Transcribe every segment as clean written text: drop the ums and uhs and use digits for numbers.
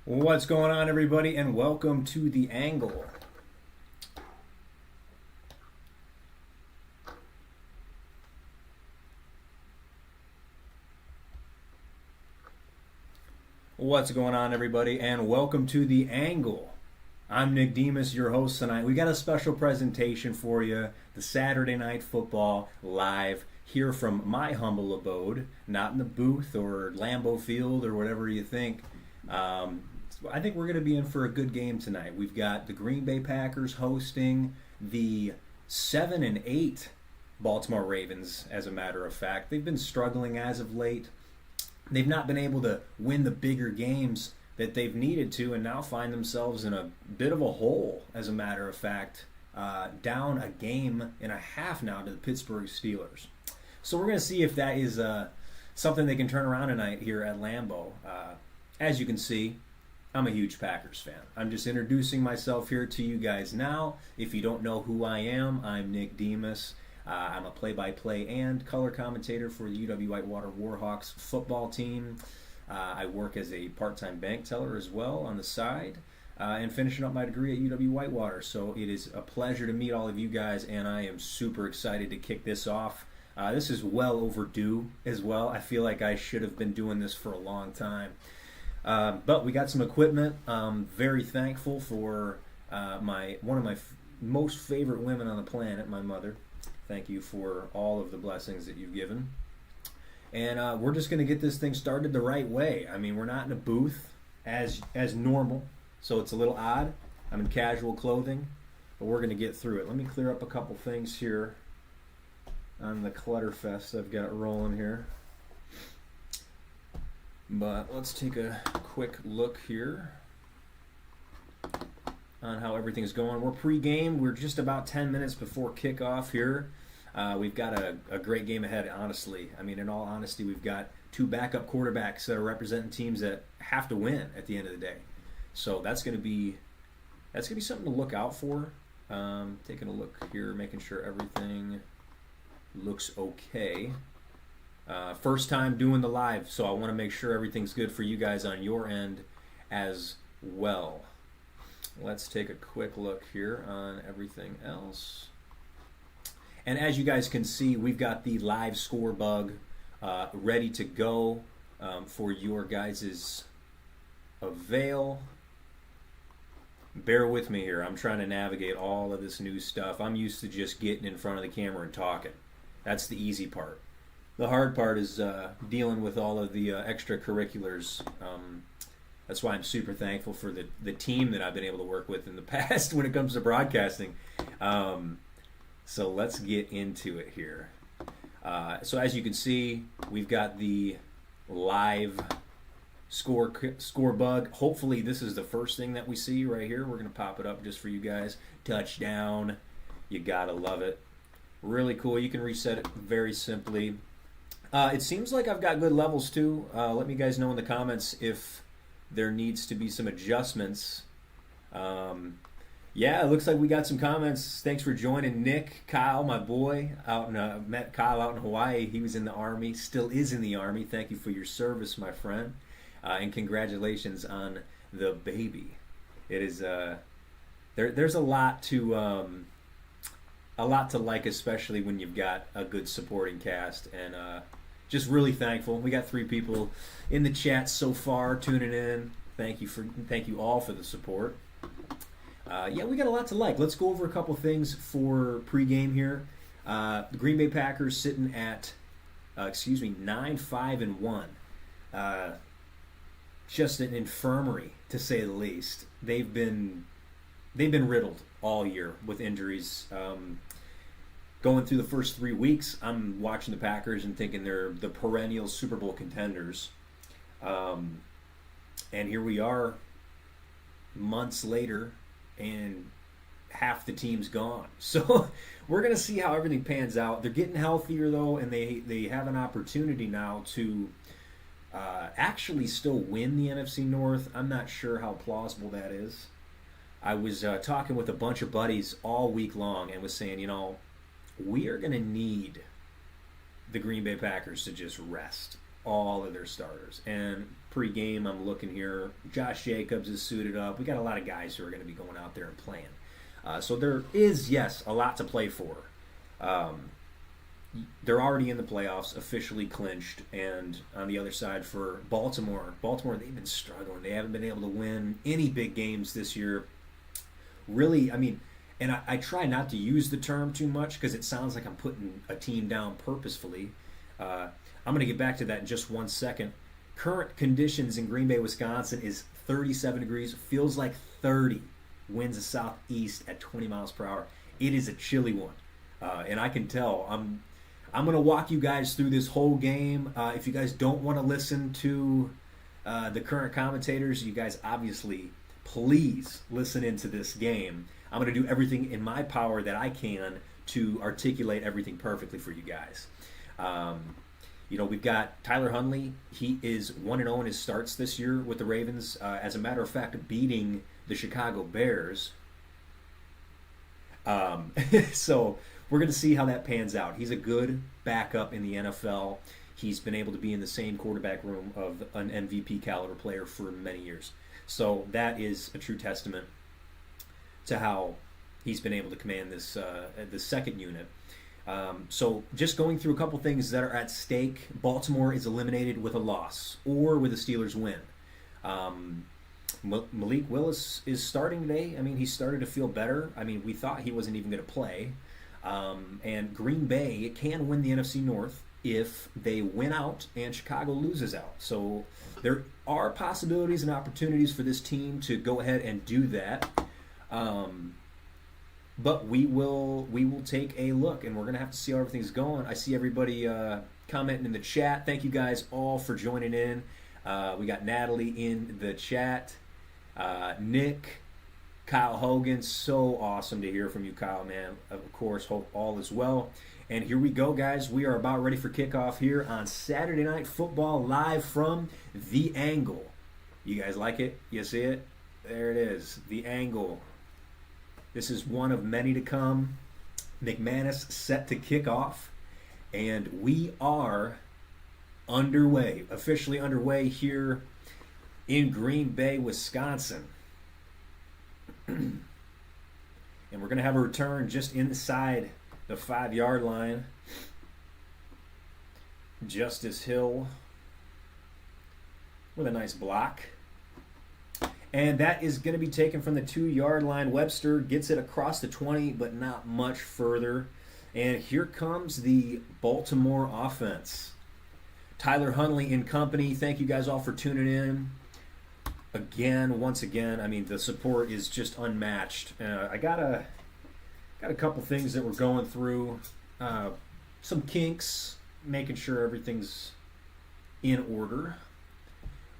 What's going on, everybody, and welcome to The Angle. What's going on, everybody, and welcome to The Angle. I'm Nick Demas, your host tonight. We got a special presentation for you, the Saturday Night Football live here from my humble abode, not in the booth or Lambeau Field or whatever you think. Um, I think we're going to be in for a good game tonight. We've got the Green Bay Packers hosting the 7-8 Baltimore Ravens. As a matter of fact, they've been struggling as of late. They've not been able to win the bigger games that they've needed to, and now find themselves in a bit of a hole. As a matter of fact, down a game and a half now to the Pittsburgh Steelers. So we're going to see if that is something they can turn around tonight here at Lambeau. As you can see, I'm a huge Packers fan. I'm just introducing myself here to you guys now. If you don't know who I am, I'm Nick Demas. I'm a play-by-play and color commentator for the UW-Whitewater Warhawks football team. I work as a part-time bank teller as well on the side, and finishing up my degree at UW-Whitewater. So it is a pleasure to meet all of you guys, and I am super excited to kick this off. This is well overdue as well. I feel like I should have been doing this for a long time. But we got some equipment. Very thankful for one of my most favorite women on the planet, my mother. Thank you for all of the blessings that you've given. And we're just going to get this thing started the right way. I mean, we're not in a booth as normal, so it's a little odd. I'm in casual clothing, but we're going to get through it. Let me clear up a couple things here on the Clutterfest I've got rolling here. But let's take a quick look here on how everything's going. We're pre-game. We're just about 10 minutes before kickoff here. We've got a great game ahead, honestly. I mean, in all honesty, we've got two backup quarterbacks that are representing teams that have to win at the end of the day. So that's going to be something to look out for. Taking a look here, making sure everything looks okay. First time doing the live, so I want to make sure everything's good for you guys on your end as well. Let's take a quick look here on everything else. And as you guys can see, we've got the live score bug ready to go for your guys' avail. Bear with me here. I'm trying to navigate all of this new stuff. I'm used to just getting in front of the camera and talking. That's the easy part. The hard part is dealing with all of the extracurriculars. That's why I'm super thankful for the team that I've been able to work with in the past when it comes to broadcasting. So let's get into it here. So as you can see, we've got the live score bug. Hopefully this is the first thing that we see right here. We're going to pop it up just for you guys. Touchdown. You gotta love it. Really cool. You can reset it very simply. It seems like I've got good levels too. Let me guys know in the comments if there needs to be some adjustments. Yeah, it looks like we got some comments. Thanks for joining, Nick, Kyle, my boy. Met Kyle out in Hawaii. He was in the Army, still is in the Army. Thank you for your service, my friend, and congratulations on the baby. It is there's a lot to like, especially when you've got a good supporting cast, and just really thankful. We got 3 people in the chat so far tuning in. Thank you all for the support. Yeah, we got a lot to like. Let's go over a couple things for pregame here. The Green Bay Packers sitting at 9-5-1. Just an infirmary, to say the least. They've been riddled all year with injuries. Going through the first 3 weeks, I'm watching the Packers and thinking they're the perennial Super Bowl contenders. And here we are months later, and half the team's gone. So we're going to see how everything pans out. They're getting healthier, though, and they have an opportunity now to actually still win the NFC North. I'm not sure how plausible that is. I was talking with a bunch of buddies all week long and was saying, we are going to need the Green Bay Packers to just rest all of their starters. And Pre-game, I'm looking here. Josh Jacobs is suited up. We got a lot of guys who are going to be going out there and playing. So there is, yes, a lot to play for. They're already in the playoffs, officially clinched. And on the other side for Baltimore, they've been struggling. They haven't been able to win any big games this year. Really, I mean, and I try not to use the term too much because it sounds like I'm putting a team down purposefully. I'm going to get back to that in just 1 second. Current conditions in Green Bay, Wisconsin is 37 degrees, feels like 30. Winds of southeast at 20 miles per hour. It is a chilly one. And I can tell. I'm going to walk you guys through this whole game. If you guys don't want to listen to the current commentators, you guys obviously, please listen into this game. I'm going to do everything in my power that I can to articulate everything perfectly for you guys. We've got Tyler Huntley. He is 1-0 in his starts this year with the Ravens. As a matter of fact, beating the Chicago Bears. So we're going to see how that pans out. He's a good backup in the NFL. He's been able to be in the same quarterback room of an MVP caliber player for many years. So that is a true testament to how he's been able to command this the second unit. So just going through a couple things that are at stake. Baltimore is eliminated with a loss or with a Steelers win. Malik Willis is starting today. I mean, he started to feel better. I mean, we thought he wasn't even going to play. And Green Bay can win the NFC North if they win out and Chicago loses out. So there are possibilities and opportunities for this team to go ahead and do that. But we will take a look, and we're going to have to see how everything's going. I see everybody commenting in the chat. Thank you guys all for joining in. We got Natalie in the chat. Nick, Kyle Hogan, so awesome to hear from you, Kyle, man. Of course, hope all is well. And here we go, guys. We are about ready for kickoff here on Saturday Night Football live from The Angle. You guys like it? You see it? There it is, The Angle. This is one of many to come. McManus set to kick off, and we are underway, officially underway here in Green Bay, Wisconsin. And we're going to have a return just inside the 5-yard line. Justice Hill with a nice block. And that is going to be taken from the 2-yard line. Webster gets it across the 20, but not much further. And here comes the Baltimore offense. Tyler Huntley and company. Thank you guys all for tuning in. Once again, I mean, the support is just unmatched. I got a couple things that we're going through. Some kinks, making sure everything's in order.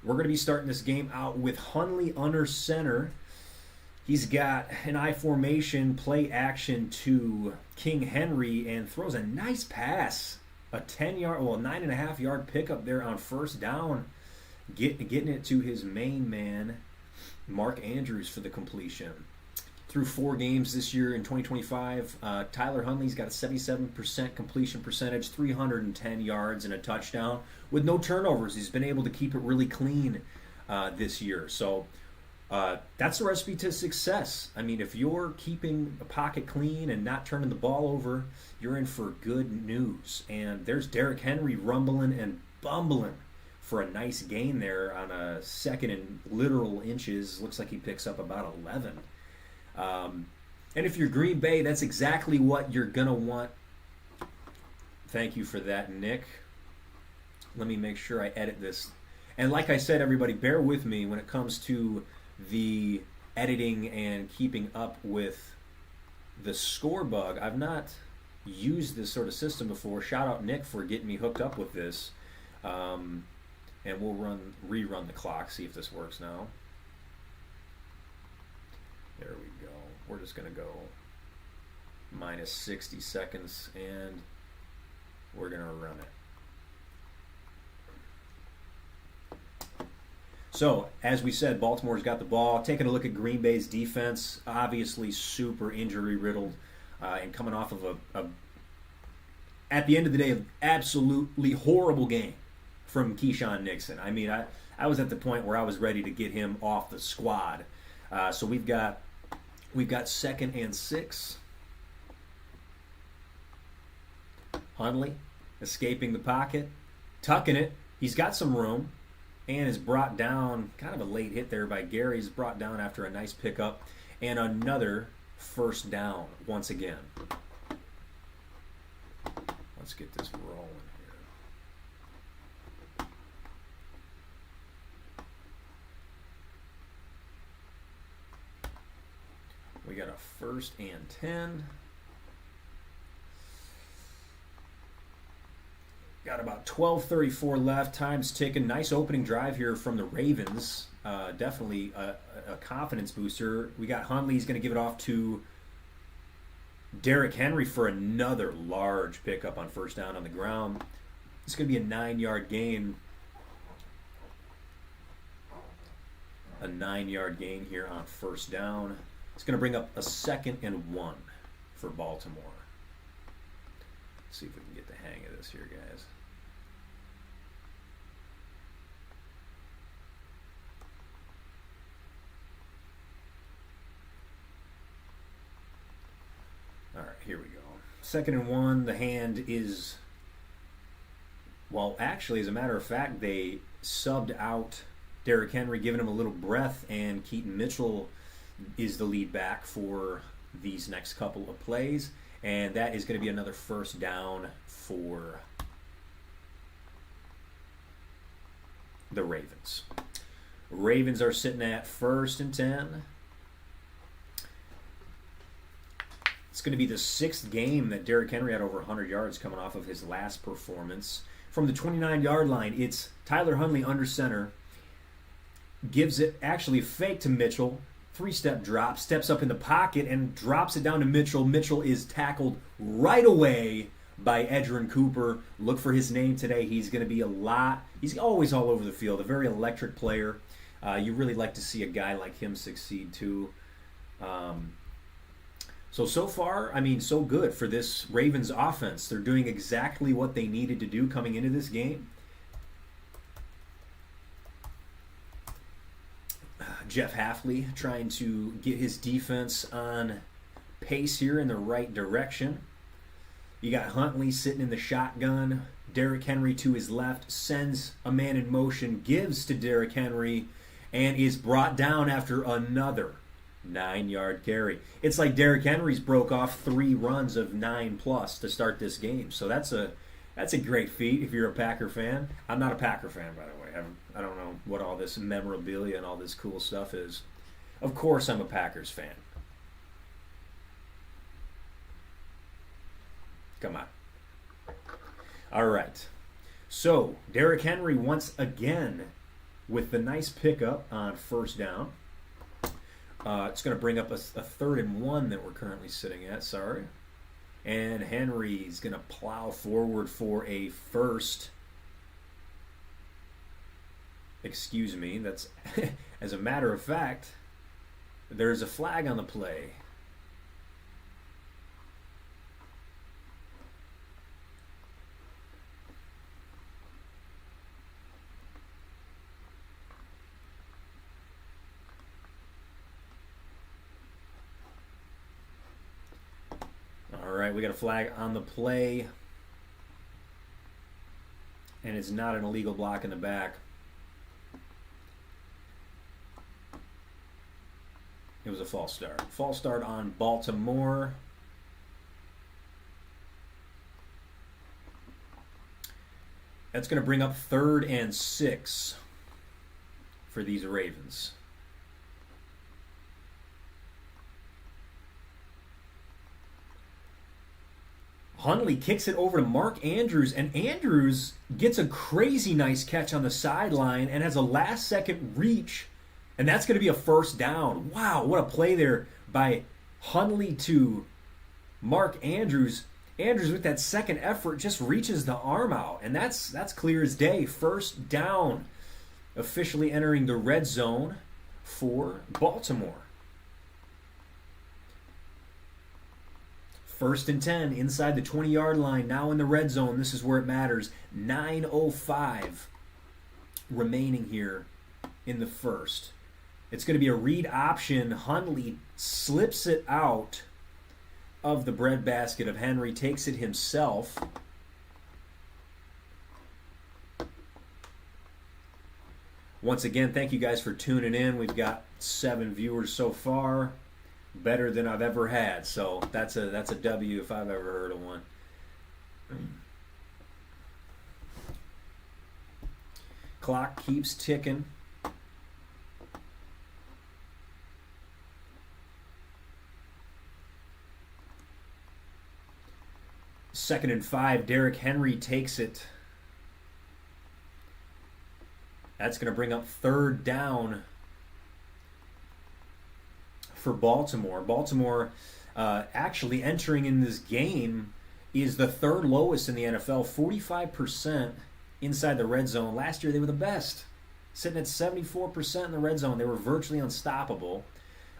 We're going to be starting this game out with Huntley under center. He's got an I formation, play action to King Henry, and throws a nice pass. A 9.5-yard pickup there on first down. Getting it to his main man, Mark Andrews, for the completion. Through 4 games this year in 2025, Tyler Huntley's got a 77% completion percentage, 310 yards and a touchdown with no turnovers. He's been able to keep it really clean this year. So that's the recipe to success. I mean, if you're keeping a pocket clean and not turning the ball over, you're in for good news. And there's Derrick Henry rumbling and bumbling for a nice gain there on a second and literal inches. Looks like he picks up about 11. And if you're Green Bay, that's exactly what you're going to want. Thank you for that, Nick. Let me make sure I edit this. And like I said, everybody, bear with me when it comes to the editing and keeping up with the score bug. I've not used this sort of system before. Shout out Nick for getting me hooked up with this. And we'll rerun the clock, see if this works now. There we go. We're just going to go minus 60 seconds, and we're going to run it. So, as we said, Baltimore's got the ball. Taking a look at Green Bay's defense, obviously super injury-riddled, and coming off of at the end of the day, an absolutely horrible game from Keyshawn Nixon. I mean, I was at the point where I was ready to get him off the squad. So we've got 2nd and 6. Hundley escaping the pocket, tucking it. He's got some room and is brought down. Kind of a late hit there by Gary. He's brought down after a nice pickup and another first down once again. Let's get this rolling here. We got a 1st and 10. Got about 12:34 left. Time's ticking. Nice opening drive here from the Ravens. Definitely a confidence booster. We got Hundley. He's going to give it off to Derrick Henry for another large pickup on first down on the ground. It's going to be a 9-yard gain. A 9-yard gain here on first down. It's going to bring up a 2nd and 1 for Baltimore. Let's see if we can get the hang of this here, guys. All right, here we go. 2nd and 1. The hand is, well, actually, as a matter of fact, they subbed out Derrick Henry, giving him a little breath, and Keaton Mitchell is the lead back for these next couple of plays. And that is going to be another first down for the Ravens. Ravens are sitting at 1st and 10. It's going to be the 6th game that Derrick Henry had over 100 yards coming off of his last performance. From the 29-yard line, it's Tyler Hundley under center. Gives it actually a fake to Mitchell. 3-step drop, steps up in the pocket and drops it down to Mitchell. Mitchell is tackled right away by Edgerrin Cooper. Look for his name today. He's going to be he's always all over the field, a very electric player. You really like to see a guy like him succeed too. So far, so good for this Ravens offense. They're doing exactly what they needed to do coming into this game. Jeff Hafley trying to get his defense on pace here in the right direction. You got Huntley sitting in the shotgun. Derrick Henry to his left sends a man in motion, gives to Derrick Henry, and is brought down after another 9-yard carry. It's like Derrick Henry's broke off 3 runs of 9+ to start this game. So that's a great feat if you're a Packer fan. I'm not a Packer fan, by the way. I don't know what all this memorabilia and all this cool stuff is. Of course I'm a Packers fan. Come on. All right. So, Derrick Henry once again with the nice pickup on first down. It's going to bring up a 3rd and 1 that we're currently sitting at. Sorry. And Henry's going to plow forward for a first. Excuse me. That's, as a matter of fact, there's a flag on the play. All right, we got a flag on the play. And it's not an illegal block in the back. It was a false start. False start on Baltimore. That's going to bring up 3rd and 6 for these Ravens. Hundley kicks it over to Mark Andrews, and Andrews gets a crazy nice catch on the sideline and has a last-second reach, and that's going to be a first down. Wow, what a play there by Hundley to Mark Andrews. Andrews with that second effort just reaches the arm out, and that's clear as day. First down, officially entering the red zone for Baltimore. 1st and 10 inside the 20-yard line, now in the red zone. This is where it matters. 9:05 remaining here in the first. It's going to be a read option. Hundley slips it out of the breadbasket of Henry, takes it himself. Once again, thank you guys for tuning in. We've got 7 viewers so far, better than I've ever had. So that's a W if I've ever heard of one. Clock keeps ticking. Second and 5, Derrick Henry takes it. That's going to bring up third down for Baltimore. Baltimore actually entering in this game is the third lowest in the NFL, 45% inside the red zone. Last year they were the best, sitting at 74% in the red zone. They were virtually unstoppable.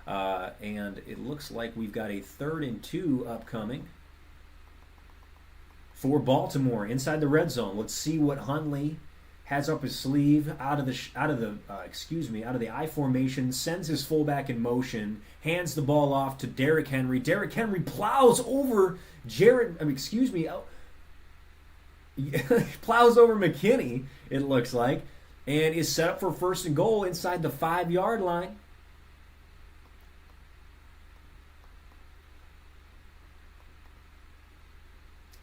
And it looks like we've got a 3rd and 2 upcoming for Baltimore inside the red zone. Let's see what Hundley has up his sleeve out of the I formation, sends his fullback in motion, hands the ball off to Derrick Henry. Derrick Henry plows over plows over McKinney, it looks like, and is set up for 1st and goal inside the 5-yard line.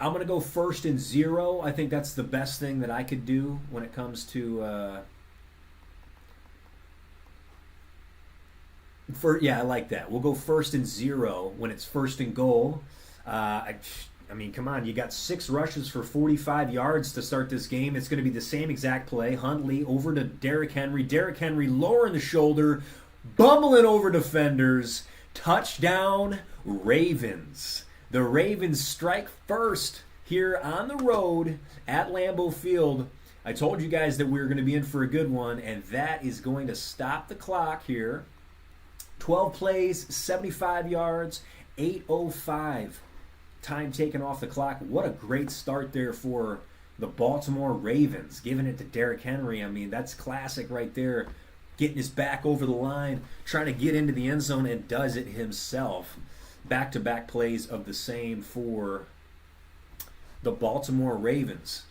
I'm going to go 1st and 0. I think that's the best thing that I could do when it comes to I like that. We'll go 1st and 0 when it's 1st and goal. I mean, come on. You got 6 rushes for 45 yards to start this game. It's going to be the same exact play. Hundley over to Derrick Henry. Derrick Henry lowering the shoulder, bumbling over defenders. Touchdown, Ravens. The Ravens strike first here on the road at Lambeau Field. I told you guys that we were going to be in for a good one, and that is going to stop the clock here. 12 plays, 75 yards, 8:05 time taken off the clock. What a great start there for the Baltimore Ravens, giving it to Derrick Henry. I mean, that's classic right there. Getting his back over the line, trying to get into the end zone, and does it himself. Back-to-back plays of the same for the Baltimore Ravens.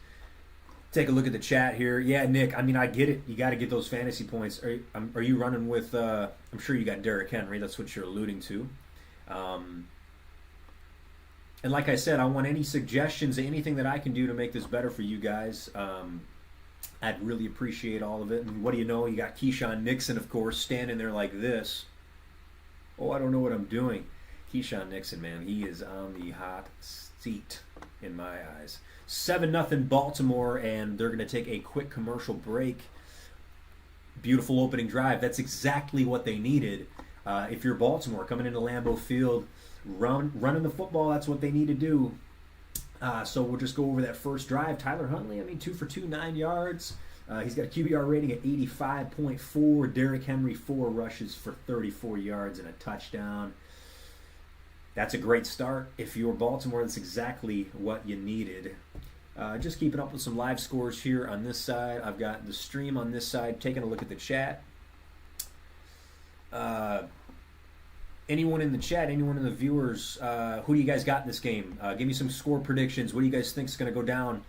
Take a look at the chat here. Yeah, Nick, I mean, I get it. You got to get those fantasy points. Are you running with, I'm sure you got Derrick Henry. That's what you're alluding to. And like I said, I want any suggestions, anything that I can do to make this better for you guys. I'd really appreciate all of it. And what do you know? You got Keyshawn Nixon, of course, standing there like this. Oh, I don't know what I'm doing. Keyshawn Nixon, man, he is on the hot seat in my eyes. 7-0 Baltimore, and they're going to take a quick commercial break. Beautiful opening drive. That's exactly what they needed. If you're Baltimore coming into Lambeau Field, running the football, that's what they need to do. So we'll just go over that first drive. Tyler Huntley, 2 for 2, 9 yards. He's got a QBR rating at 85.4. Derrick Henry, 4 rushes for 34 yards and a touchdown. That's a great start. If you're Baltimore, that's exactly what you needed. Just keeping up with some live scores here on this side. I've got the stream on this side, taking a look at the chat. Anyone in the chat, anyone in the viewers, who do you guys got in this game? Give me some score predictions. What do you guys think is going to go down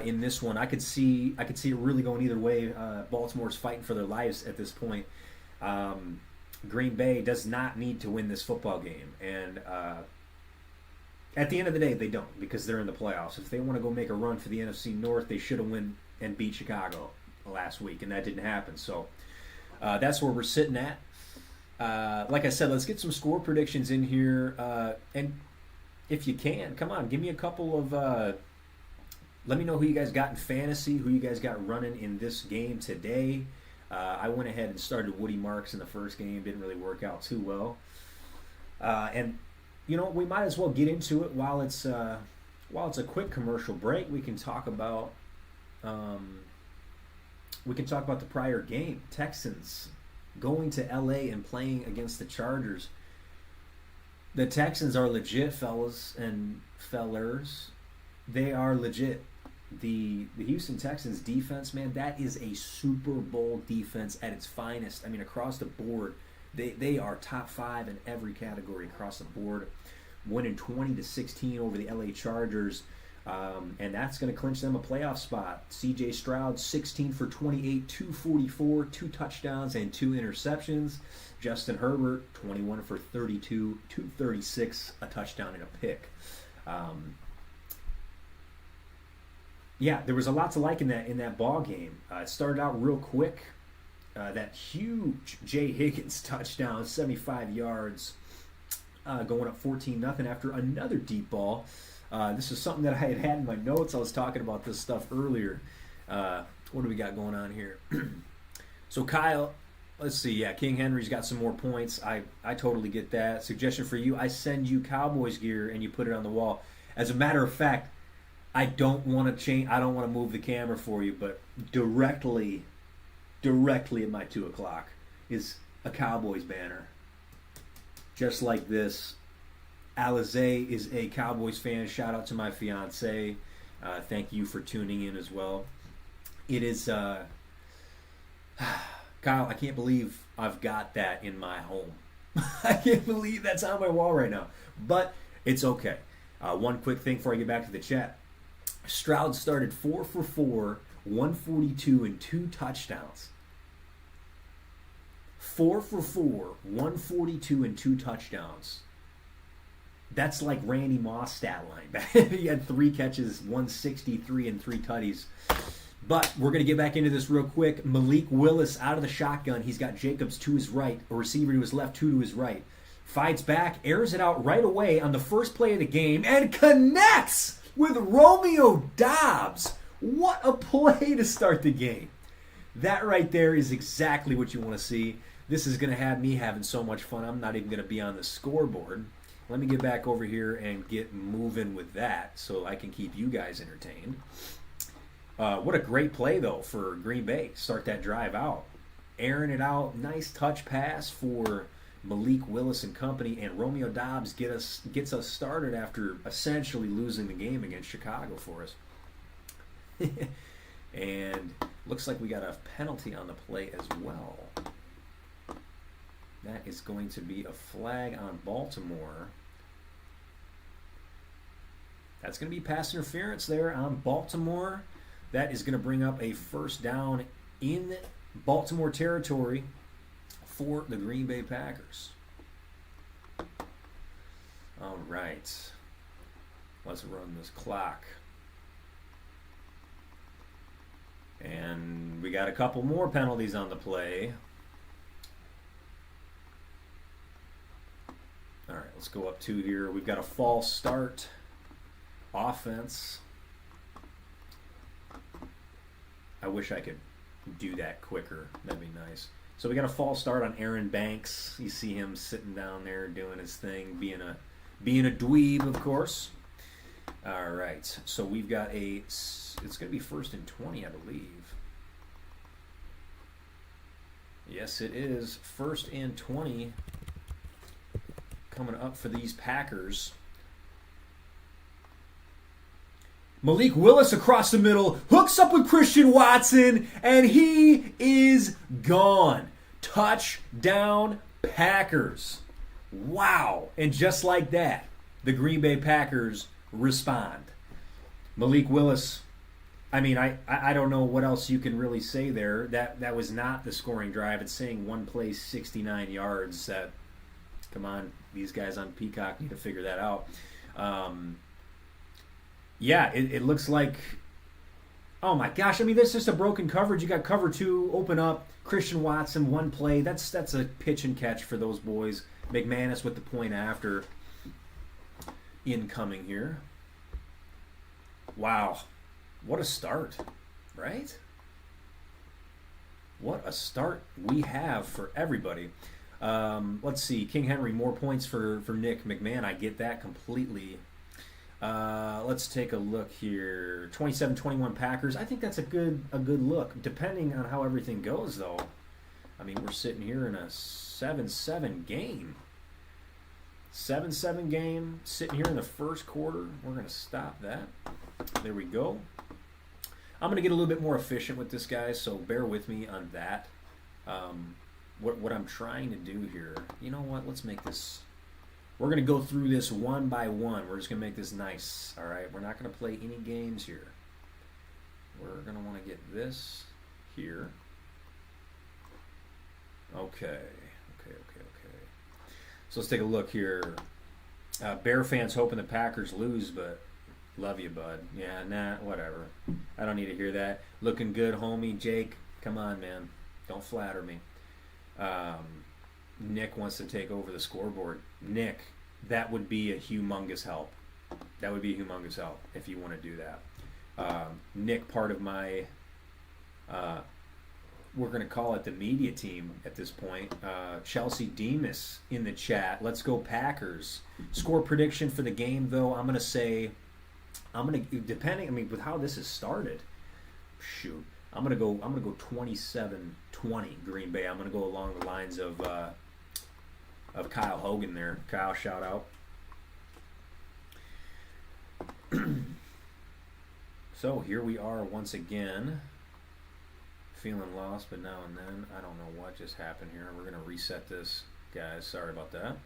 in this one? I could see it really going either way. Baltimore's fighting for their lives at this point. Green Bay does not need to win this football game, and at the end of the day, they don't, because they're in the playoffs. If they want to go make a run for the NFC North, they should have won and beat Chicago last week, and that didn't happen. So that's where we're sitting at. Like I said, let's get some score predictions in here, and if you can, come on, give me a couple of. Let me know who you guys got in fantasy, who you guys got running in this game today. I went ahead and started Woody Marks in the first game. Didn't really work out too well. And, we might as well get into it while it's a quick commercial break. We can talk about the prior game. Texans going to L.A. and playing against the Chargers. The Texans are legit, fellas and fellers. They are legit. the Houston Texans defense, man, that is a Super Bowl defense at its finest. I mean, across the board, they are top 5 in every category across the board, winning 20-16 over the LA Chargers. And that's going to clinch them a playoff spot. C.J. Stroud, 16 for 28, 244, 2 touchdowns, and 2 interceptions. Justin Herbert, 21 for 32, 236, a touchdown and a pick. Yeah, there was a lot to like in that ball game. It started out real quick. That huge Jay Higgins touchdown, 75 yards, going up 14-0 after another deep ball. This is something that I had in my notes. I was talking about this stuff earlier. What do we got going on here? So Kyle, let's see. Yeah, King Henry's got some more points. I totally get that. Suggestion for you, I send you Cowboys gear and you put it on the wall. As a matter of fact, I don't want to change. I don't want to move the camera for you, but directly at my 2 o'clock is a Cowboys banner. Just like this. Alizé is a Cowboys fan. Shout out to my fiance. Thank you for tuning in as well. It is, Kyle, I can't believe I've got that in my home. I can't believe that's on my wall right now. But it's okay. One quick thing before I get back to the chat. Stroud started 4 for 4, 142, and 2 touchdowns. 4 for 4, 142, and 2 touchdowns. That's like Randy Moss stat line. He had 3 catches, 163, and 3 tutties. But we're going to get back into this real quick. Malik Willis out of the shotgun. He's got Jacobs to his right, a receiver to his left, 2 to his right. Fights back, airs it out right away on the first play of the game, and connects with Romeo Doubs. What a play to start the game. That right there is exactly what you want to see. This is going to have me having so much fun. I'm not even going to be on the scoreboard. Let me get back over here and get moving with that so I can keep you guys entertained. What a great play, though, for Green Bay. Start that drive out. Airing it out. Nice touch pass for Malik Willis and company. And Romeo Doubs gets us started after essentially losing the game against Chicago for us. And looks like we got a penalty on the play as well. That is going to be a flag on Baltimore. That's going to be pass interference there on Baltimore. That is going to bring up a first down in Baltimore territory for the Green Bay Packers. All right. Let's run this clock. And we got a couple more penalties on the play. All right, let's go up 2 here. We've got a false start offense. I wish I could do that quicker. That'd be nice. So we got a false start on Aaron Banks. You see him sitting down there doing his thing, being a dweeb, of course. All right, so we've got it's going to be 1st and 20, I believe. Yes, it is 1st and 20 coming up for these Packers. Malik Willis across the middle, hooks up with Christian Watson, and he is gone. Touchdown, Packers. Wow. And just like that, the Green Bay Packers respond. Malik Willis, I mean, I don't know what else you can really say there. That was not the scoring drive. It's saying one play, 69 yards. Come on, these guys on Peacock need to figure that out. Yeah, it looks like, oh my gosh, I mean, that's just a broken coverage. You got cover 2, open up, Christian Watson, one play. That's a pitch and catch for those boys. McManus with the point after. Incoming here. Wow. What a start, right? What a start we have for everybody. Let's see. King Henry, more points for Nick McMahon. I get that completely. Let's take a look here. 27-21 Packers. I think that's a good look, depending on how everything goes, though. I mean, we're sitting here in a 7-7 game. 7-7 game, sitting here in the first quarter. We're going to stop that. There we go. I'm going to get a little bit more efficient with this, guys, so bear with me on that. What I'm trying to do here, you know what? Let's make this. We're going to go through this one by one. We're just going to make this nice, all right? We're not going to play any games here. We're going to want to get this here. Okay. So let's take a look here. Bear fans hoping the Packers lose, but love you, bud. Yeah, nah, whatever. I don't need to hear that. Looking good, homie. Jake, come on, man. Don't flatter me. Nick wants to take over the scoreboard. Nick, that would be a humongous help. That would be a humongous help if you want to do that. Nick, part of my, we're going to call it the media team at this point. Chelsea Demas in the chat. Let's go Packers. Score prediction for the game, though, I'm going to say, depending, I mean, with how this has started, shoot, I'm going to go 27-20 Green Bay. I'm going to go along the lines of Kyle Hogan there. Kyle, shout out. So here we are once again. Feeling lost, but now and then. I don't know what just happened here. We're going to reset this, guys. Sorry about that.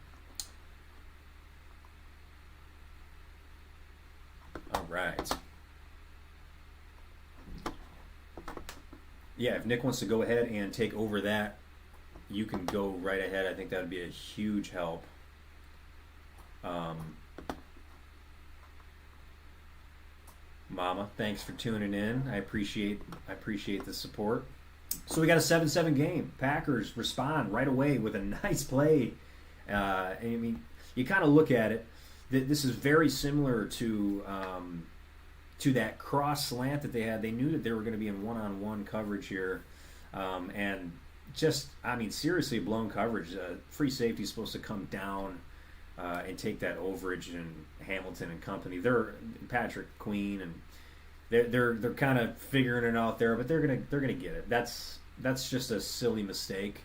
All right. Yeah, if Nick wants to go ahead and take over that, you can go right ahead. I think that would be a huge help. Mama, thanks for tuning in. I appreciate the support. So we got a 7-7 game. Packers respond right away with a nice play. I mean, you kind of look at it. This is very similar to that cross slant that they had. They knew that they were going to be in one-on-one coverage here, and just, I mean, seriously blown coverage. Free safety is supposed to come down and take that overage, and Hamilton and company. They're Patrick Queen, and they're kind of figuring it out there, but they're gonna get it. That's just a silly mistake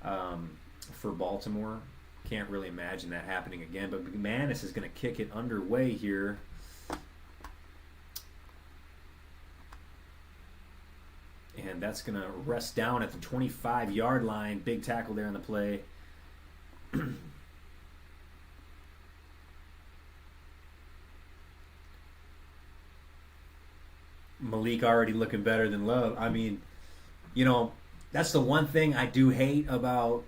for Baltimore. Can't really imagine that happening again. But McManus is gonna kick it underway here. And that's going to rest down at the 25-yard line. Big tackle there on the play. Malik already looking better than Love. I mean, you know, that's the one thing I do hate about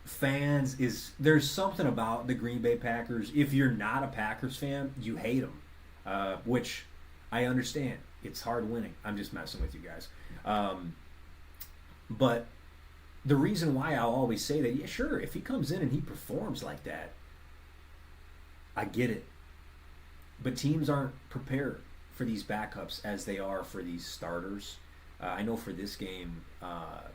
fans is there's something about the Green Bay Packers. If you're not a Packers fan, you hate them, which I understand. It's hard winning. I'm just messing with you guys. But the reason why I'll always say that, yeah, sure, if he comes in and he performs like that, I get it. But teams aren't prepared for these backups as they are for these starters. I know for this game,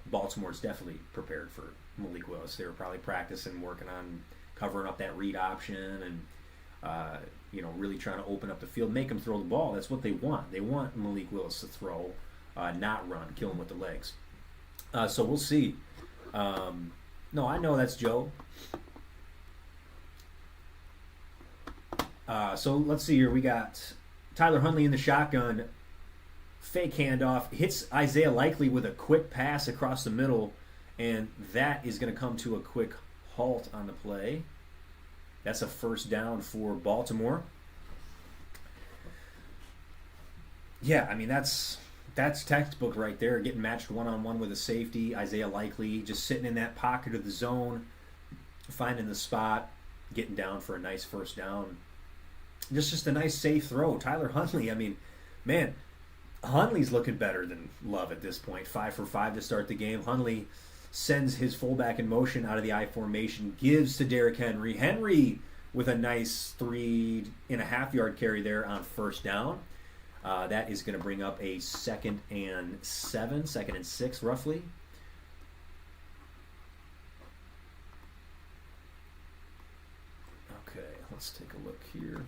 Baltimore's definitely prepared for Malik Willis. They were probably practicing, working on covering up that read option and, really trying to open up the field, make him throw the ball. That's what they want. They want Malik Willis to throw, not run, kill him with the legs. So we'll see. No, I know that's Joe. So let's see here. We got Tyler Huntley in the shotgun. Fake handoff. Hits Isaiah Likely with a quick pass across the middle. And that is going to come to a quick halt on the play. That's a first down for Baltimore. Yeah, I mean, that's textbook right there. Getting matched one-on-one with a safety. Isaiah Likely just sitting in that pocket of the zone, finding the spot, getting down for a nice first down. Just a nice safe throw. Tyler Huntley, I mean, man, Huntley's looking better than Love at this point. 5 for 5 to start the game. Huntley sends his fullback in motion out of the I formation, gives to Derrick Henry. Henry with a nice 3.5-yard carry there on first down. That is going to bring up a 2nd and 6 roughly. Okay, let's take a look here.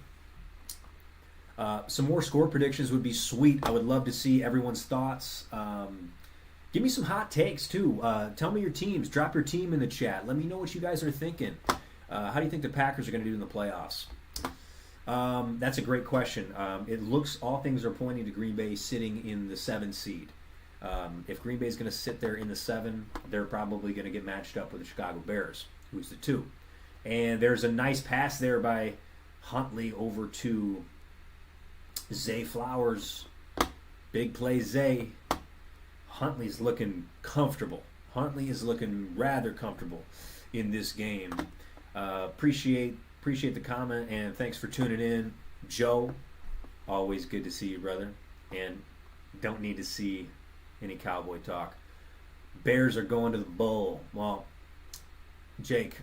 Some more score predictions would be sweet. I would love to see everyone's thoughts. Give me some hot takes, too. Tell me your teams. Drop your team in the chat. Let me know what you guys are thinking. How do you think the Packers are going to do in the playoffs? That's a great question. It looks all things are pointing to Green Bay sitting in the 7th seed. If Green Bay is going to sit there in the 7, they're probably going to get matched up with the Chicago Bears, who's the 2. And there's a nice pass there by Huntley over to Zay Flowers. Big play, Zay. Huntley's looking comfortable. Huntley is looking rather comfortable in this game. Appreciate the comment, and thanks for tuning in. Joe, always good to see you, brother. And don't need to see any Cowboy talk. Bears are going to the Bowl. Well, Jake,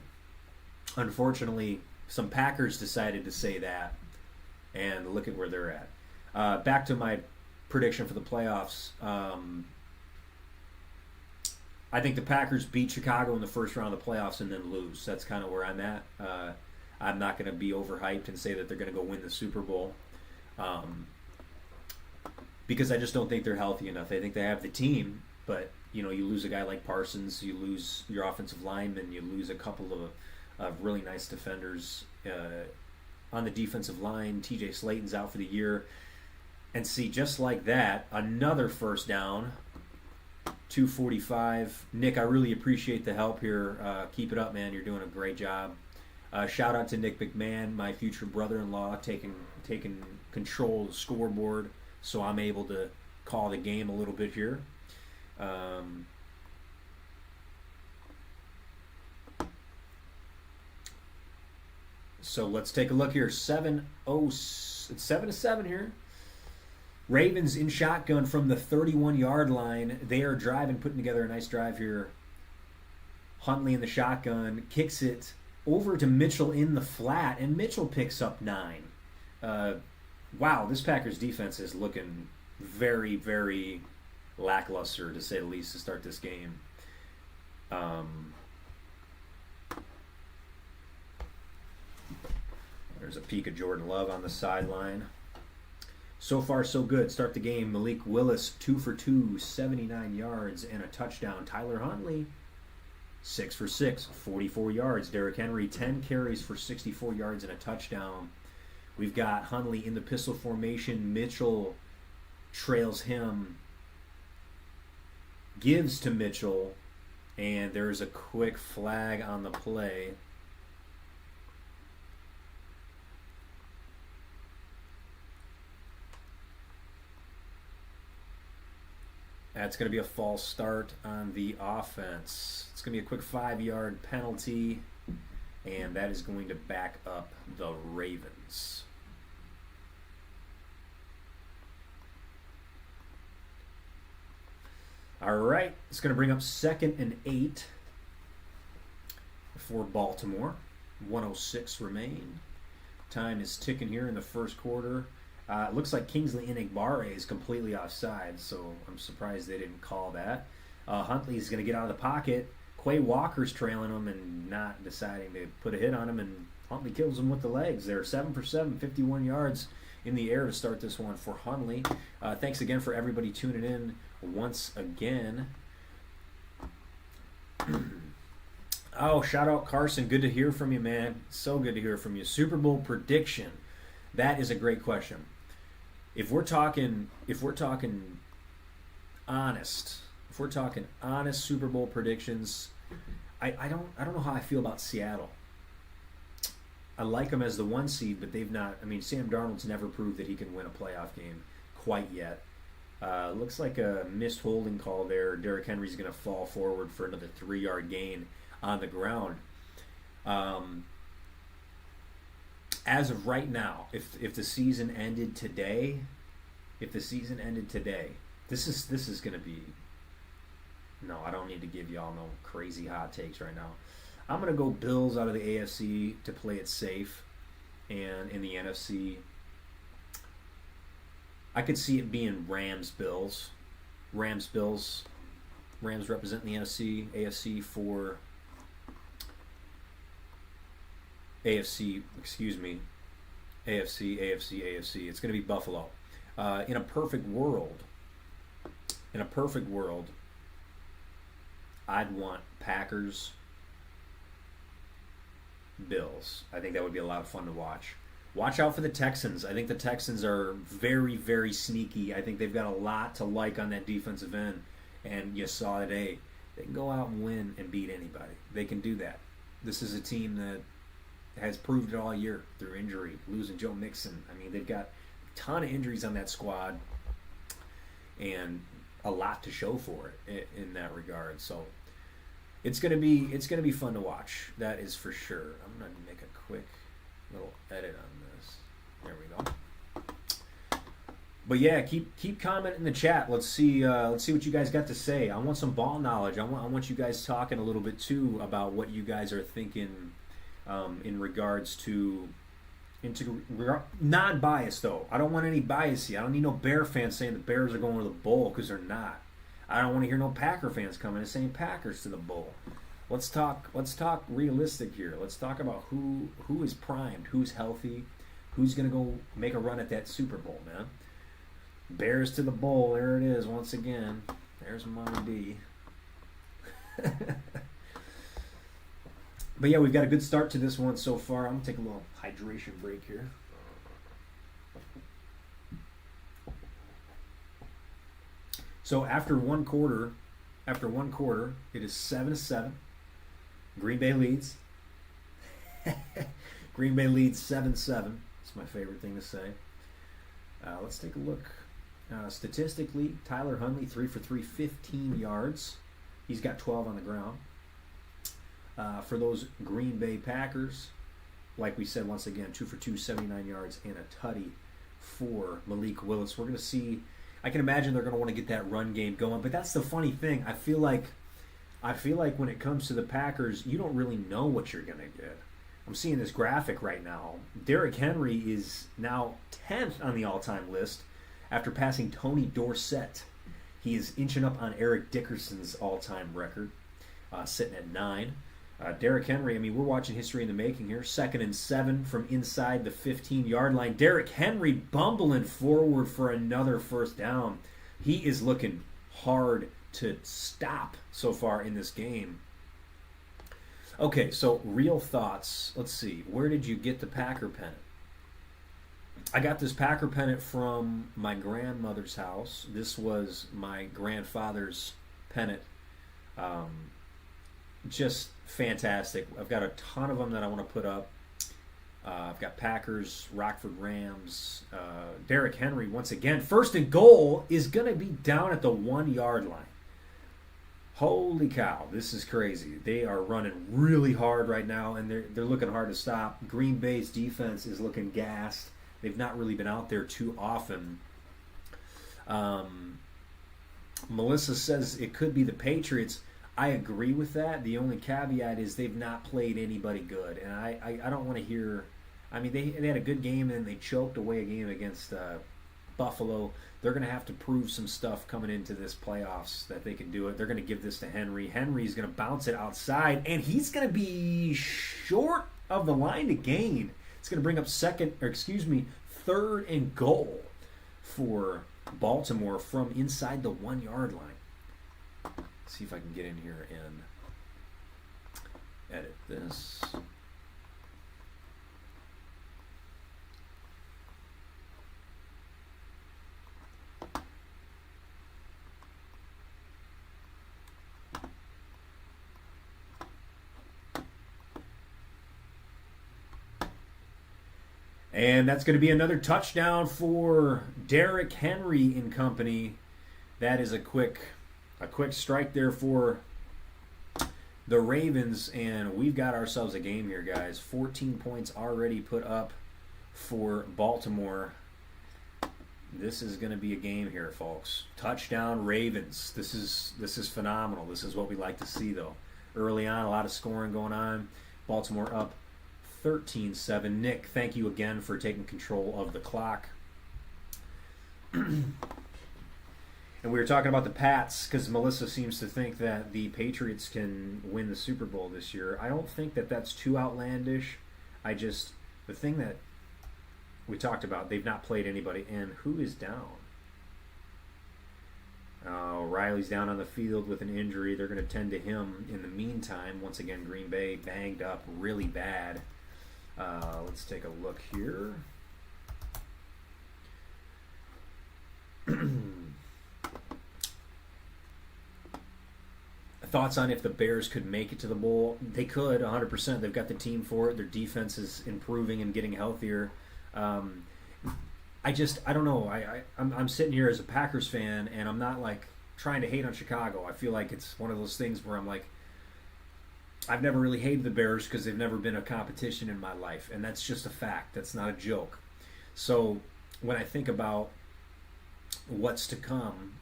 unfortunately, some Packers decided to say that, and look at where they're at. Back to my prediction for the playoffs. I think the Packers beat Chicago in the first round of the playoffs and then lose. That's kind of where I'm at. I'm not going to be overhyped and say that they're going to go win the Super Bowl, because I just don't think they're healthy enough. I think they have the team, but you lose a guy like Parsons, you lose your offensive lineman, you lose a couple of really nice defenders on the defensive line. TJ Slayton's out for the year, and see, just like that, another first down. 2:45. Nick, I really appreciate the help here. Keep it up, man. You're doing a great job. Shout out to Nick McMahon, my future brother-in-law, taking control of the scoreboard, so I'm able to call the game a little bit here. So let's take a look here. It's 7-7 here. Ravens in shotgun from the 31-yard line. They are driving, putting together a nice drive here. Huntley in the shotgun, kicks it over to Mitchell in the flat, and Mitchell picks up 9. Wow, this Packers defense is looking very, very lackluster, to say the least, to start this game. There's a peek of Jordan Love on the sideline. So far, so good. Start the game. Malik Willis, 2 for 2, 79 yards and a touchdown. Tyler Huntley, 6 for 6, 44 yards. Derrick Henry, 10 carries for 64 yards and a touchdown. We've got Huntley in the pistol formation. Mitchell trails him, gives to Mitchell, and there's a quick flag on the play. That's going to be a false start on the offense. It's going to be a quick 5-yard penalty, and that is going to back up the Ravens. All right, it's going to bring up 2nd and 8 for Baltimore. 1:06 remain. Time is ticking here in the first quarter. It looks like Kingsley Enagbare is completely offside, so I'm surprised they didn't call that. Huntley's going to get out of the pocket. Quay Walker's trailing him and not deciding to put a hit on him, and Huntley kills him with the legs. They're 7 for 7, 51 yards in the air to start this one for Huntley. Thanks again for everybody tuning in once again. Oh, shout out Carson. Good to hear from you, man. So good to hear from you. Super Bowl prediction. That is a great question. If we're talking honest Super Bowl predictions, I don't know how I feel about Seattle. I like them as the 1 seed, but they've not. I mean, Sam Darnold's never proved that he can win a playoff game quite yet. Looks like a missed holding call there. Derrick Henry's going to fall forward for another 3-yard gain on the ground. As of right now, if the season ended today, this is going to be. No, I don't need to give y'all no crazy hot takes right now. I'm going to go Bills out of the AFC to play it safe, and in the NFC, I could see it being Rams-Bills. Rams representing the NFC, AFC for. AFC. It's going to be Buffalo. In a perfect world, I'd want Packers, Bills. I think that would be a lot of fun to watch. Watch out for the Texans. I think the Texans are very, very sneaky. I think they've got a lot to like on that defensive end. And you saw today, they can go out and win and beat anybody. They can do that. This is a team that has proved it all year through injury, losing Joe Mixon. I mean, they've got a ton of injuries on that squad and a lot to show for it in that regard. So it's gonna be fun to watch. That is for sure. I'm gonna make a quick little edit on this. There we go. But yeah, keep commenting in the chat. Let's see what you guys got to say. I want some ball knowledge. I want you guys talking a little bit too about what you guys are thinking in regards to non-biased though. I don't want any bias here. I don't need no Bear fans saying the Bears are going to the bowl because they're not. I don't want to hear no Packer fans coming and saying Packers to the bowl. Let's talk realistic here. Let's talk about who is primed, who's healthy, who's going to go make a run at that Super Bowl, man. Bears to the bowl. There it is once again. There's Monty D. But yeah, we've got a good start to this one so far. I'm going to take a little hydration break here. So after one quarter, it is 7-7. Green Bay leads. Green Bay leads 7-7. It's my favorite thing to say. Let's take a look. Statistically, Tyler Huntley, 3 for 3, 15 yards. He's got 12 on the ground. For those Green Bay Packers, like we said once again, 2 for 2, 79 yards, and a tutty for Malik Willis. We're going to see. I can imagine they're going to want to get that run game going, but that's the funny thing. I feel like when it comes to the Packers, you don't really know what you're going to get. I'm seeing this graphic right now. Derrick Henry is now 10th on the all-time list after passing Tony Dorsett. He is inching up on Eric Dickerson's all-time record, sitting at 9. Derrick Henry, I mean, we're watching history in the making here. 2nd and 7 from inside the 15-yard line. Derrick Henry bumbling forward for another first down. He is looking hard to stop so far in this game. Okay, so real thoughts. Let's see. Where did you get the Packer pennant? I got this Packer pennant from my grandmother's house. This was my grandfather's pennant. Just fantastic. I've got a ton of them that I want to put up. I've got Packers, Rockford Rams, Derrick Henry once again. 1st and goal is going to be down at the 1-yard line. Holy cow, this is crazy. They are running really hard right now, and they're looking hard to stop. Green Bay's defense is looking gassed. They've not really been out there too often. Melissa says it could be the Patriots. I agree with that. The only caveat is they've not played anybody good, and I don't want to hear. I mean, they had a good game and they choked away a game against Buffalo. They're going to have to prove some stuff coming into this playoffs that they can do it. They're going to give this to Henry. Henry's going to bounce it outside, and he's going to be short of the line to gain. It's going to bring up 3rd and goal for Baltimore from inside the 1-yard line. Let's see if I can get in here and edit this. And that's going to be another touchdown for Derrick Henry and company. That is a quick strike there for the Ravens, and we've got ourselves a game here, guys. 14 points already put up for Baltimore. This is going to be a game here, folks. Touchdown Ravens. This is phenomenal. This is what we like to see, though. Early on, a lot of scoring going on. Baltimore up 13-7. Nick, thank you again for taking control of the clock. And we were talking about the Pats because Melissa seems to think that the Patriots can win the Super Bowl this year. I don't think that that's too outlandish. The thing that we talked about, they've not played anybody. And who is down? Riley's down on the field with an injury. They're going to tend to him in the meantime. Once again, Green Bay banged up really bad. Let's take a look here. Thoughts on if the Bears could make it to the bowl? They could, 100%. They've got the team for it. Their defense is improving and getting healthier. I don't know. I'm sitting here as a Packers fan, and I'm not like trying to hate on Chicago. I feel like it's one of those things where I'm like, I've never really hated the Bears because they've never been a competition in my life, and that's just a fact. That's not a joke. So when I think about what's to come,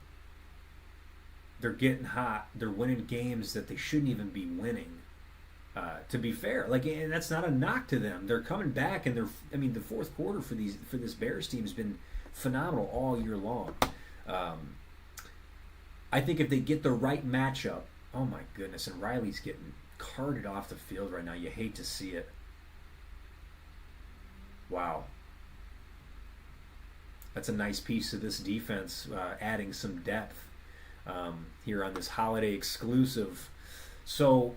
they're getting hot. They're winning games that they shouldn't even be winning. To be fair, and that's not a knock to them. They're coming back, and the fourth quarter for this Bears team has been phenomenal all year long. I think if they get the right matchup, oh my goodness, and Riley's getting carted off the field right now. You hate to see it. Wow. That's a nice piece of this defense, adding some depth here on this holiday exclusive. So,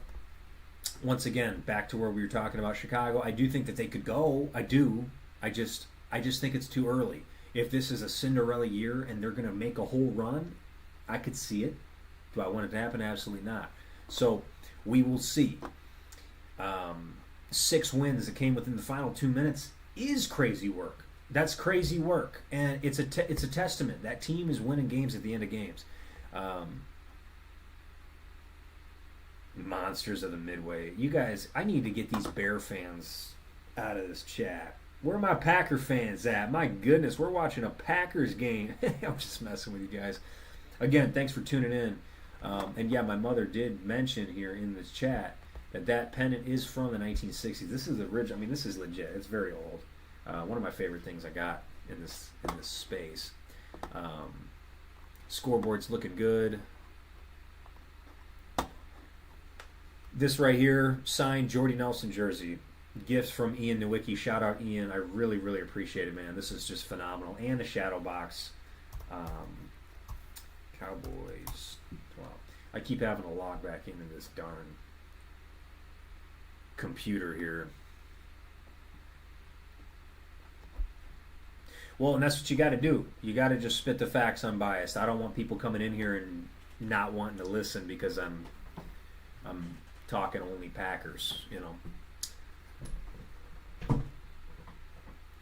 once again, back to where we were talking about Chicago. I do think that they could go. I do. I just think it's too early. If this is a Cinderella year and they're going to make a whole run, I could see it. Do I want it to happen? Absolutely not. So we will see. 6 wins that came within the final 2 minutes is crazy work. That's crazy work, and it's a testament. That team is winning games at the end of games. Monsters of the Midway. You guys, I need to get these Bear fans out of this chat. Where are my Packer fans at? My goodness, we're watching a Packers game. I'm just messing with you guys. Again, thanks for tuning in. And yeah, my mother did mention here in this chat that pennant is from the 1960s. This is original. I mean, this is legit. It's very old. One of my favorite things I got in this space. Scoreboard's looking good. This right here, signed Jordy Nelson jersey. Gifts from Ian Nowicki. Shout out Ian. I really, really appreciate it, man. This is just phenomenal. And a shadow box. Cowboys. Wow. I keep having to log back into this darn computer here. Well, and that's what you got to do. You got to just spit the facts unbiased. I don't want people coming in here and not wanting to listen because I'm talking only Packers, you know. I'm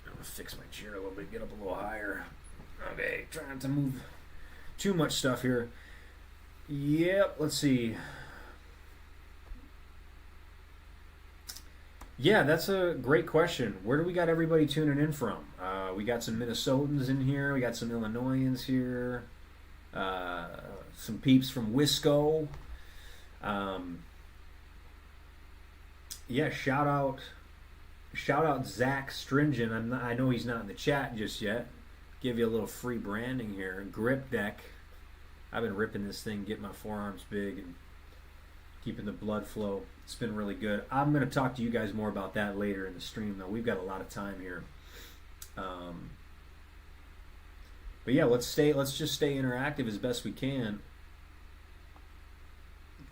going to fix my chair a little bit, get up a little higher. Okay, trying to move too much stuff here. Yep, let's see. Yeah, that's a great question. Where do we got everybody tuning in from? We got some Minnesotans in here. We got some Illinoisans here. Some peeps from Wisco. Yeah, shout out Zach Stringent. I know he's not in the chat just yet. Give you a little free branding here. Grip Deck. I've been ripping this thing, getting my forearms big and keeping the blood flow. It's been really good. I'm going to talk to you guys more about that later in the stream, though. We've got a lot of time here. But yeah, let's just stay interactive as best we can.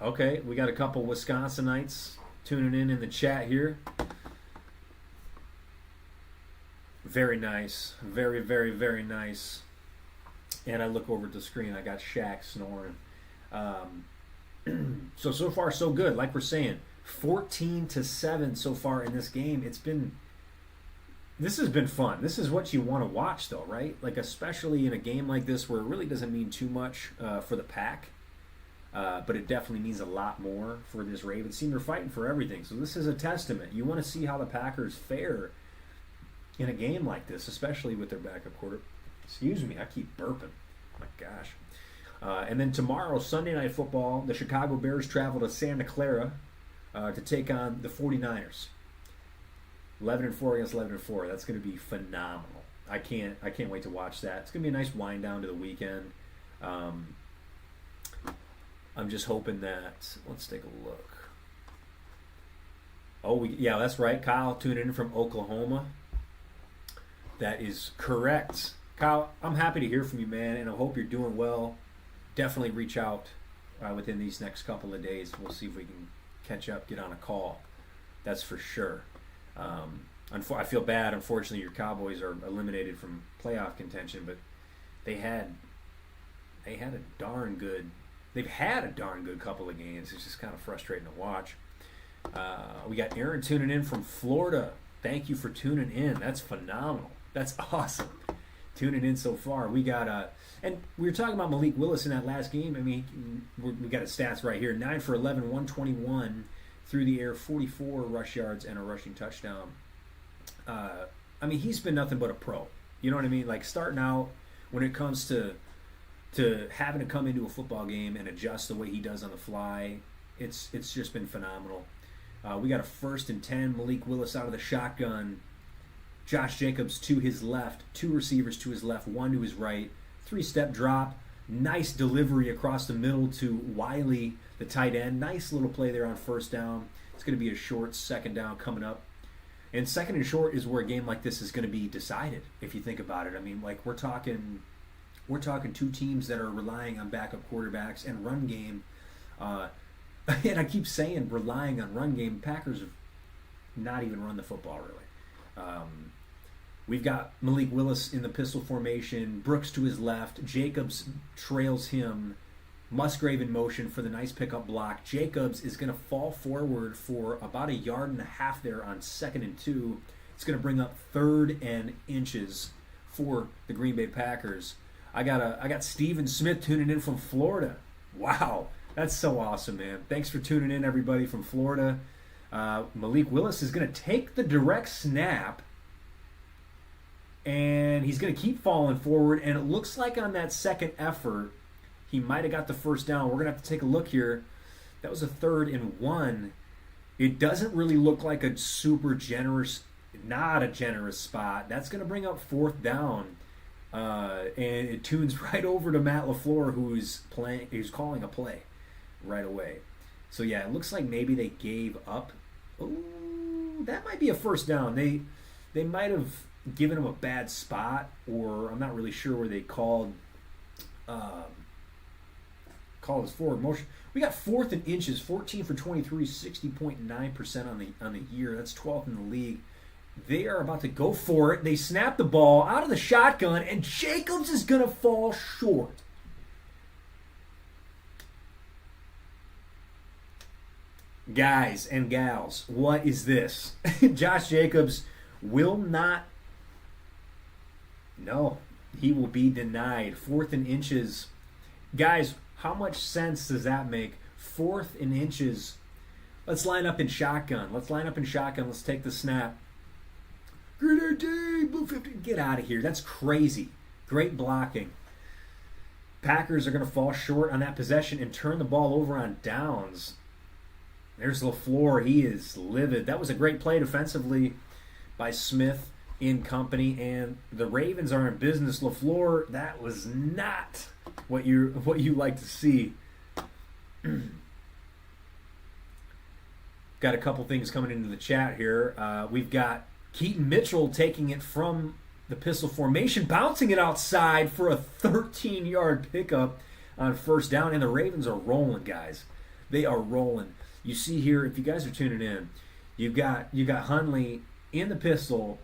Okay, we got a couple Wisconsinites tuning in the chat here. Very nice. Very, very, very nice. And I look over at the screen. I got Shaq snoring. So far, so good. Like we're saying, 14-7 so far in this game. This has been fun. This is what you want to watch, though, right? Like, especially in a game like this where it really doesn't mean too much for the Pack. But it definitely means a lot more for this Ravens team. They're fighting for everything. So this is a testament. You want to see how the Packers fare in a game like this, especially with their backup quarter. Excuse me, I keep burping. My gosh. And then tomorrow, Sunday Night Football, the Chicago Bears travel to Santa Clara to take on the 49ers. 11-4 against 11-4. That's going to be phenomenal. I can't wait to watch that. It's going to be a nice wind down to the weekend. I'm just hoping that. Let's take a look. Oh, yeah, that's right. Kyle tuned in from Oklahoma. That is correct. Kyle, I'm happy to hear from you, man, and I hope you're doing well. Definitely reach out within these next couple of days. We'll see if we can catch up, get on a call. That's for sure. I feel bad. Unfortunately, your Cowboys are eliminated from playoff contention, but they had a darn good. They've had a darn good couple of games. It's just kind of frustrating to watch. We got Aaron tuning in from Florida. Thank you for tuning in. That's phenomenal. That's awesome. Tuning in so far. We got and we were talking about Malik Willis in that last game. I mean, we got his stats right here: 9 for 11, 121 through the air, 44 rush yards, and a rushing touchdown. I mean, he's been nothing but a pro. You know what I mean? Like, starting out, when it comes to having to come into a football game and adjust the way he does on the fly, it's just been phenomenal. We got a 1st and 10. Malik Willis out of the shotgun. Josh Jacobs to his left. 2 receivers to his left, 1 to his right. 3-step drop. Nice delivery across the middle to Wiley, the tight end. Nice little play there on 1st down. It's going to be a short 2nd down coming up. And 2nd and short is where a game like this is going to be decided, if you think about it. I mean, like, we're talking 2 teams that are relying on backup quarterbacks and run game. And I keep saying relying on run game. Packers have not even run the football, really. We've got Malik Willis in the pistol formation. Brooks to his left. Jacobs trails him. Musgrave in motion for the nice pickup block. Jacobs is going to fall forward for about 1.5 yards there on 2nd and 2. It's going to bring up 3rd and inches for the Green Bay Packers. I got Steven Smith tuning in from Florida. Wow, that's so awesome, man. Thanks for tuning in, everybody from Florida. Malik Willis is going to take the direct snap, and he's going to keep falling forward, and it looks like on that 2nd effort, he might have got the 1st down. We're going to have to take a look here. That was a 3rd and 1. It doesn't really look like a super generous, not a generous spot. That's going to bring up 4th down. And it tunes right over to Matt LaFleur, who's calling a play right away. So yeah, it looks like maybe they gave up. Oh, that might be a 1st down. They might have given him a bad spot, or I'm not really sure where they called his forward motion. We got 4th and inches, 14 for 23, 60.9% on the year. That's 12th in the league. They are about to go for it. They snap the ball out of the shotgun, and Jacobs is going to fall short. Guys and gals, what is this? Josh Jacobs will not. No, he will be denied. 4th and inches. Guys, how much sense does that make? 4th and inches. Let's line up in shotgun. Let's take the snap. Grenade team, Blue 50. Get out of here. That's crazy. Great blocking. Packers are going to fall short on that possession and turn the ball over on downs. There's LaFleur. He is livid. That was a great play defensively by Smith in company, and the Ravens are in business. LaFleur, that was not what you like to see. Got a couple things coming into the chat here. We've got Keaton Mitchell taking it from the pistol formation, bouncing it outside for a 13-yard pickup on 1st down, and the Ravens are rolling, guys. They are rolling. You see here, if you guys are tuning in, you got Hundley in the pistol.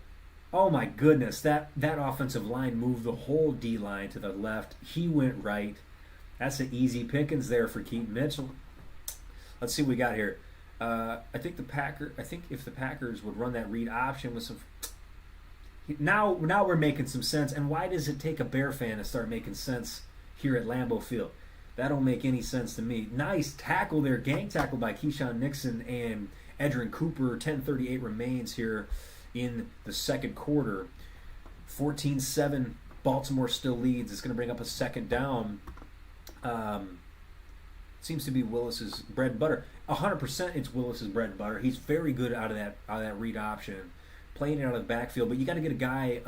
Oh my goodness, that offensive line moved the whole D-line to the left. He went right. That's an easy pickings there for Keaton Mitchell. Let's see what we got here. I think if the Packers would run that read option with some, now we're making some sense. And why does it take a Bear fan to start making sense here at Lambeau Field? That don't make any sense to me. Nice tackle there, gang tackle by Keyshawn Nixon and Edgerrin Cooper. 10:38 remains here in the 2nd quarter. 14-7, Baltimore still leads. It's going to bring up a 2nd down. Seems to be Willis's bread and butter. 100% it's Willis's bread and butter. He's very good out of that read option, playing it out of the backfield. But you got to get a guy,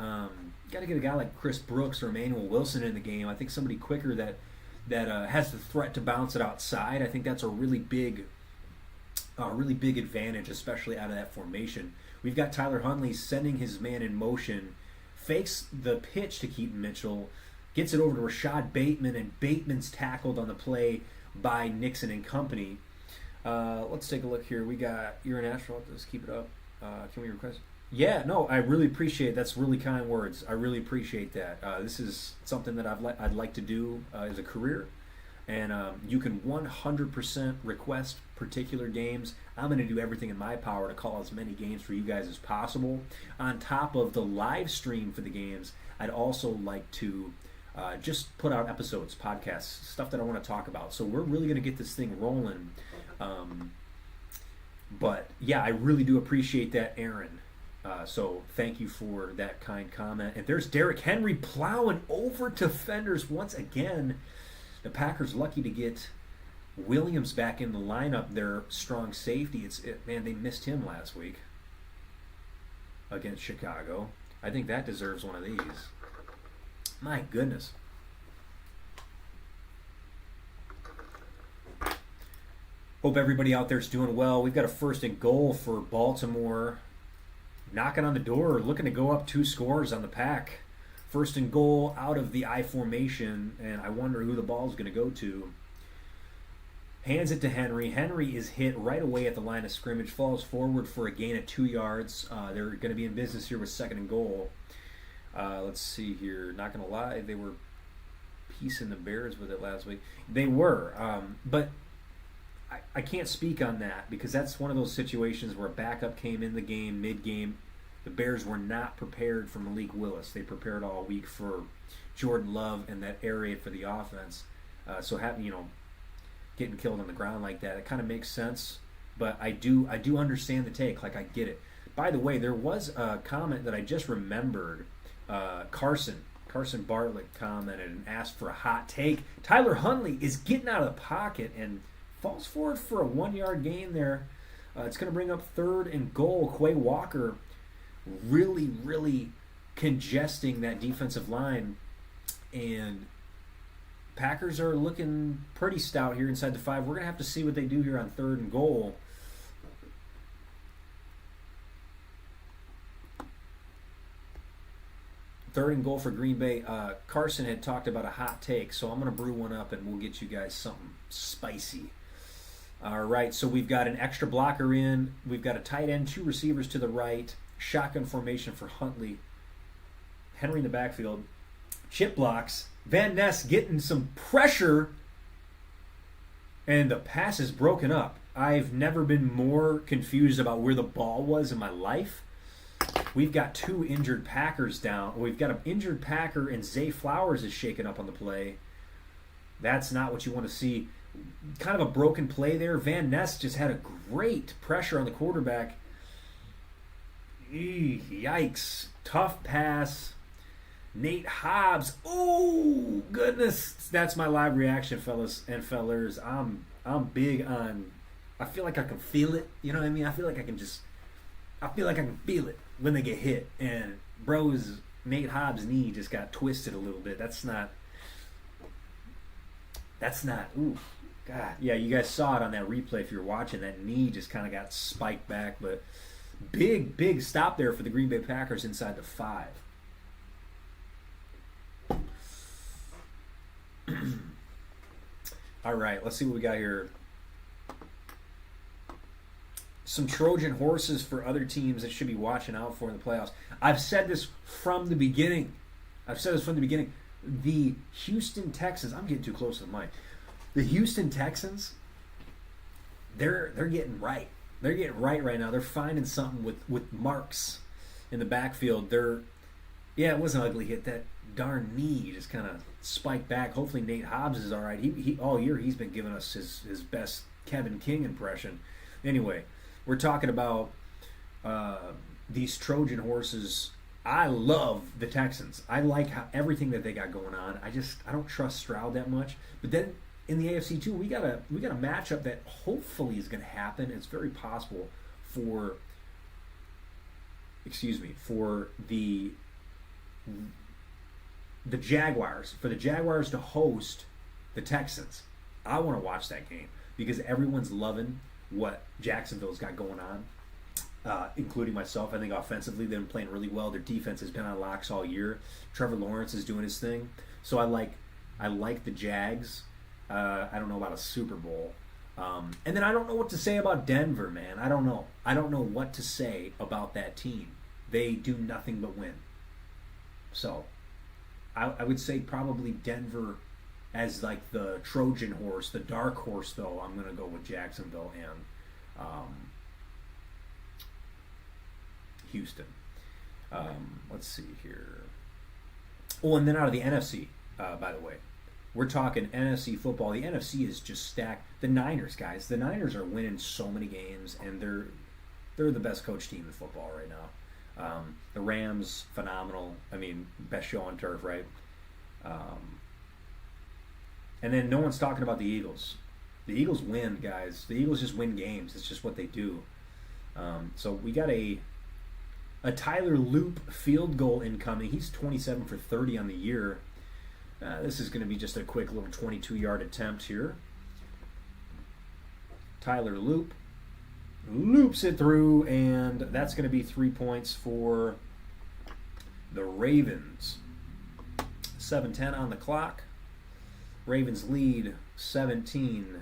like Chris Brooks or Emmanuel Wilson in the game. I think somebody quicker that has the threat to bounce it outside. I think that's a really big advantage, especially out of that formation. We've got Tyler Huntley sending his man in motion, fakes the pitch to Keaton Mitchell, gets it over to Rashad Bateman, and Bateman's tackled on the play by Nixon and company. Let's take a look here. We got, you're an astronaut. Let's keep it up. Can we request? Yeah, no, I really appreciate. That's really kind words. I really appreciate that. This is something that I'd like to do as a career, and you can 100% request particular games. I'm going to do everything in my power to call as many games for you guys as possible. On top of the live stream for the games, I'd also like to just put out episodes, podcasts, stuff that I want to talk about. So we're really going to get this thing rolling. But yeah, I really do appreciate that, Aaron. So thank you for that kind comment. And there's Derrick Henry plowing over defenders once again. The Packers lucky to get Williams back in the lineup. Their strong safety. Man, they missed him last week against Chicago. I think that deserves one of these. My goodness. Hope everybody out there is doing well. We've got a 1st and goal for Baltimore. Knocking on the door, looking to go up 2 scores on the Pack. 1st and goal out of the I formation, and I wonder who the ball is going to go to. Hands it to Henry. Henry is hit right away at the line of scrimmage, falls forward for a gain of 2 yards. They're going to be in business here with 2nd and goal. Let's see here. Not going to lie, they were piecing the Bears with it last week. They were, but I can't speak on that because that's one of those situations where a backup came in the game mid-game. The Bears were not prepared for Malik Willis. They prepared all week for Jordan Love and that air raid for the offense. So having getting killed on the ground like that, it kind of makes sense. But I do understand the take. Like, I get it. By the way, there was a comment that I just remembered. Carson Bartlett commented and asked for a hot take. Tyler Huntley is getting out of the pocket and falls forward for a 1-yard gain there. It's going to bring up 3rd and goal. Quay Walker really, really congesting that defensive line. And Packers are looking pretty stout here inside the 5. We're going to have to see what they do here on 3rd and goal. Third and goal for Green Bay. Carson had talked about a hot take, so I'm going to brew one up and we'll get you guys something spicy. All right, so we've got an extra blocker in. We've got a tight end, 2 receivers to the right. Shotgun formation for Huntley. Henry in the backfield. Chip blocks. Van Ness getting some pressure. And the pass is broken up. I've never been more confused about where the ball was in my life. We've got 2 injured Packers down. We've got an injured Packer, and Zay Flowers is shaken up on the play. That's not what you want to see. Kind of a broken play there. Van Ness just had a great pressure on the quarterback. Yikes. Tough pass. Nate Hobbs. Oh, goodness. That's my live reaction, fellas and fellers. I'm big on... I feel like I can feel it. You know what I mean? I feel like I can feel it when they get hit. And Nate Hobbs' knee just got twisted a little bit. That's not, ooh, God. Yeah, you guys saw it on that replay if you're watching. That knee just kind of got spiked back. But big stop there for the Green Bay Packers inside the 5. All right, let's see what we got here. Some Trojan horses for other teams that should be watching out for in the playoffs. I've said this from the beginning. The Houston Texans, I'm getting too close to the mic. The Houston Texans, they're getting right. They're getting right now. They're finding something with Marks in the backfield. It was an ugly hit. That darn knee just kind of spiked back. Hopefully Nate Hobbs is all right. He all year he's been giving us his best Kevin King impression. Anyway, we're talking about these Trojan horses. I love the Texans. I like everything that they got going on. I don't trust Stroud that much. But then in the AFC too, we got a matchup that hopefully is going to happen. It's very possible for the Jaguars, to host the Texans. I want to watch that game because everyone's loving what Jacksonville's got going on, including myself. I think offensively they've been playing really well. Their defense has been on locks all year. Trevor Lawrence is doing his thing. So I like the Jags. I don't know about a Super Bowl, And then I don't know what to say about Denver, man. I don't know. I don't know what to say about that team. They do nothing but win. So I would say probably Denver as like the Trojan horse, the dark horse, though. I'm going to go with Jacksonville and Houston. Let's see here. Oh, and then out of the NFC, by the way. We're talking NFC football. The NFC is just stacked. The Niners, guys. The Niners are winning so many games, and they're the best coach team in football right now. The Rams, phenomenal. I mean, best show on turf, right? And then no one's talking about the Eagles. The Eagles win, guys. The Eagles just win games. It's just what they do. So we got a Tyler Loop field goal incoming. He's 27 for 30 on the year. This is going to be just a quick little 22-yard attempt here. Tyler Loop loops it through, and that's going to be 3 points for the Ravens. 7:10 on the clock. Ravens lead 17-7.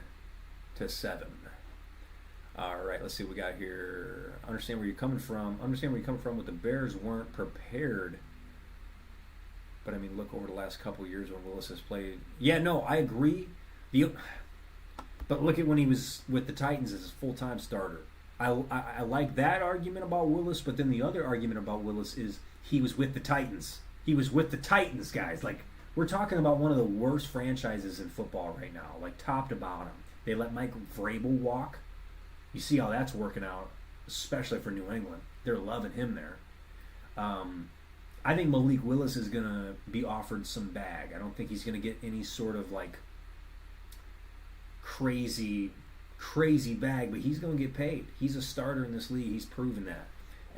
All right, let's see what we got here. Understand where you're coming from. Understand where you're coming from with the Bears weren't prepared. But, I mean, look over the last couple of years when Willis has played. Yeah, no, I agree. But look at when he was with the Titans as a full-time starter. I like that argument about Willis, but then the other argument about Willis is he was with the Titans. He was with the Titans, guys. Like, we're talking about one of the worst franchises in football right now, like top to bottom. They let Mike Vrabel walk. You see how that's working out, especially for New England. They're loving him there. I think Malik Willis is going to be offered some bag. I don't think he's going to get any sort of like crazy bag, but he's going to get paid. He's a starter in this league. He's proven that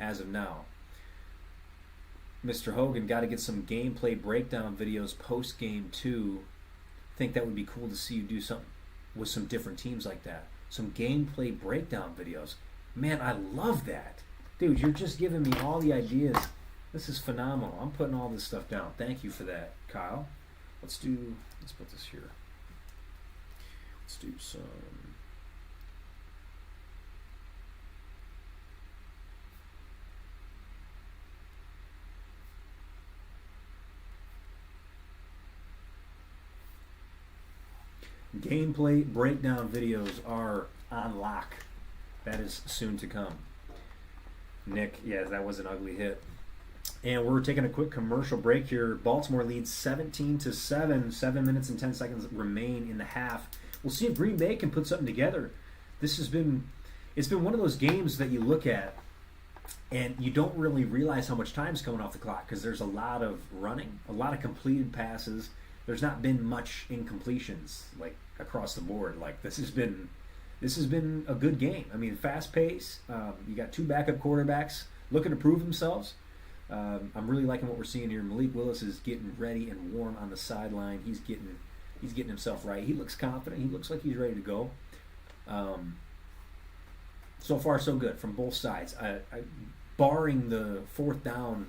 as of now. Mr. Hogan, got to get some gameplay breakdown videos post-game too. Think that would be cool to see you do something with some different teams like that. Some gameplay breakdown videos. Man, I love that. Dude, you're just giving me all the ideas. This is phenomenal. I'm putting all this stuff down. Thank you for that, Kyle. Let's put this here. Let's do some gameplay breakdown videos are on lock. That is soon to come. Nick, yeah, that was an ugly hit. And we're taking a quick commercial break here. Baltimore leads 17-7. 7 minutes and 10 seconds remain in the half. We'll see if Green Bay can put something together. It's been one of those games that you look at and you don't really realize how much time's coming off the clock because there's a lot of running, a lot of completed passes. There's not been much incompletions like across the board. Like this has been a good game. I mean, fast pace. You got two backup quarterbacks looking to prove themselves. I'm really liking what we're seeing here. Malik Willis is getting ready and warm on the sideline. He's getting himself right. He looks confident. He looks like he's ready to go. So far, so good from both sides. Barring the fourth down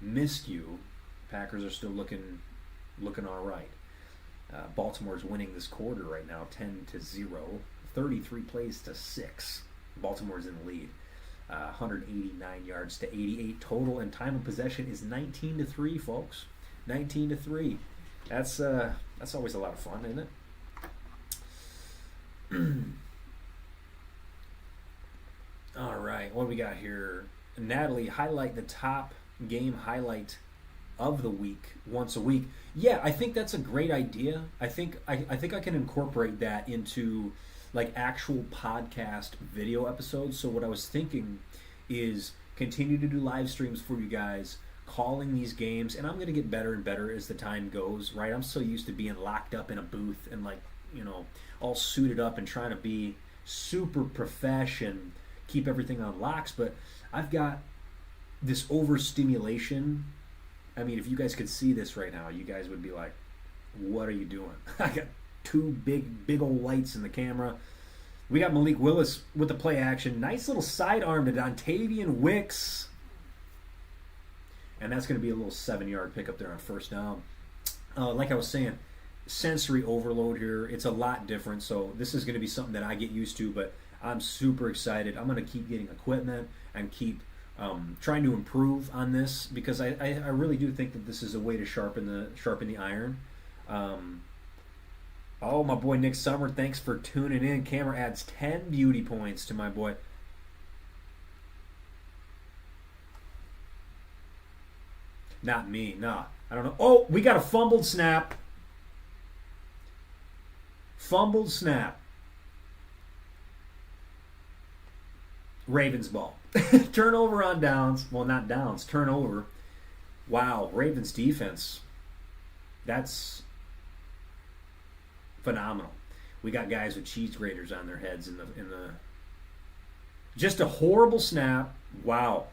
miscue, Packers are still looking all right. Baltimore's winning this quarter right now, 10-0, 33 plays to 6. Baltimore's in the lead. 189 yards to 88 total, and time of possession is 19-3, folks. 19-3. That's always a lot of fun, isn't it? All right, what do we got here? Natalie, highlight the top game highlight of the week once a week. Yeah, I think that's a great idea. I think I can incorporate that into like actual podcast video episodes. So what I was thinking is continue to do live streams for you guys, calling these games, and I'm going to get better and better as the time goes, right? I'm so used to being locked up in a booth and like, you know, all suited up and trying to be super profession, keep everything on locks, but I've got this overstimulation. I mean, if you guys could see this right now, you guys would be like, what are you doing? I got two big old lights in the camera. We got Malik Willis with the play action. Nice little sidearm to Dontavian Wicks. And that's going to be a little 7-yard pickup there on first down. Like I was saying, sensory overload here. It's a lot different, so this is going to be something that I get used to, but I'm super excited. I'm going to keep getting equipment and keep trying to improve on this because I really do think that this is a way to sharpen the iron. Oh, my boy Nick Summer, thanks for tuning in. Camera adds 10 beauty points to my boy. Not me, nah. I don't know. Oh, we got a fumbled snap. Fumbled snap. Ravens ball. Turnover on downs. Well, not downs. Turnover. Wow, Ravens defense. That's phenomenal. We got guys with cheese graters on their heads in the just a horrible snap. Wow.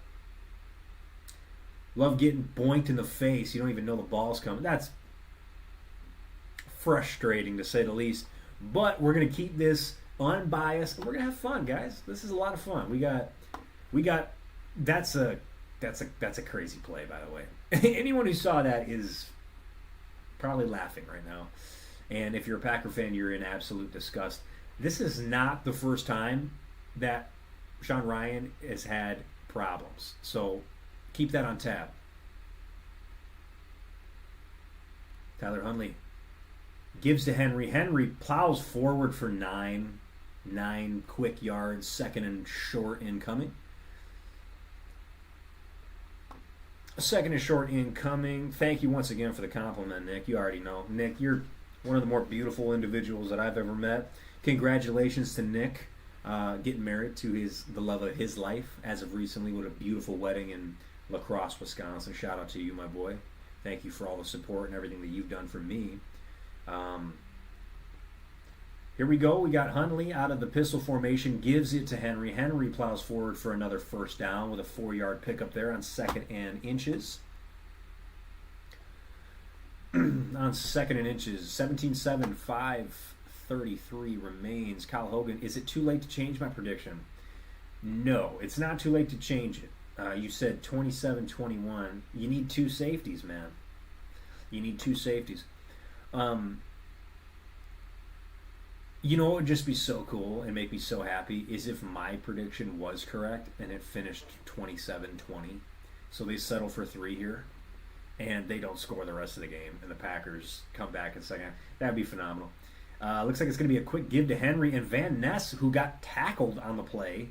Love getting boinked in the face. You don't even know the ball's coming. That's frustrating to say the least. But we're gonna keep this unbiased and we're gonna have fun, guys. This is a lot of fun. We got that's a crazy play, by the way. Anyone who saw that is probably laughing right now. And if you're a Packer fan, you're in absolute disgust. This is not the first time that Sean Rhyan has had problems. So keep that on tap. Tyler Huntley gives to Henry. Henry plows forward for 9 quick yards, second and short incoming. Second and short incoming. Thank you once again for the compliment, Nick. You already know. Nick, you're one of the more beautiful individuals that I've ever met. Congratulations to Nick getting married to the love of his life as of recently. What a beautiful wedding in La Crosse, Wisconsin. Shout out to you, my boy. Thank you for all the support and everything that you've done for me. Here we go. We got Huntley out of the pistol formation, gives it to Henry. Henry plows forward for another first down with a 4-yard pickup there on 2nd and inches. On 2nd and inches, 17-7, 5:33 remains. Kyle Hogan, is it too late to change my prediction? No, it's not too late to change it. You said 27-21. You need 2 safeties, man. You need 2 safeties. You know what would just be so cool and make me so happy is if my prediction was correct and it finished 27-20. So they settle for 3 here. And they don't score the rest of the game, and the Packers come back in second. That'd be phenomenal. Looks like it's going to be a quick give to Henry, and Van Ness, who got tackled on the play,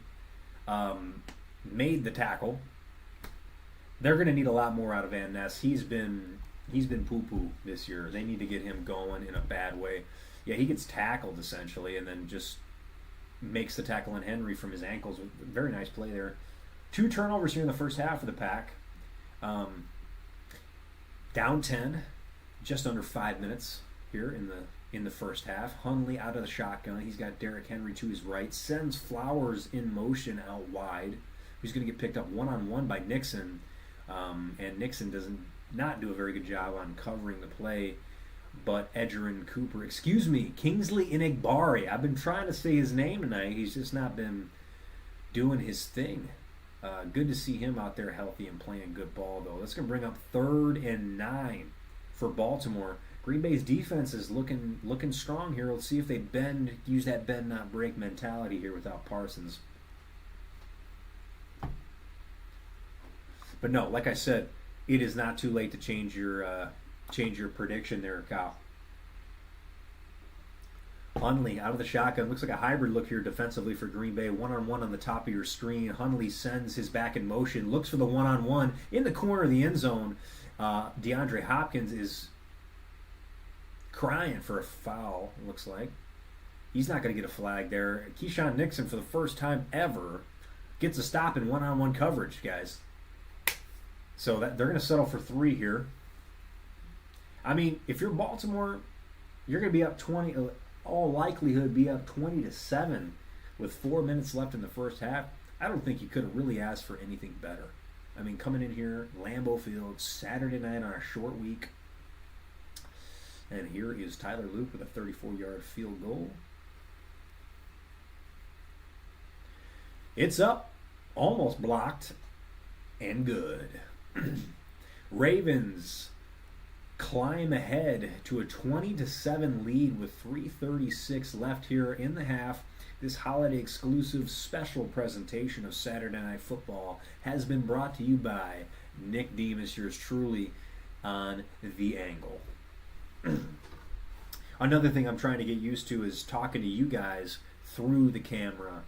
made the tackle. They're going to need a lot more out of Van Ness. He's been poo-poo this year. They need to get him going in a bad way. Yeah, he gets tackled essentially, and then just makes the tackle on Henry from his ankles. Very nice play there. 2 turnovers here in the first half for the Pack. Down 10, just under 5 minutes here in the first half. Hundley out of the shotgun. He's got Derrick Henry to his right. Sends Flowers in motion out wide. He's going to get picked up one-on-one by Nixon. And Nixon does not do a very good job on covering the play. But Edgerrin Cooper, Kingsley Enagbare. I've been trying to say his name tonight. He's just not been doing his thing. Good to see him out there healthy and playing good ball, though. That's going to bring up 3rd and 9 for Baltimore. Green Bay's defense is looking strong here. Let's see if they use that bend not break mentality here without Parsons. But no, like I said, it is not too late to change your prediction there, Kyle. Hundley out of the shotgun. Looks like a hybrid look here defensively for Green Bay. One-on-one on the top of your screen. Hundley sends his back in motion. Looks for the one-on-one in the corner of the end zone. DeAndre Hopkins is crying for a foul, it looks like. He's not going to get a flag there. Keyshawn Nixon, for the first time ever, gets a stop in one-on-one coverage, guys. So they're going to settle for 3 here. I mean, if you're Baltimore, you're going to be up 20... all likelihood be up 20-7 with 4 minutes left in the first half. I don't think you could have really asked for anything better. I mean, coming in here, Lambeau Field, Saturday night on a short week. And here is Tyler Luke with a 34-yard field goal. It's up, almost blocked, and good. Ravens climb ahead to a 20-7 lead with 3:36 left here in the half. This holiday exclusive special presentation of Saturday Night Football has been brought to you by Nick Demas, yours truly, on The Angle. Another thing I'm trying to get used to is talking to you guys through the camera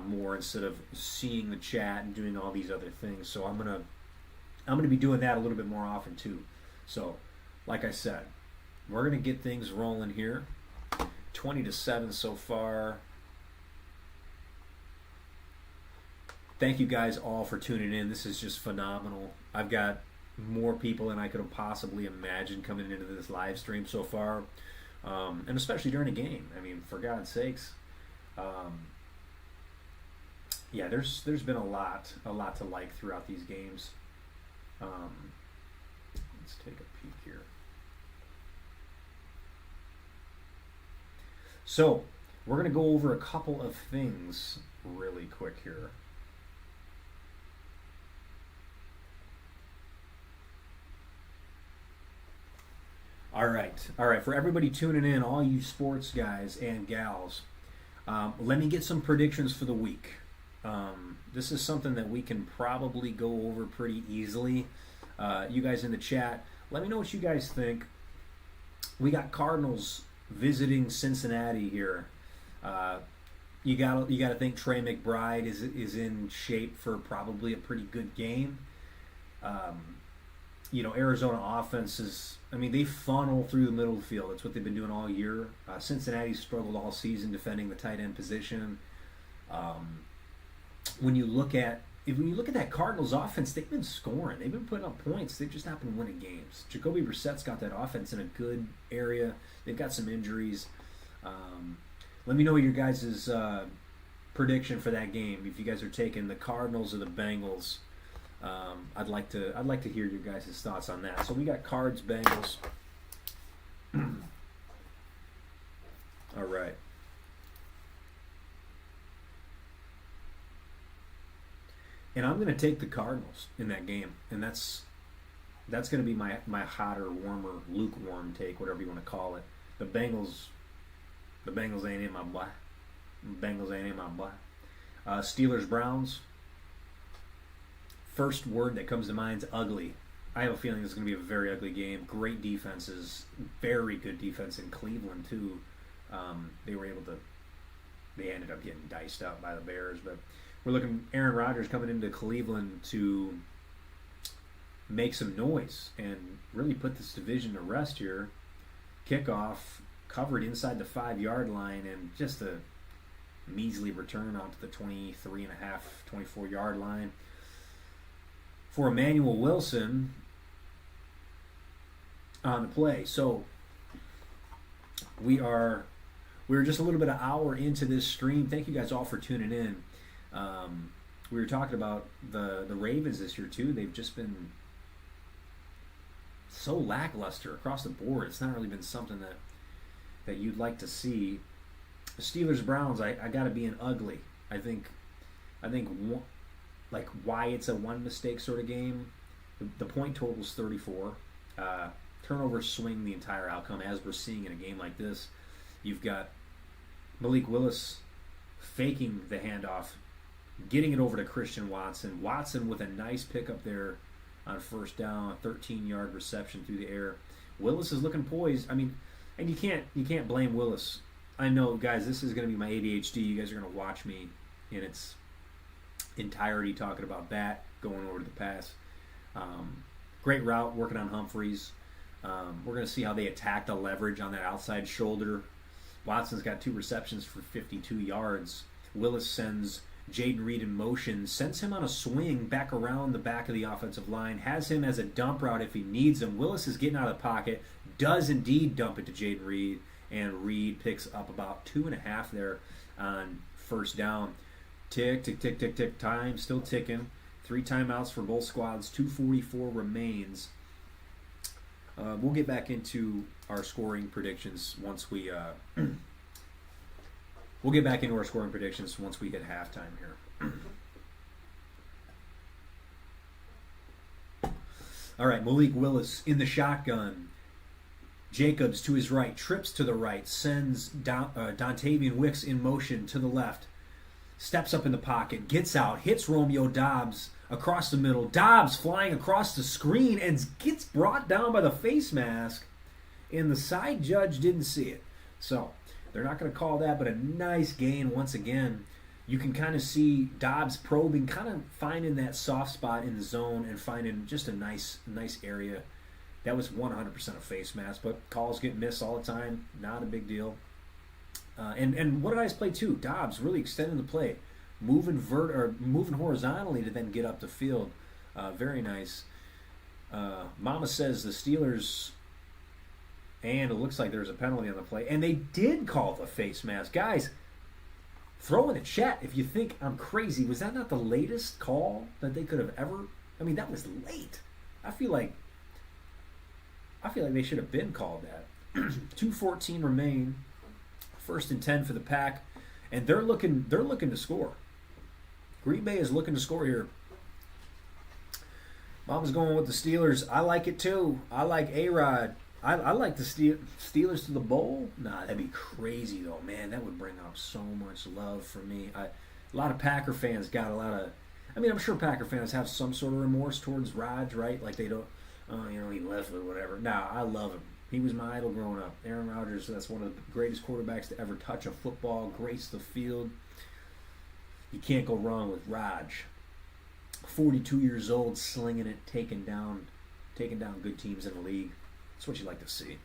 more instead of seeing the chat and doing all these other things. So I'm gonna be doing that a little bit more often too. So, like I said, we're gonna get things rolling here. 20-7 so far. Thank you guys all for tuning in. This is just phenomenal. I've got more people than I could have possibly imagined coming into this live stream so far, and especially during a game. I mean, for God's sakes, yeah, there's been a lot to like throughout these games. Let's take a peek here. So we're going to go over a couple of things really quick here. All right. For everybody tuning in, all you sports guys and gals, let me get some predictions for the week. This is something that we can probably go over pretty easily. You guys in the chat, let me know what you guys think. We got Cardinals visiting Cincinnati here. You gotta think Trey McBride is in shape for probably a pretty good game. Arizona offense is, they funnel through the middle of the field. That's what they've been doing all year. Cincinnati struggled all season defending the tight end position. When you look at that Cardinals offense, they've been scoring. They've been putting up points. They've just not been winning games. Jacoby Brissett's got that offense in a good area. They've got some injuries. Let me know your guys' prediction for that game. If you guys are taking the Cardinals or the Bengals, I'd like to hear your guys' thoughts on that. So we got Cards, Bengals. All right. And I'm going to take the Cardinals in that game, and that's going to be my hotter, warmer, lukewarm take, whatever you want to call it. The Bengals ain't in my boy. Steelers, Browns. First word that comes to mind is ugly. I have a feeling it's going to be a very ugly game. Great defenses, very good defense in Cleveland too. They ended up getting diced up by the Bears, but we're looking Aaron Rodgers coming into Cleveland to make some noise and really put this division to rest here. Kickoff covered inside the 5-yard line, and just a measly return out to the 23.5, 24-yard line for Emmanuel Wilson on the play. So we're just a little bit of an hour into this stream. Thank you guys all for tuning in. We were talking about the Ravens this year too. They've just been so lackluster across the board. It's not really been something that you'd like to see. The Steelers Browns, I got to be an ugly. I think like why it's a one mistake sort of game. The point total is 34. Turnovers swing the entire outcome, as we're seeing in a game like this. You've got Malik Willis faking the handoff, getting it over to Christian Watson. Watson with a nice pickup there on first down, a 13-yard reception through the air. Willis is looking poised. And you can't blame Willis. I know, guys, this is going to be my ADHD. You guys are going to watch me in its entirety talking about that, going over to the pass. Great route, working on Humphreys. We're going to see how they attack the leverage on that outside shoulder. Watson's got 2 receptions for 52 yards. Willis sends Jaden Reed in motion, sends him on a swing back around the back of the offensive line, has him as a dump route if he needs him. Willis is getting out of the pocket, does indeed dump it to Jaden Reed, and Reed picks up about 2.5 there on first down. Tick, tick, tick, tick, tick, time still ticking. 3 timeouts for both squads, 2:44 remains. We'll get back into our scoring predictions once we we'll get back into our scoring predictions once we hit halftime here. All right, Malik Willis in the shotgun. Jacobs to his right, trips to the right, sends Dontavian Wicks in motion to the left, steps up in the pocket, gets out, hits Romeo Doubs across the middle. Doubs flying across the screen and gets brought down by the face mask, and the side judge didn't see it. So they're not going to call that, but a nice gain once again. You can kind of see Doubs probing, kind of finding that soft spot in the zone and finding just a nice area. That was 100% a face mask, but calls get missed all the time. Not a big deal. And what a nice play too. Doubs really extending the play, moving horizontally to then get up the field. Very nice. Mama says the Steelers, and it looks like there's a penalty on the play, and they did call the face mask, guys. Throw in the chat if you think I'm crazy. Was that not the latest call that they could have ever? I mean, that was late. I feel like they should have been called that. 2:14 remain. 1st and 10 for the Pack, and they're looking to score. Green Bay is looking to score here. Mom's going with the Steelers. I like it too. I like A-Rod. I like the Steelers to the bowl. Nah, that'd be crazy though, man. That would bring up so much love for me. A lot of Packer fans got a lot of. I mean, I'm sure Packer fans have some sort of remorse towards Raj, right? Like they don't, he left or whatever. Nah, I love him. He was my idol growing up. Aaron Rodgers, that's one of the greatest quarterbacks to ever touch a football, grace the field. You can't go wrong with Raj. 42 years old, slinging it, taking down good teams in the league. That's what you like to see.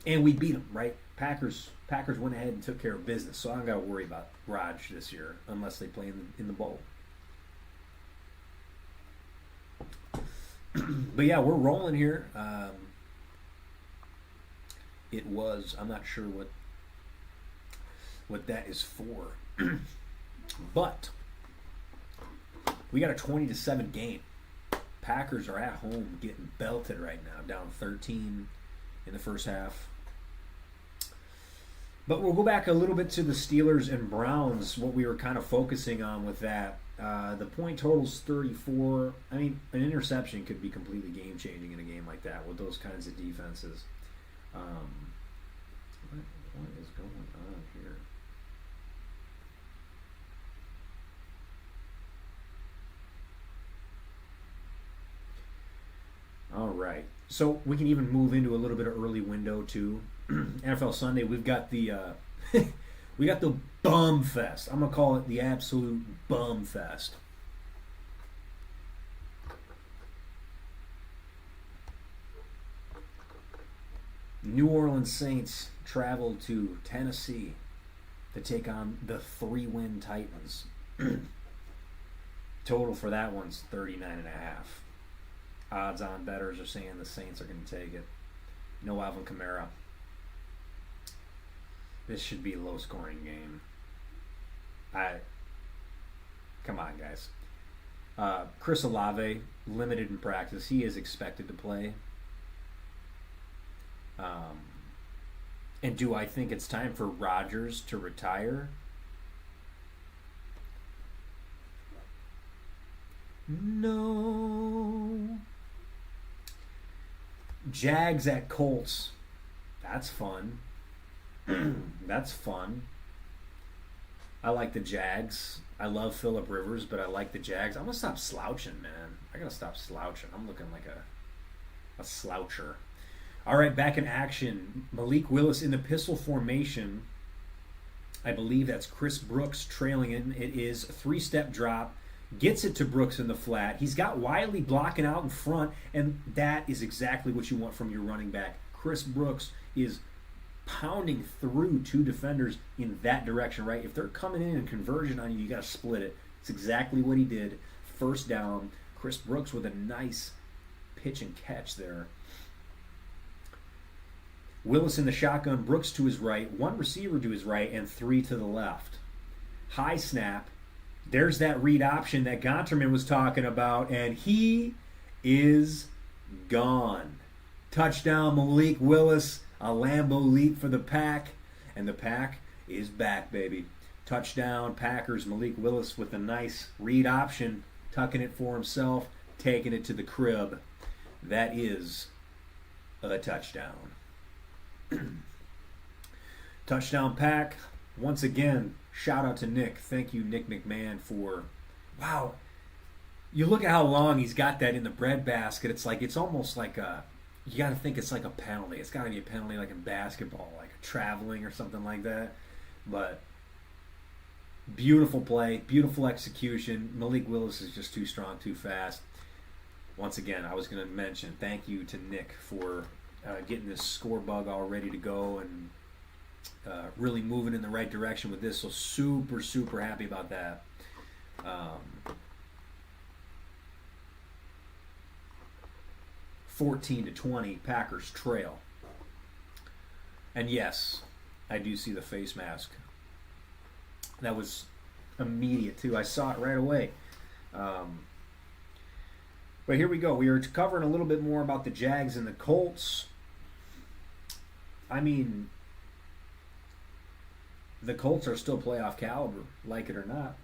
And we beat them, right? Packers went ahead and took care of business, so I don't got to worry about Raj this year unless they play in the bowl. But yeah, we're rolling here. It was, I'm not sure what that is for. But we got a 20-7 game. Packers are at home getting belted right now, down 13 in the first half. But we'll go back a little bit to the Steelers and Browns, what we were kind of focusing on with that. The point total's 34. I mean, an interception could be completely game-changing in a game like that with those kinds of defenses. What is going on here? All right. So we can even move into a little bit of early window too. NFL Sunday, we've got the bum fest. I'm gonna call it the absolute bum fest. New Orleans Saints travel to Tennessee to take on the 3-win Titans. Total for that one's 39.5. Odds-on bettors are saying the Saints are going to take it. No Alvin Kamara. This should be a low-scoring game. Come on, guys. Chris Olave, limited in practice. He is expected to play. And do I think it's time for Rodgers to retire? No. Jags at Colts. That's fun. That's fun. I like the Jags. I love Phillip Rivers, but I like the Jags. I'm going to stop slouching, man. I got to stop slouching. I'm looking like a sloucher. All right, back in action. Malik Willis in the pistol formation. I believe that's Chris Brooks trailing him. It is a 3-step drop. Gets it to Brooks in the flat. He's got Wiley blocking out in front, and that is exactly what you want from your running back. Chris Brooks is pounding through 2 defenders in that direction, right? If they're coming in conversion on you, you got to split it. It's exactly what he did. First down. Chris Brooks with a nice pitch and catch there. Willis in the shotgun, Brooks to his right, 1 receiver to his right, and 3 to the left. High snap. There's that read option that Gonterman was talking about, and he is gone. Touchdown, Malik Willis, a Lambeau leap for the Pack, and the Pack is back, baby. Touchdown, Packers, Malik Willis with a nice read option, tucking it for himself, taking it to the crib. That is a touchdown. Touchdown Pack. Once again, shout out to Nick. Thank you, Nick McMahon, for wow. You look at how long he's got that in the breadbasket. It's almost like a. You got to think it's like a penalty. It's got to be a penalty like in basketball, like a traveling or something like that. But beautiful play, beautiful execution. Malik Willis is just too strong, too fast. Once again, I was going to mention thank you to Nick for getting this score bug all ready to go and really moving in the right direction with this. So super, super happy about that. 14-20, Packers trail. And yes, I do see the face mask. That was immediate too. I saw it right away. But here we go. We are covering a little bit more about the Jags and the Colts. I mean, the Colts are still playoff caliber, like it or not.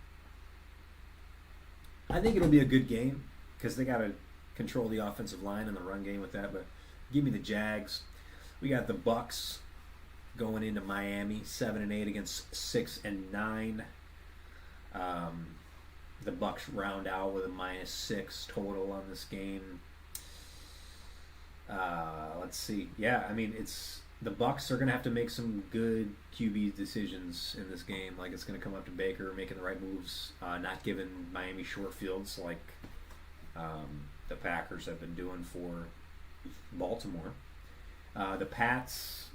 I think it'll be a good game because they got to control the offensive line and the run game with that. But give me the Jags. We got the Bucks going into Miami, 7-8 against 6-9. The Bucks round out with a -6 total on this game. Let's see. Yeah, I mean, the Bucks are going to have to make some good QB decisions in this game. Like, it's going to come up to Baker making the right moves, not giving Miami short fields like the Packers have been doing for Baltimore. The Pats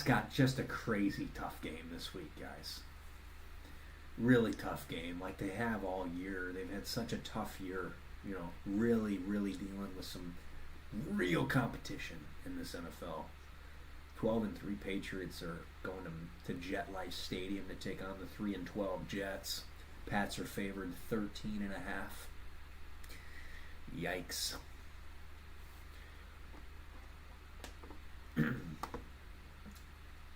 got just a crazy tough game this week, guys. Really tough game, like they have all year. They've had such a tough year, really, really dealing with some real competition in this NFL. 12-3 Patriots are going to JetLife Stadium to take on the 3-12 Jets. Pats are favored 13.5. Yikes.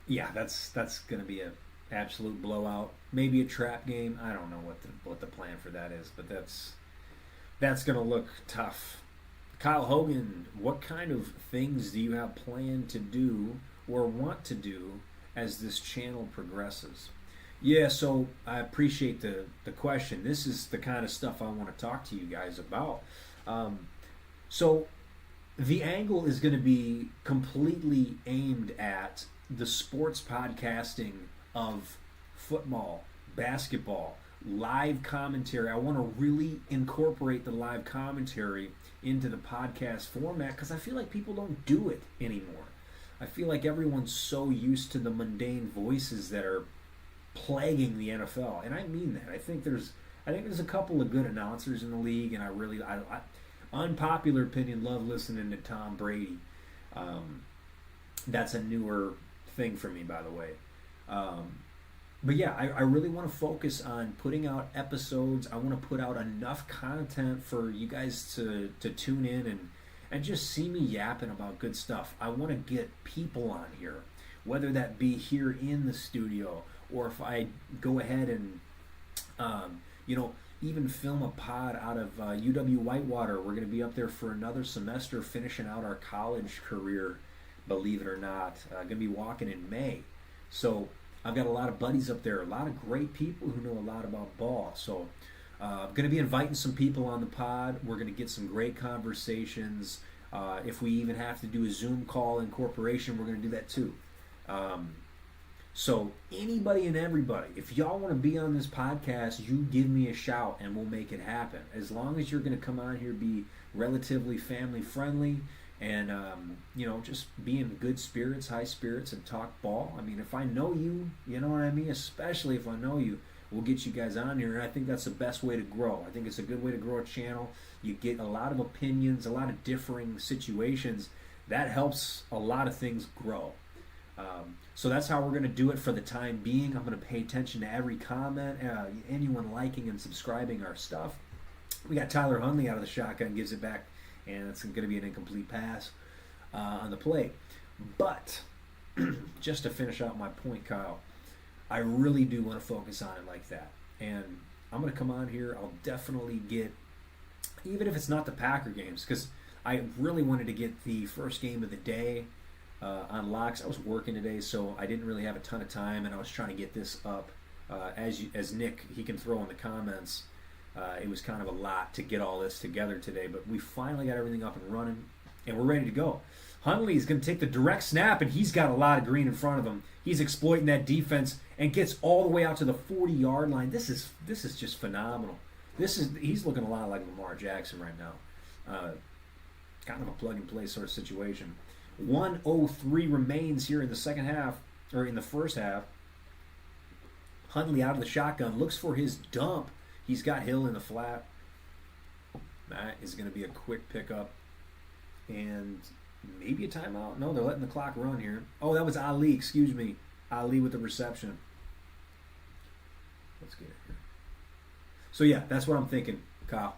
Yeah, that's going to be a absolute blowout. Maybe a trap game. I don't know what the plan for that is, but that's going to look tough. Kyle Hogan, what kind of things do you have planned to do or want to do as this channel progresses? Yeah, so I appreciate the question. This is the kind of stuff I want to talk to you guys about. So the angle is going to be completely aimed at the sports podcasting of football, basketball, live commentary. I want to really incorporate the live commentary into the podcast format because I feel like people don't do it anymore. I feel like everyone's so used to the mundane voices that are plaguing the NFL, and I mean that. I think there's a couple of good announcers in the league, and I unpopular opinion, love listening to Tom Brady. That's a newer thing for me, by the way. But yeah, I really want to focus on putting out episodes. I want to put out enough content for you guys to tune in and just see me yapping about good stuff. I want to get people on here, whether that be here in the studio or if I go ahead and, even film a pod out of UW Whitewater. We're going to be up there for another semester finishing out our college career, believe it or not. Going to be walking in May. So I've got a lot of buddies up there, a lot of great people who know a lot about ball. So I'm going to be inviting some people on the pod. We're going to get some great conversations. If we even have to do a Zoom call incorporation, we're going to do that too. So anybody and everybody, if y'all want to be on this podcast, you give me a shout and we'll make it happen. As long as you're going to come on here, be relatively family friendly and, just be in good spirits, high spirits, and talk ball. I mean, if I know you, you know what I mean? Especially if I know you, we'll get you guys on here. And I think that's the best way to grow. I think it's a good way to grow a channel. You get a lot of opinions, a lot of differing situations. That helps a lot of things grow. So that's how we're going to do it for the time being. I'm going to pay attention to every comment, anyone liking and subscribing our stuff. We got Tyler Huntley out of the shotgun, gives it back, and it's going to be an incomplete pass on the play. But just to finish out my point, Kyle, I really do want to focus on it like that. And I'm going to come on here. I'll definitely get, even if it's not the Packer games, because I really wanted to get the first game of the day on locks. I was working today, so I didn't really have a ton of time, and I was trying to get this up. As Nick, he can throw in the comments, it was kind of a lot to get all this together today, but we finally got everything up and running, and we're ready to go. Hundley is going to take the direct snap, and he's got a lot of green in front of him. He's exploiting that defense and gets all the way out to the 40-yard line. This is just phenomenal. He's looking a lot like Lamar Jackson right now. Kind of a plug-and-play sort of situation. 1:03 remains here in the second half, or in the first half. Hundley out of the shotgun, looks for his dump. He's got Hill in the flat. That is going to be a quick pickup. And maybe a timeout? No, they're letting the clock run here. Oh, that was Ali, excuse me. Ali with the reception. Let's get it here. So yeah, that's what I'm thinking, Kyle.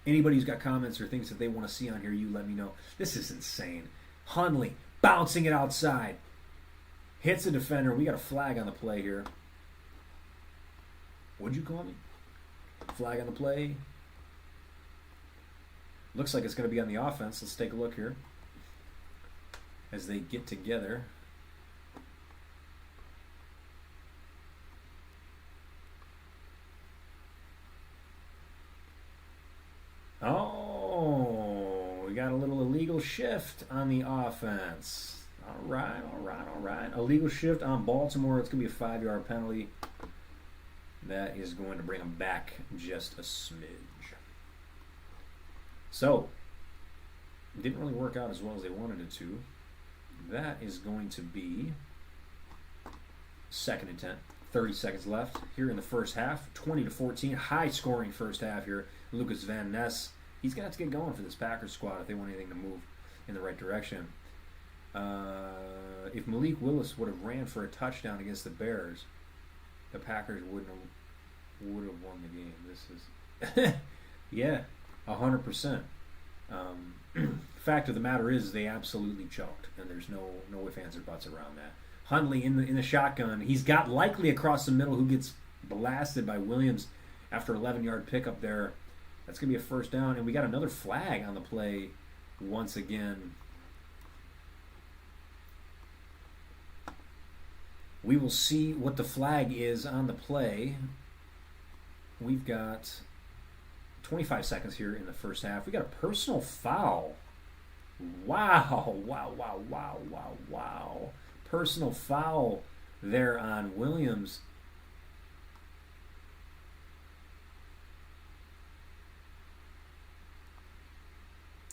Anybody who's got comments or things that they want to see on here, you let me know. This is insane. Hundley bouncing it outside. Hits the defender. We got a flag on the play here. What'd you call me? Flag on the play. Looks like it's going to be on the offense. Let's take a look here as they get together. Oh, we got a little illegal shift on the offense. All right. Illegal shift on Baltimore. It's going to be a 5-yard penalty. That is going to bring them back just a smidge. So, it didn't really work out as well as they wanted it to. That is going to be 2nd and 10. 30 seconds left here in the first half. 20-14. High scoring first half here. Lucas Van Ness. He's going to have to get going for this Packers squad if they want anything to move in the right direction. If Malik Willis would have ran for a touchdown against the Bears, the Packers would have won the game. This is, yeah, 100%. Fact of the matter is, they absolutely choked, and there's no ifs, ands, or buts around that. Hundley in the shotgun. He's got Likely across the middle, who gets blasted by Williams after 11-yard pickup there. That's going to be a first down, and we got another flag on the play once again. We will see what the flag is on the play. We've got 25 seconds here in the first half. We got a personal foul. Wow. Personal foul there on Williams.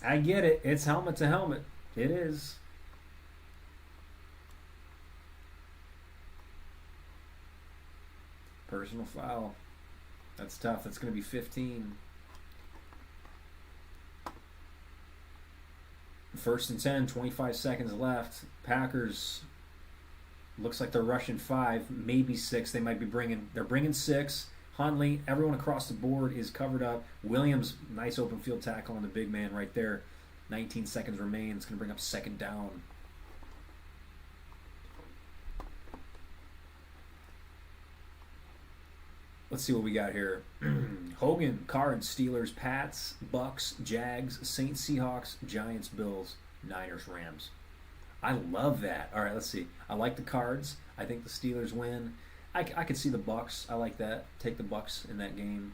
I get it. It's helmet to helmet. It is. Personal foul. That's tough. That's going to be 15. 1st and 10, 25 seconds left. Packers, looks like they're rushing 5, maybe 6. They're bringing 6. Hundley, everyone across the board is covered up. Williams, nice open field tackle on the big man right there. 19 seconds remain. It's going to bring up 2nd down. Let's see what we got here. Hogan, Cards, Steelers, Pats, Bucks, Jags, Saints, Seahawks, Giants, Bills, Niners, Rams. I love that. All right, let's see. I like the Cards. I think the Steelers win. I could see the Bucks. I like that. Take the Bucks in that game.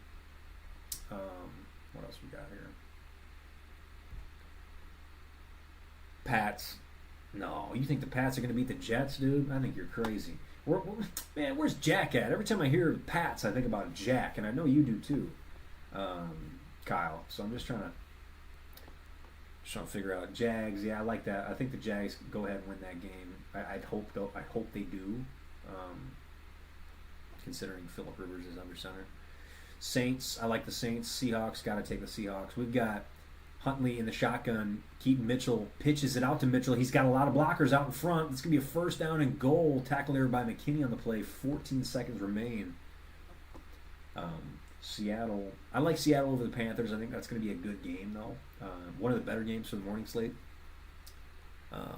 What else we got here? Pats. No, you think the Pats are going to beat the Jets, dude? I think you're crazy. Man, where's Jack at? Every time I hear Pats, I think about Jack, and I know you do too, Kyle. So I'm just trying to figure out Jags. Yeah, I like that. I think the Jags go ahead and win that game. I hope they do. Considering Phillip Rivers is under center. Saints. I like the Saints. Seahawks. Got to take the Seahawks. We've got Huntley in the shotgun. Keaton Mitchell pitches it out to Mitchell. He's got a lot of blockers out in front. It's going to be a 1st down and goal. Tackle there by McKinney on the play. 14 seconds remain. Seattle. I like Seattle over the Panthers. I think that's going to be a good game, though. One of the better games for the morning slate.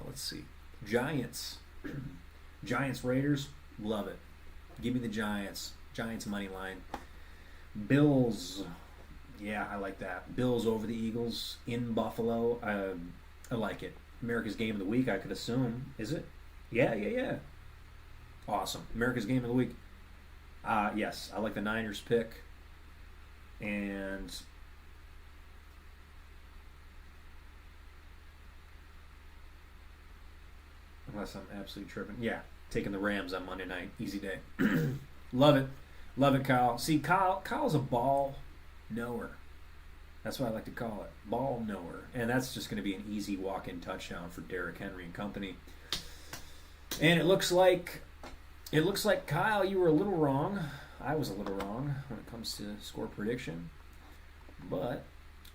Let's see. Giants. Giants, Raiders. Love it. Give me the Giants. Giants money line. Bills. Yeah, I like that. Bills over the Eagles in Buffalo. I like it. America's Game of the Week, I could assume. Is it? Yeah, yeah, yeah. Awesome. America's Game of the Week. Yes, I like the Niners pick. And unless I'm absolutely tripping. Yeah, taking the Rams on Monday night. Easy day. Love it. Love it, Kyle. See, Kyle's a ball knower. That's what I like to call it. Ball knower. And that's just going to be an easy walk-in touchdown for Derrick Henry and company. And it looks like Kyle, you were a little wrong. I was a little wrong when it comes to score prediction. But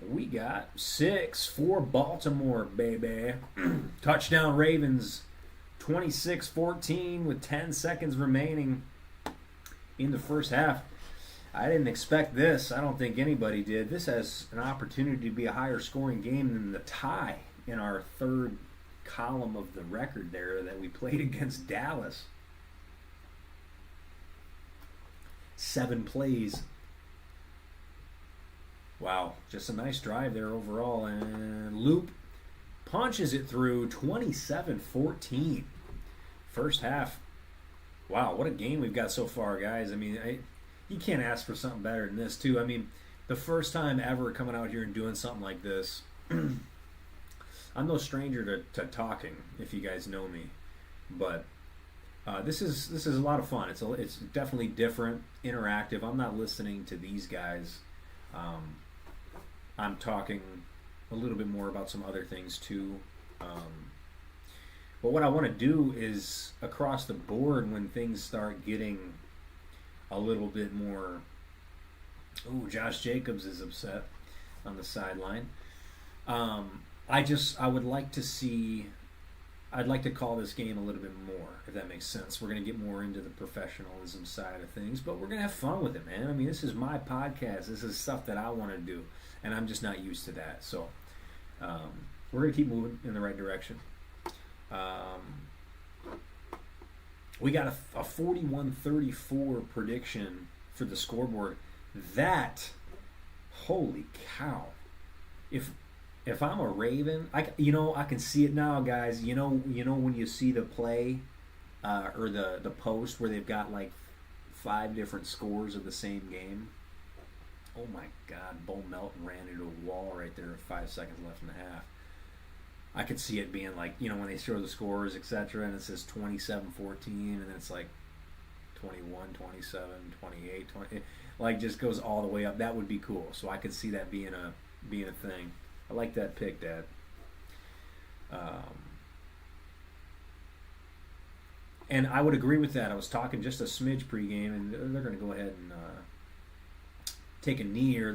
we got 6 for Baltimore, baby. Touchdown Ravens, 26-14 with 10 seconds remaining in the first half. I didn't expect this. I don't think anybody did. This has an opportunity to be a higher scoring game than the tie in our third column of the record there that we played against Dallas. 7 plays. Wow, just a nice drive there overall. And Loop punches it through 27-14. First half. Wow, what a game we've got so far, guys. I mean, you can't ask for something better than this, too. I mean, the first time ever coming out here and doing something like this. I'm no stranger to talking, if you guys know me. But this is a lot of fun. It's definitely different, interactive. I'm not listening to these guys. I'm talking a little bit more about some other things too. But what I want to do is across the board when things start getting a little bit more. Ooh, Josh Jacobs is upset on the sideline. I would like to see. I'd like to call this game a little bit more, if that makes sense. We're going to get more into the professionalism side of things, but we're going to have fun with it, man. I mean, this is my podcast. This is stuff that I want to do, and I'm just not used to that. So we're going to keep moving in the right direction. We got a 41-34 prediction for the scoreboard. That, holy cow. If I'm a Raven, I can see it now, guys. You know when you see the play or the post where they've got like 5 different scores of the same game. Oh my God, Bo Melton ran into a wall right there with 5 seconds left in the half. I could see it being like, when they show the scores, etc., and it says 27-14, and then it's like 21, 27, 28, 20. Like just goes all the way up. That would be cool. So I could see that being a thing. I like that pick, Dad. And I would agree with that. I was talking just a smidge pregame, and they're going to go ahead and take a knee, or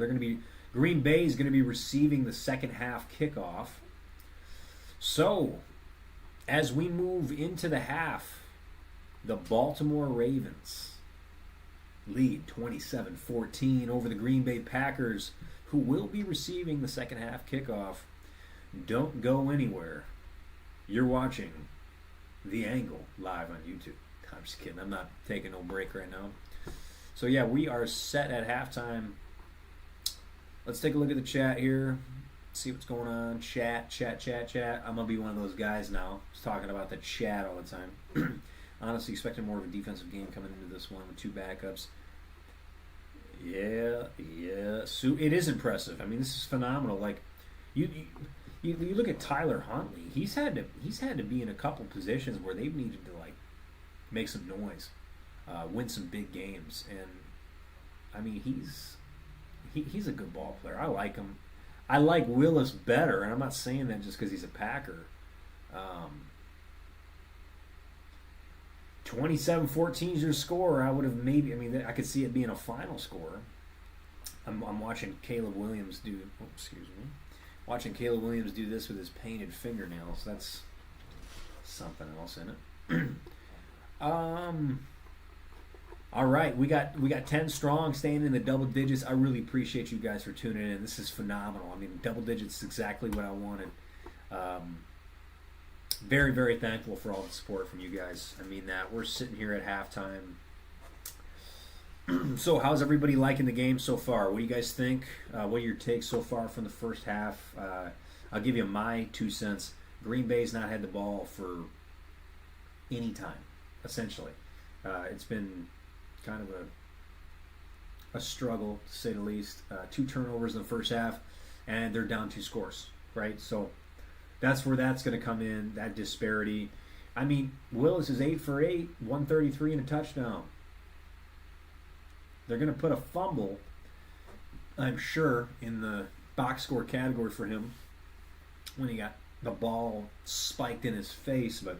Green Bay is going to be receiving the second half kickoff. So, as we move into the half, the Baltimore Ravens lead 27-14 over the Green Bay Packers, who will be receiving the second half kickoff. Don't go anywhere. You're watching The Angle live on YouTube. I'm just kidding. I'm not taking no break right now. So yeah, we are set at halftime. Let's take a look at the chat here. See what's going on. Chat. I'm going to be one of those guys now. Just talking about the chat all the time. Honestly, expecting more of a defensive game coming into this one with 2 backups. Yeah. So it is impressive. I mean, this is phenomenal. Like, you look at Tyler Huntley. He's had to be in a couple positions where they've needed to like make some noise, win some big games, and I mean he's a good ball player. I like him. I like Willis better, and I'm not saying that just because he's a Packer. 27-14 is your score. I would have I could see it being a final score. I'm watching Caleb Williams do. Oh, excuse me. Watching Caleb Williams do this with his painted fingernails. That's something else in it. All right, we got 10 strong, staying in the double digits. I really appreciate you guys for tuning in. This is phenomenal. I mean, double digits is exactly what I wanted. Very, very thankful for all the support from you guys. I mean that. We're sitting here at halftime. So, how's everybody liking the game so far? What do you guys think? What are your takes so far from the first half? I'll give you my 2 cents. Green Bay's not had the ball for any time, essentially. It's been kind of a struggle, to say the least. 2 turnovers in the first half, and they're down 2 scores, right? So that's where that's going to come in, that disparity. I mean, Willis is 8 for 8, 133 and a touchdown. They're going to put a fumble, I'm sure, in the box score category for him when he got the ball spiked in his face. But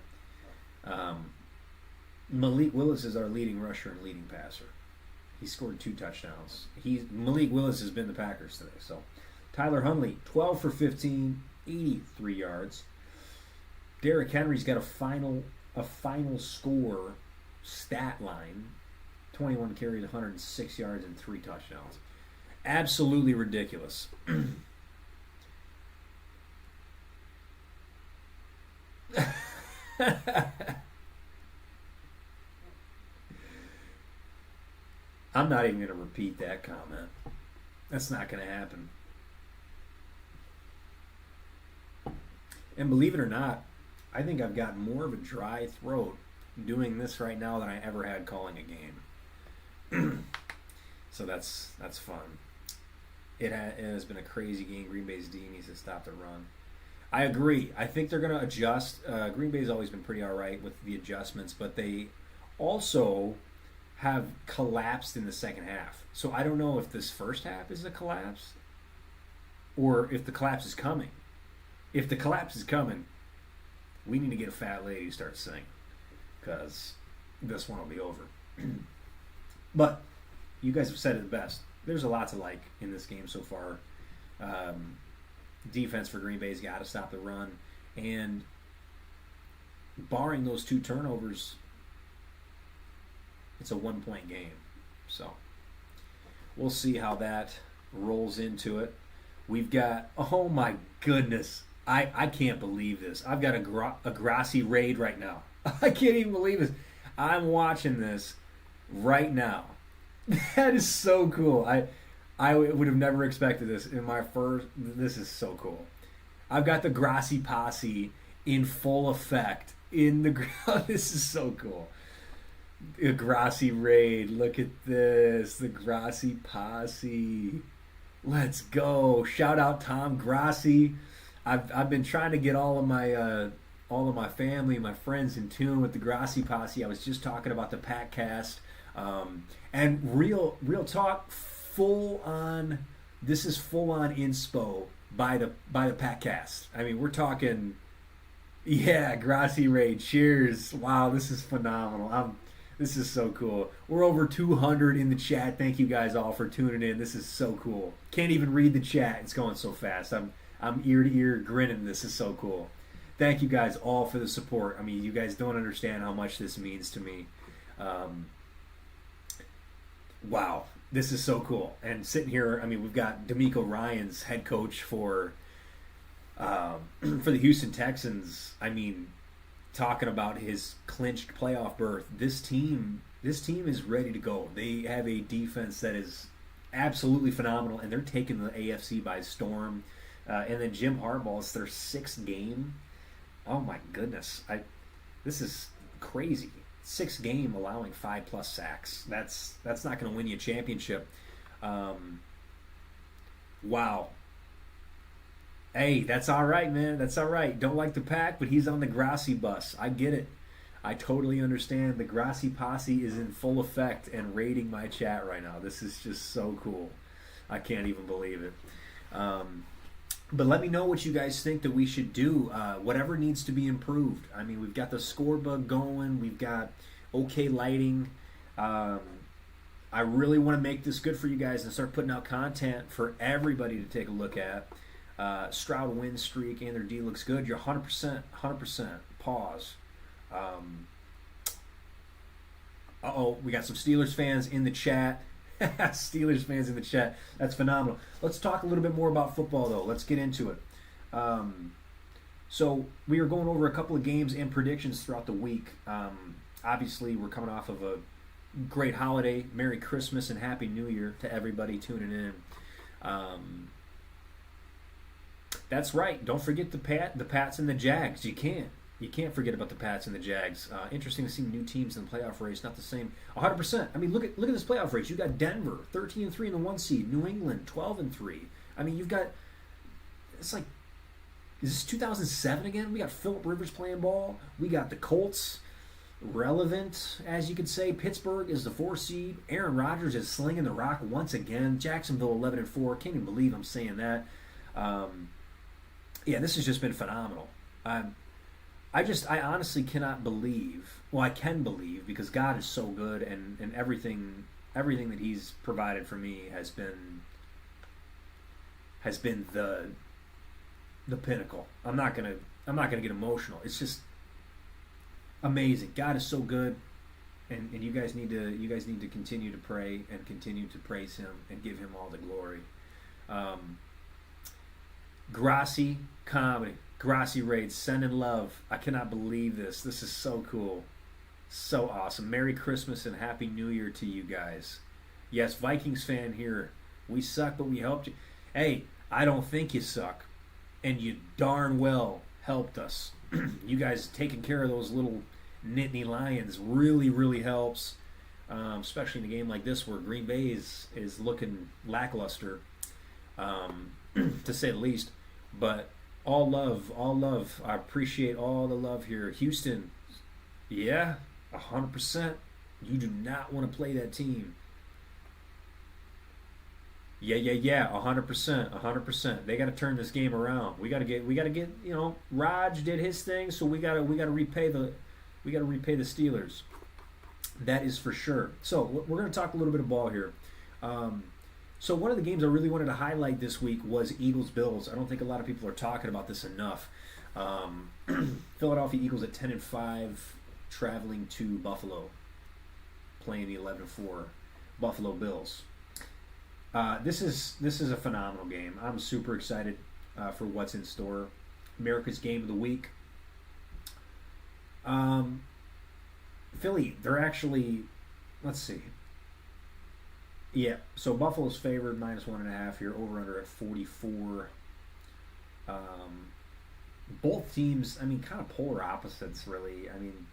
Malik Willis is our leading rusher and leading passer. He scored 2 touchdowns. Malik Willis has been the Packers today. So Tyler Huntley, 12 for 15, 83 yards. Derrick Henry's got a final score stat line. 21 carries, 106 yards, and 3 touchdowns. Absolutely ridiculous. I'm not even going to repeat that comment. That's not going to happen. And believe it or not, I think I've got more of a dry throat doing this right now than I ever had calling a game. So that's fun. It has been a crazy game. Green Bay's D needs to stop the run. I agree. I think they're going to adjust. Green Bay's always been pretty all right with the adjustments, but they also have collapsed in the second half. So I don't know if this first half is a collapse or if the collapse is coming. If the collapse is coming, we need to get a fat lady to start singing because this one will be over. But you guys have said it best. There's a lot to like in this game so far. Defense for Green Bay's got to stop the run. And barring those 2 turnovers, it's a 1-point game. So we'll see how that rolls into it. We've got, oh my goodness, I can't believe this. I've got a Grassy raid right now. I can't even believe this. I'm watching this right now. That is so cool. I would have never expected this in my first. This is so cool. I've got the Grassy Posse in full effect in the ground. This is so cool. The Grassy raid. Look at this. The Grassy Posse. Let's go. Shout out Tom Grassy. I've been trying to get all of my family, my friends in tune with the Grassy Posse. I was just talking about the Packcast. And real talk, full on. This is full on inspo by the Packcast. I mean, we're talking, yeah, Grassy raid. Cheers! Wow, this is phenomenal. This is so cool. We're over 200 in the chat. Thank you guys all for tuning in. This is so cool. Can't even read the chat. It's going so fast. I'm ear to ear grinning. This is so cool. Thank you guys all for the support. I mean, you guys don't understand how much this means to me. Wow, this is so cool. And sitting here, I mean, we've got D'Amico Ryans, head coach for the Houston Texans. I mean, talking about his clinched playoff berth. This team is ready to go. They have a defense that is absolutely phenomenal, and they're taking the AFC by storm. And then Jim Harbaugh, it's their 6th game. Oh my goodness, this is crazy. 6th game allowing 5+ sacks. That's not going to win you a championship. Wow. Hey, that's all right, man. That's all right. Don't like the Pack, but he's on the Grassy bus. I get it. I totally understand. The Grassy Posse is in full effect and raiding my chat right now. This is just so cool. I can't even believe it. But let me know what you guys think that we should do. Whatever needs to be improved. I mean, we've got the score bug going. We've got okay lighting. I really want to make this good for you guys and start putting out content for everybody to take a look at. Stroud win streak and their D looks good. You're 100%. Pause. We got some Steelers fans in the chat. Steelers fans in the chat. That's phenomenal. Let's talk a little bit more about football, though. Let's get into it. So we are going over a couple of games and predictions throughout the week. Obviously, we're coming off of great holiday, Merry Christmas, and Happy New Year to everybody tuning in. That's right. Don't forget the Pats and the Jags. You can't forget about the Pats and the Jags. Interesting to see new teams in the playoff race. Not the same. 100%. I mean, look at this playoff race. You got Denver 13-3 in the 1 seed. New England 12-3. I mean, you've got. It's like, is this 2007 again? We got Phillip Rivers playing ball. We got the Colts relevant, as you could say. Pittsburgh is the 4 seed. Aaron Rodgers is slinging the rock once again. Jacksonville 11-4. Can't even believe I'm saying that. Yeah, this has just been phenomenal. I honestly cannot believe. Well, I can believe because God is so good, and everything that He's provided for me has been the pinnacle. I'm not gonna get emotional. It's just amazing. God is so good, and you guys need to continue to pray and continue to praise Him and give Him all the glory. Grassi Comedy. Grassi Raids, sending love. I cannot believe this. This is so cool. So awesome. Merry Christmas and Happy New Year to you guys. Yes, Vikings fan here. We suck, but we helped you. Hey, I don't think you suck. And you darn well helped us. You guys taking care of those little Nittany Lions really, really helps. Especially in a game like this where Green Bay is looking lackluster, to say the least. But all love, all love. I appreciate all the love here. Houston, yeah, 100%. You do not want to play that team. Yeah, 100%. They got to turn this game around. We got to get. You know, Raj did his thing, so we got to repay the Steelers. That is for sure. So we're going to talk a little bit of ball here. So one of the games I really wanted to highlight this week was Eagles-Bills. I don't think a lot of people are talking about this enough. Philadelphia Eagles at 10-5, traveling to Buffalo, playing the 11-4 Buffalo Bills. This is a phenomenal game. I'm super excited for what's in store. America's Game of the Week. Philly, they're actually, let's see. Yeah, so Buffalo's favored -1.5 here, over under at 44. Both teams, I mean, kind of polar opposites, really. I mean,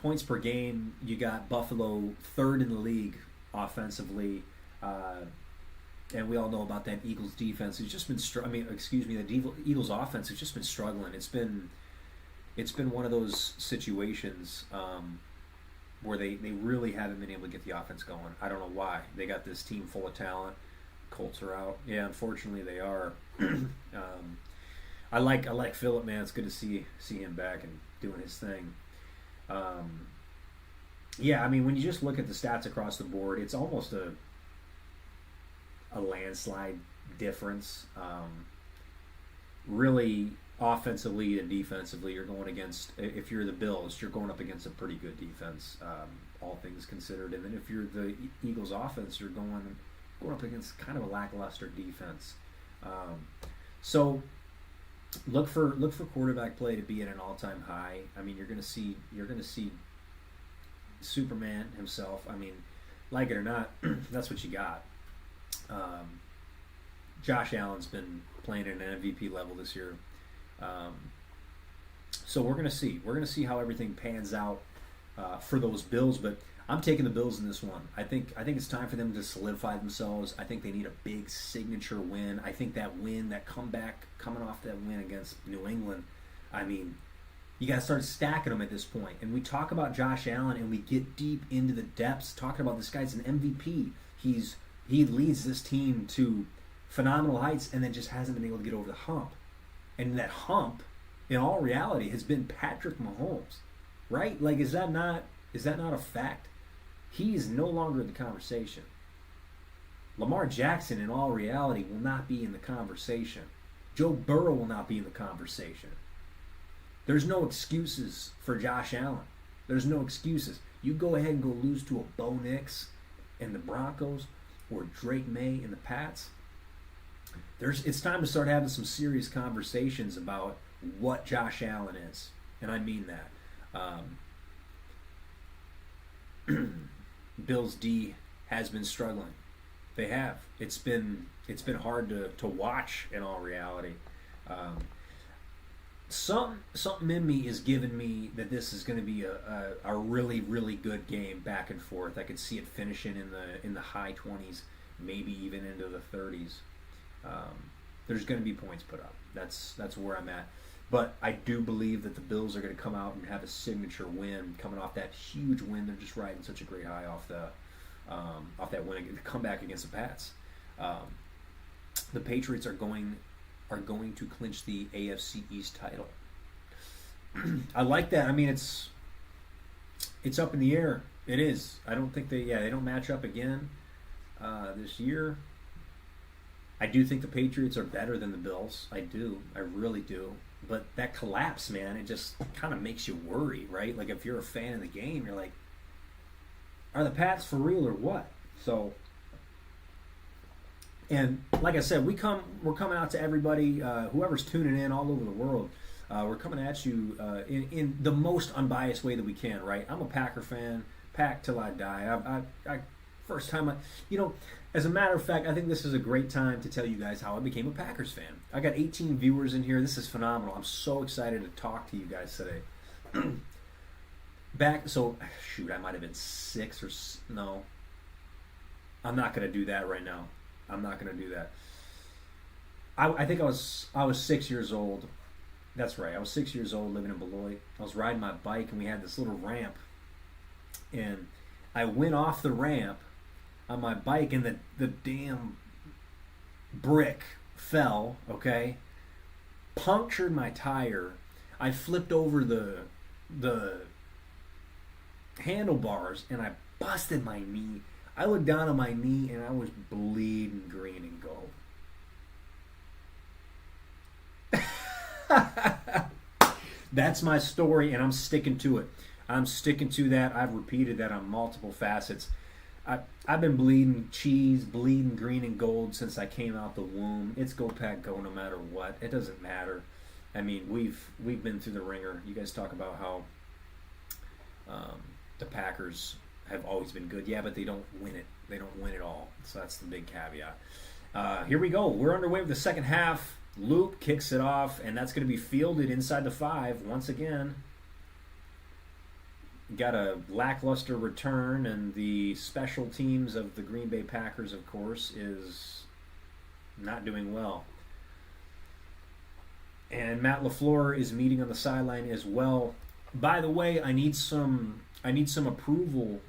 points per game, you got Buffalo third in the league offensively, and we all know about that Eagles defense. It's just been, the Eagles offense has just been struggling. It's been one of those situations. Where they really haven't been able to get the offense going. I don't know why. They got this team full of talent. Colts are out. Yeah, unfortunately they are. I like Phillip, man. It's good to see him back and doing his thing. Yeah, I mean, when you just look at the stats across the board, it's almost a landslide difference. Really, offensively and defensively, you're going against, if you're the Bills, you're going up against a pretty good defense, all things considered. And then if you're the Eagles offense, you're going up against kind of a lackluster defense. So look for quarterback play to be at an all-time high. I mean, you're going to see Superman himself. I mean, like it or not, that's what you got. Josh Allen's been playing at an MVP level this year. So we're gonna see how everything pans out for those Bills. But I'm taking the Bills in this one. I think it's time for them to solidify themselves. I think they need a big signature win. I think that comeback coming off that win against New England. I mean, you got to start stacking them at this point. And we talk about Josh Allen, and we get deep into the depths talking about this guy's an MVP. He leads this team to phenomenal heights, and then just hasn't been able to get over the hump. And that hump, in all reality, has been Patrick Mahomes, right? Like, is that not a fact? He is no longer in the conversation. Lamar Jackson, in all reality, will not be in the conversation. Joe Burrow will not be in the conversation. There's no excuses for Josh Allen. There's no excuses. You go ahead and go lose to a Bo Nix and the Broncos, or Drake May and the Pats. It's time to start having some serious conversations about what Josh Allen is, and I mean that. Bills D has been struggling. They have. It's been hard to watch in all reality. Um, something in me is giving me that this is going to be a really really good game back and forth. I could see it finishing in the high 20s, maybe even into the 30s. There's going to be points put up. That's where I'm at. But I do believe that the Bills are going to come out and have a signature win, coming off that huge win. They're just riding such a great high off that win, the comeback against the Pats. The Patriots are going to clinch the AFC East title. I like that. I mean, it's up in the air. It is. I don't think they don't match up again this year. I do think the Patriots are better than the Bills. I do. I really do. But that collapse, man, it just kind of makes you worry, right? Like if you're a fan of the game, you're like, are the Pats for real or what? So, and like I said, we're coming out to everybody, whoever's tuning in all over the world. We're coming at you in the most unbiased way that we can, right? I'm a Packer fan, Pack till I die. I first time as a matter of fact, I think this is a great time to tell you guys how I became a Packers fan. I got 18 viewers in here. This is phenomenal. I'm so excited to talk to you guys today. I might have been 6 or no. I'm not going to do that right now. I'm not going to do that. I think I was 6 years old. That's right. I was 6 years old living in Beloit. I was riding my bike and we had this little ramp. And I went off the ramp on my bike and the damn brick fell, okay? Punctured my tire. I flipped over the handlebars and I busted my knee. I looked down on my knee and I was bleeding green and gold. That's my story and I'm sticking to it. I'm sticking to that. I've repeated that on multiple facets. I've been bleeding cheese, bleeding green and gold since I came out the womb. It's go Pack go no matter what. It doesn't matter. I mean, we've been through the ringer. You guys talk about how the Packers have always been good. Yeah, but they don't win it. They don't win it all. So that's the big caveat. Here we go. We're underway with the second half. Luke kicks it off, and that's going to be fielded inside the 5 once again. Got a lackluster return, and the special teams of the Green Bay Packers, of course, is not doing well. And Matt LaFleur is meeting on the sideline as well. By the way, I need some approval.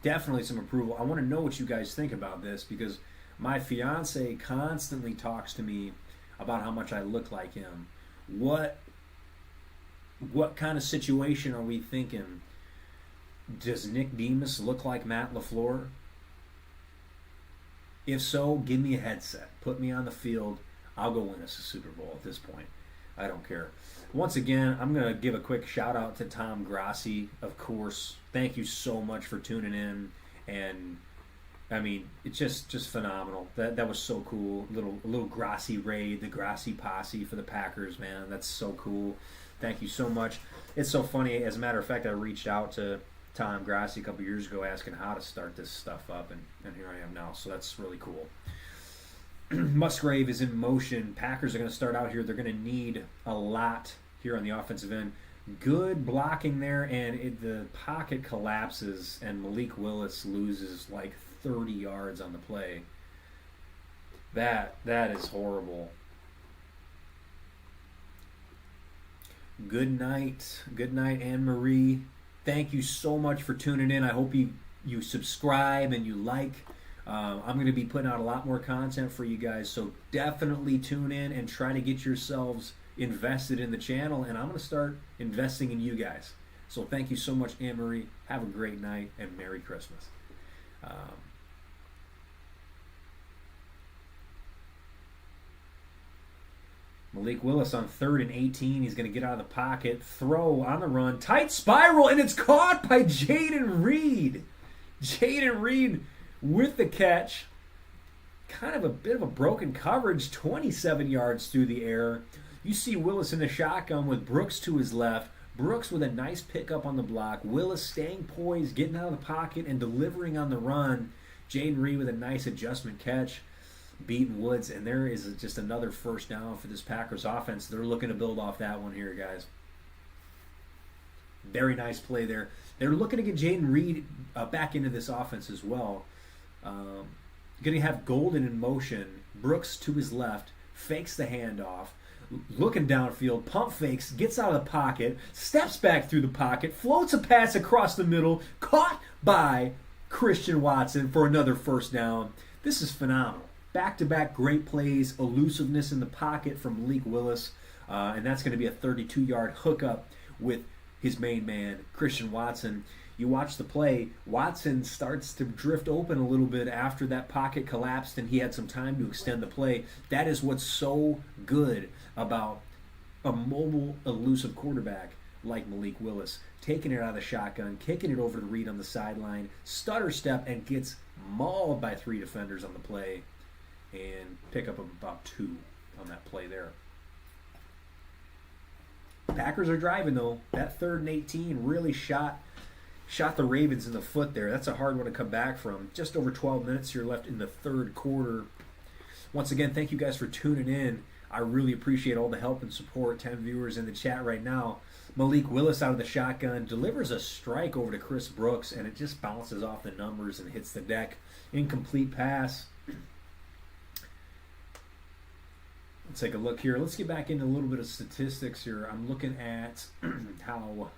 Definitely some approval. I want to know what you guys think about this because my fiance constantly talks to me about how much I look like him. What kind of situation are we thinking? Does Nick Demas look like Matt LaFleur? If so, give me a headset. Put me on the field. I'll go win us a Super Bowl at this point. I don't care. Once again, I'm going to give a quick shout out to Tom Grassi, of course. Thank you so much for tuning in. And I mean, it's just phenomenal. That was so cool. A little Grassi raid, the Grassi posse for the Packers, man. That's so cool. Thank you so much. It's so funny. As a matter of fact, I reached out to Tom Grassi a couple years ago asking how to start this stuff up, and here I am now. So that's really cool. Musgrave is in motion. Packers are going to start out here. They're going to need a lot here on the offensive end. Good blocking there, and the pocket collapses, and Malik Willis loses like 30 yards on the play. That is horrible. Good night, Anne-Marie. Thank you so much for tuning in. I hope you subscribe and you like. I'm going to be putting out a lot more content for you guys, so definitely tune in and try to get yourselves invested in the channel, and I'm going to start investing in you guys. So thank you so much, Anne-Marie. Have a great night, and Merry Christmas. Malik Willis on 3rd and 18. He's going to get out of the pocket. Throw on the run. Tight spiral, and it's caught by Jayden Reed. Jayden Reed with the catch. Kind of a bit of a broken coverage. 27 yards through the air. You see Willis in the shotgun with Brooks to his left. Brooks with a nice pickup on the block. Willis staying poised, getting out of the pocket, and delivering on the run. Jaden Reed with a nice adjustment catch, beating Woods, and there is just another first down for this Packers offense. They're looking to build off that one here, guys. Very nice play there. They're looking to get Jaden Reed back into this offense as well. Going to have Golden in motion. Brooks to his left, fakes the handoff, looking downfield, pump fakes, gets out of the pocket, steps back through the pocket, floats a pass across the middle, caught by Christian Watson for another first down. This is phenomenal. Back-to-back great plays, elusiveness in the pocket from Malik Willis, and that's going to be a 32-yard hookup with his main man, Christian Watson. You watch the play, Watson starts to drift open a little bit after that pocket collapsed and he had some time to extend the play. That is what's so good about a mobile, elusive quarterback like Malik Willis. Taking it out of the shotgun, kicking it over to Reed on the sideline, stutter step, and gets mauled by 3 defenders on the play and pick up about 2 on that play there. Packers are driving, though. That 3rd and 18 really shot the Ravens in the foot there. That's a hard one to come back from. Just over 12 minutes here left in the 3rd quarter. Once again, thank you guys for tuning in. I really appreciate all the help and support. 10 viewers in the chat right now. Malik Willis out of the shotgun delivers a strike over to Chris Brooks, and it just bounces off the numbers and hits the deck. Incomplete pass. Let's take a look here. Let's get back into a little bit of statistics here. I'm looking at how...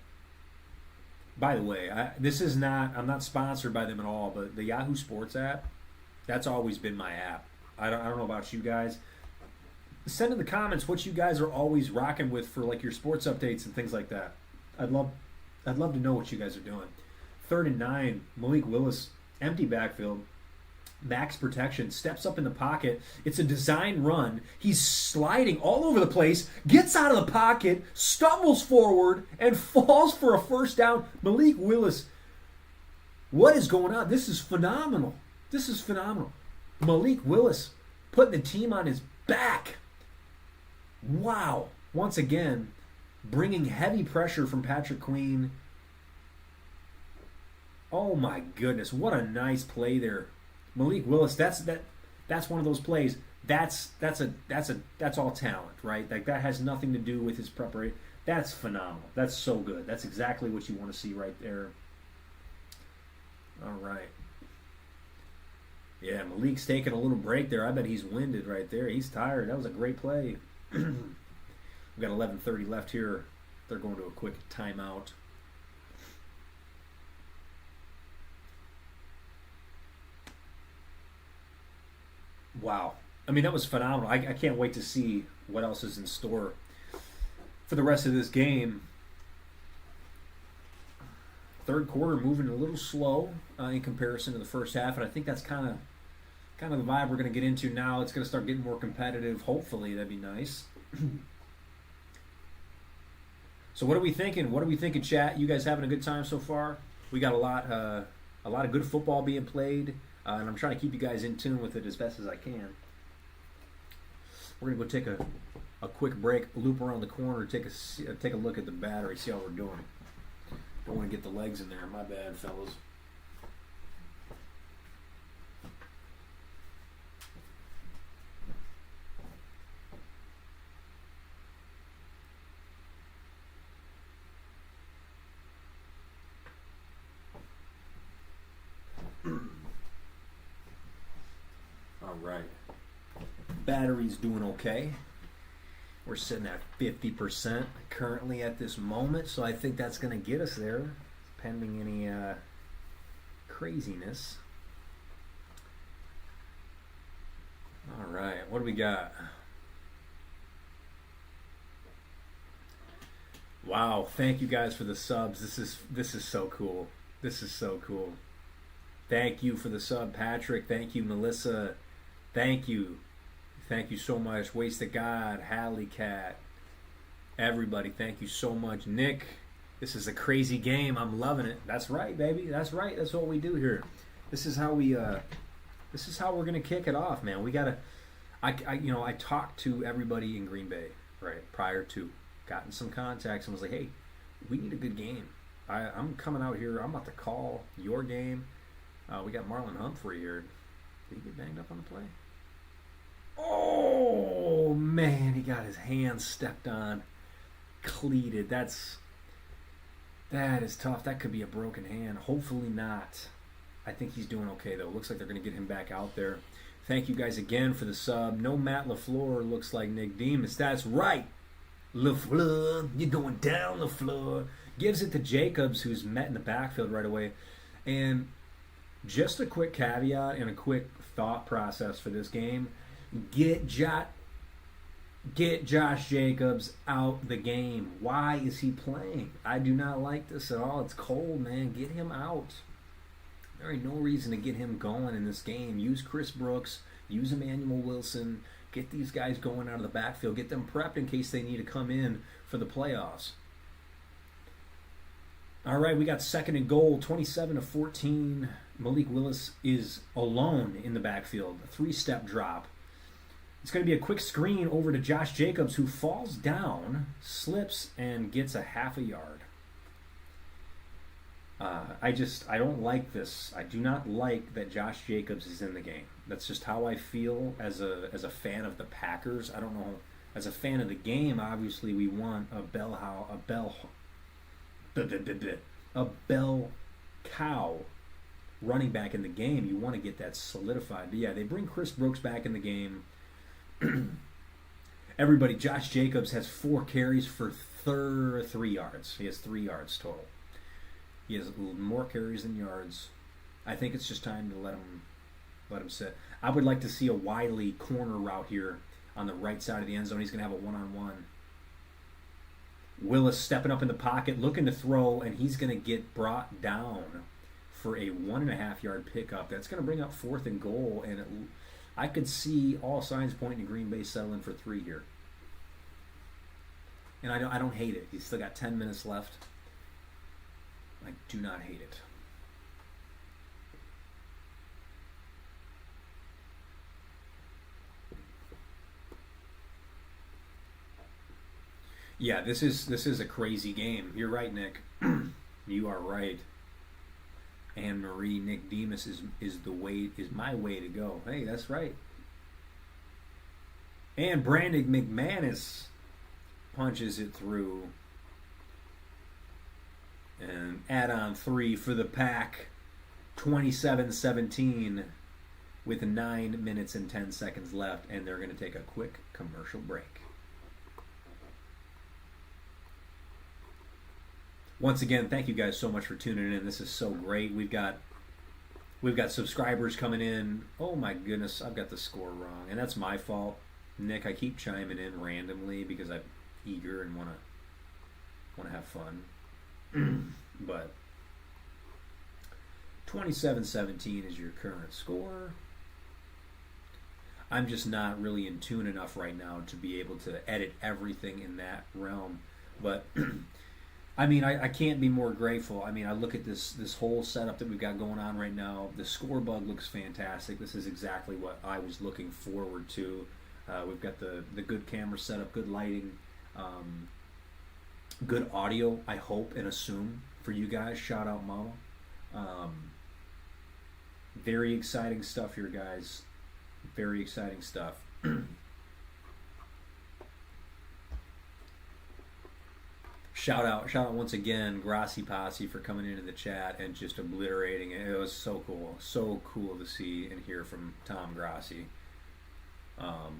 By the way, I'm not sponsored by them at all, but the Yahoo Sports app, that's always been my app. I don't know about you guys. Send in the comments what you guys are always rocking with for like your sports updates and things like that. I'd love to know what you guys are doing. 3rd and 9, Malik Willis, empty backfield. Max protection, steps up in the pocket. It's a design run. He's sliding all over the place, gets out of the pocket, stumbles forward, and falls for a first down. Malik Willis, what is going on? This is phenomenal. This is phenomenal. Malik Willis putting the team on his back. Wow. Once again, bringing heavy pressure from Patrick Queen. Oh my goodness, what a nice play there. Malik Willis, that's one of those plays. That's all talent, right? Like that has nothing to do with his preparation. That's phenomenal. That's so good. That's exactly what you want to see right there. All right. Yeah, Malik's taking a little break there. I bet he's winded right there. He's tired. That was a great play. We've got 11:30 left here. They're going to a quick timeout. Wow. I mean, that was phenomenal. I can't wait to see what else is in store for the rest of this game. 3rd quarter moving a little slow in comparison to the first half, and I think that's kind of the vibe we're going to get into now. It's going to start getting more competitive. Hopefully, that'd be nice. So what are we thinking? What are we thinking, chat? You guys having a good time so far? We got a lot of good football being played. And I'm trying to keep you guys in tune with it as best as I can. We're going to go take a quick break, loop around the corner, take a look at the battery, see how we're doing. Don't want to get the legs in there. My bad, fellas. Right. Battery's doing okay. We're sitting at 50% currently at this moment, so I think that's going to get us there, pending any craziness. All right, what do we got? Wow, thank you guys for the subs. This is so cool. This is so cool. Thank you for the sub, Patrick. Thank you, Melissa. Thank you. Thank you so much. Waste of God, Hallie Cat. Everybody, thank you so much. Nick, this is a crazy game. I'm loving it. That's right, baby. That's right. That's what we do here. This is how we're gonna kick it off, man. We gotta I talked to everybody in Green Bay, right, prior to, gotten some contacts and was like, hey, we need a good game. I'm coming out here. I'm about to call your game. We got Marlon Humphrey here. Did he get banged up on the play? Oh man, he got his hand stepped on, cleated. That is tough. That could be a broken hand. Hopefully not. I think he's doing okay though. Looks like they're going to get him back out there. Thank you guys again for the sub. No Matt LaFleur looks like Nick Demas. That's right. LaFleur, you're going down LaFleur. Gives it to Jacobs, who's met in the backfield right away. And just a quick caveat and a quick thought process for this game. Get Josh Jacobs out the game. Why is he playing? I do not like this at all. It's cold, man. Get him out. There ain't no reason to get him going in this game. Use Chris Brooks. Use Emmanuel Wilson. Get these guys going out of the backfield. Get them prepped in case they need to come in for the playoffs. All right, we got second and goal, 27-14. Malik Willis is alone in the backfield. A three-step drop. It's going to be a quick screen over to Josh Jacobs, who falls down, slips, and gets a half a yard. I don't like this. I do not like that Josh Jacobs is in the game. That's just how I feel as a fan of the Packers. I don't know. As a fan of the game, obviously we want a bell cow running back in the game. You want to get that solidified. But yeah, they bring Chris Brooks back in the game. Everybody, Josh Jacobs has 4 carries for 3 yards. He has 3 yards total. He has more carries than yards. I think it's just time to let him sit. I would like to see a Wiley corner route here on the right side of the end zone. He's going to have a one-on-one. Willis stepping up in the pocket, looking to throw, and he's going to get brought down for a 1.5-yard pickup. That's going to bring up 4th and goal, and I could see all signs pointing to Green Bay settling for 3 here. And I don't hate it. He's still got 10 minutes left. I do not hate it. Yeah, this is a crazy game. You're right, Nick. You are right. Anne Marie, Nick Demas is my way to go. Hey, that's right. And Brandon McManus punches it through. And add on 3 for the Pack. 27-17 with 9 minutes and 10 seconds left. And they're going to take a quick commercial break. Once again, thank you guys so much for tuning in. This is so great. We've got subscribers coming in. Oh my goodness, I've got the score wrong. And that's my fault. Nick, I keep chiming in randomly because I'm eager and want to have fun. But 27-17 is your current score. I'm just not really in tune enough right now to be able to edit everything in that realm. But I mean, I can't be more grateful. I mean, I look at this whole setup that we've got going on right now. The score bug looks fantastic. This is exactly what I was looking forward to. We've got the good camera setup, good lighting, good audio, I hope and assume, for you guys. Shout out, Mama. Very exciting stuff here, guys. Very exciting stuff. Shout out once again, Grassi Posse, for coming into the chat and just obliterating it. It was so cool. So cool to see and hear from Tom Grassi. All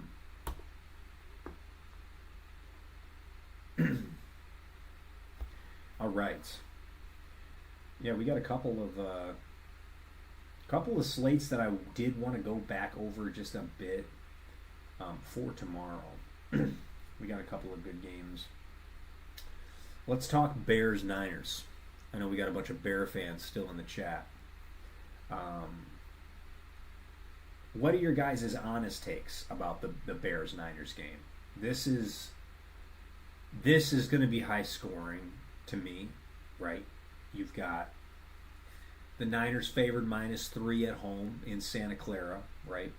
right. Yeah, we got a couple of slates that I did want to go back over just a bit for tomorrow. We got a couple of good games. Let's talk Bears-Niners. I know we got a bunch of Bear fans still in the chat. What are your guys' honest takes about the Bears-Niners game? This is going to be high scoring to me, right? You've got the Niners favored -3 at home in Santa Clara, right?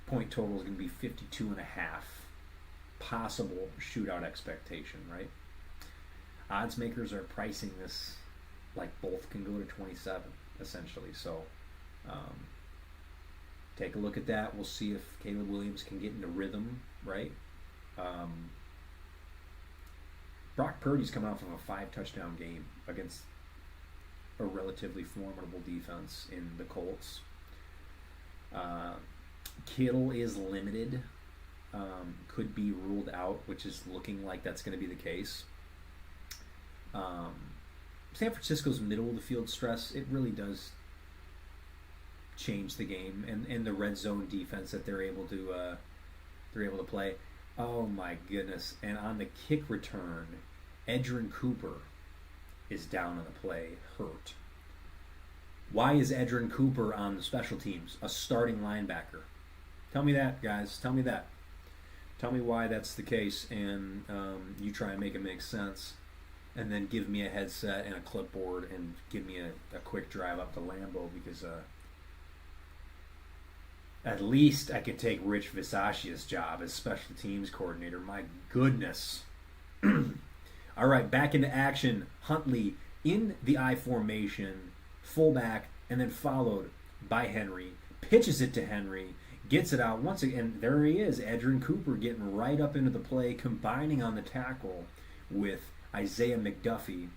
Point total is going to be 52.5. Possible shootout expectation, right? odds makers are pricing this like both can go to 27 essentially. So take a look at that. We'll see if Caleb Williams can get into rhythm, right? Brock Purdy's coming off of a 5-touchdown game against a relatively formidable defense in the Colts. Kittle is limited, could be ruled out, which is looking like that's going to be the case. San Francisco's middle of the field stress, it really does change the game, and the red zone defense that they're able to play. Oh my goodness! And on the kick return, Edgerrin Cooper is down on the play, hurt. Why is Edgerrin Cooper on the special teams, a starting linebacker? Tell me that, guys. Tell me that. Tell me why that's the case, and you try and make it make sense. And then give me a headset and a clipboard and give me a quick drive up to Lambeau, because at least I could take Rich Bisaccia's job as special teams coordinator. My goodness. All right, back into action. Huntley in the I formation, fullback, and then followed by Henry. Pitches it to Henry, gets it out once again. There he is, Edgerrin Cooper getting right up into the play, combining on the tackle with Isaiah McDuffie.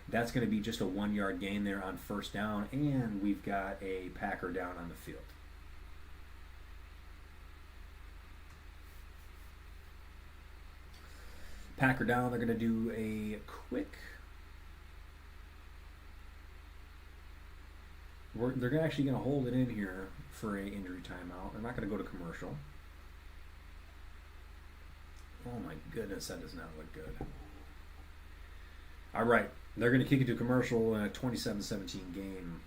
That's going to be just a 1-yard gain there on first down, and we've got a Packer down on the field. Packer down. They're going to do a quick... They're actually going to hold it in here for an injury timeout. They're not going to go to commercial. Oh my goodness, that does not look good. All right, they're going to kick it to commercial in a 27-17 game.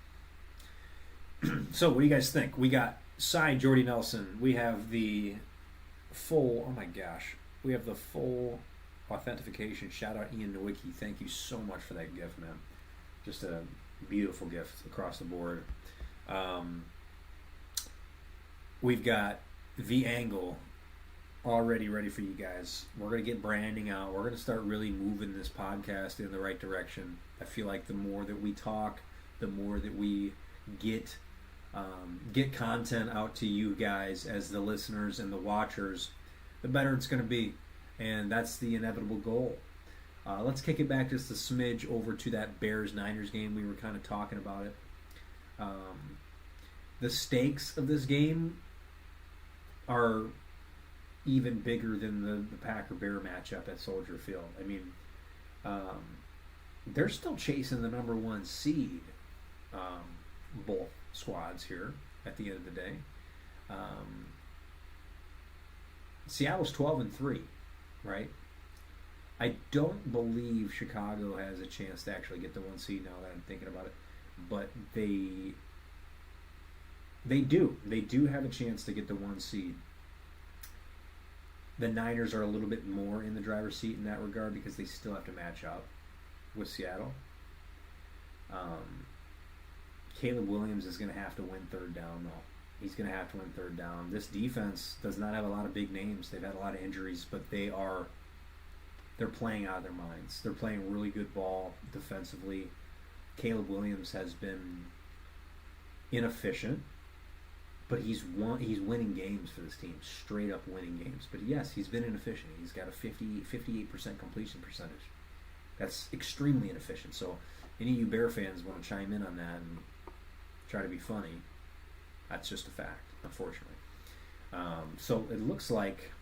So what do you guys think? We got signed Jordy Nelson. We have the full, oh my gosh, we have the full authentication. Shout out Ian Nowicki. Thank you so much for that gift, man. Just a beautiful gift across the board. We've got the angle already ready for you guys. We're going to get branding out. We're going to start really moving this podcast in the right direction. I feel like the more that we talk, the more that we get content out to you guys as the listeners and the watchers, the better it's going to be. And that's the inevitable goal. Let's kick it back just a smidge over to that Bears-Niners game. We were kind of talking about it. The stakes of this game are even bigger than the Packer-Bear matchup at Soldier Field. I mean, they're still chasing the number 1 seed, both squads here at the end of the day. Seattle's 12-3, right? I don't believe Chicago has a chance to actually get the 1 seed now that I'm thinking about it, but they do. They do have a chance to get the 1 seed. The Niners are a little bit more in the driver's seat in that regard because they still have to match up with Seattle. Caleb Williams is going to have to win third down, though. He's going to have to win third down. This defense does not have a lot of big names. They've had a lot of injuries, but they're playing out of their minds. They're playing really good ball defensively. Caleb Williams has been inefficient, but he's winning games for this team, straight up winning games. But yes, he's been inefficient. He's got a 58% completion percentage. That's extremely inefficient. So any of you Bear fans want to chime in on that and try to be funny, that's just a fact, unfortunately. So it looks like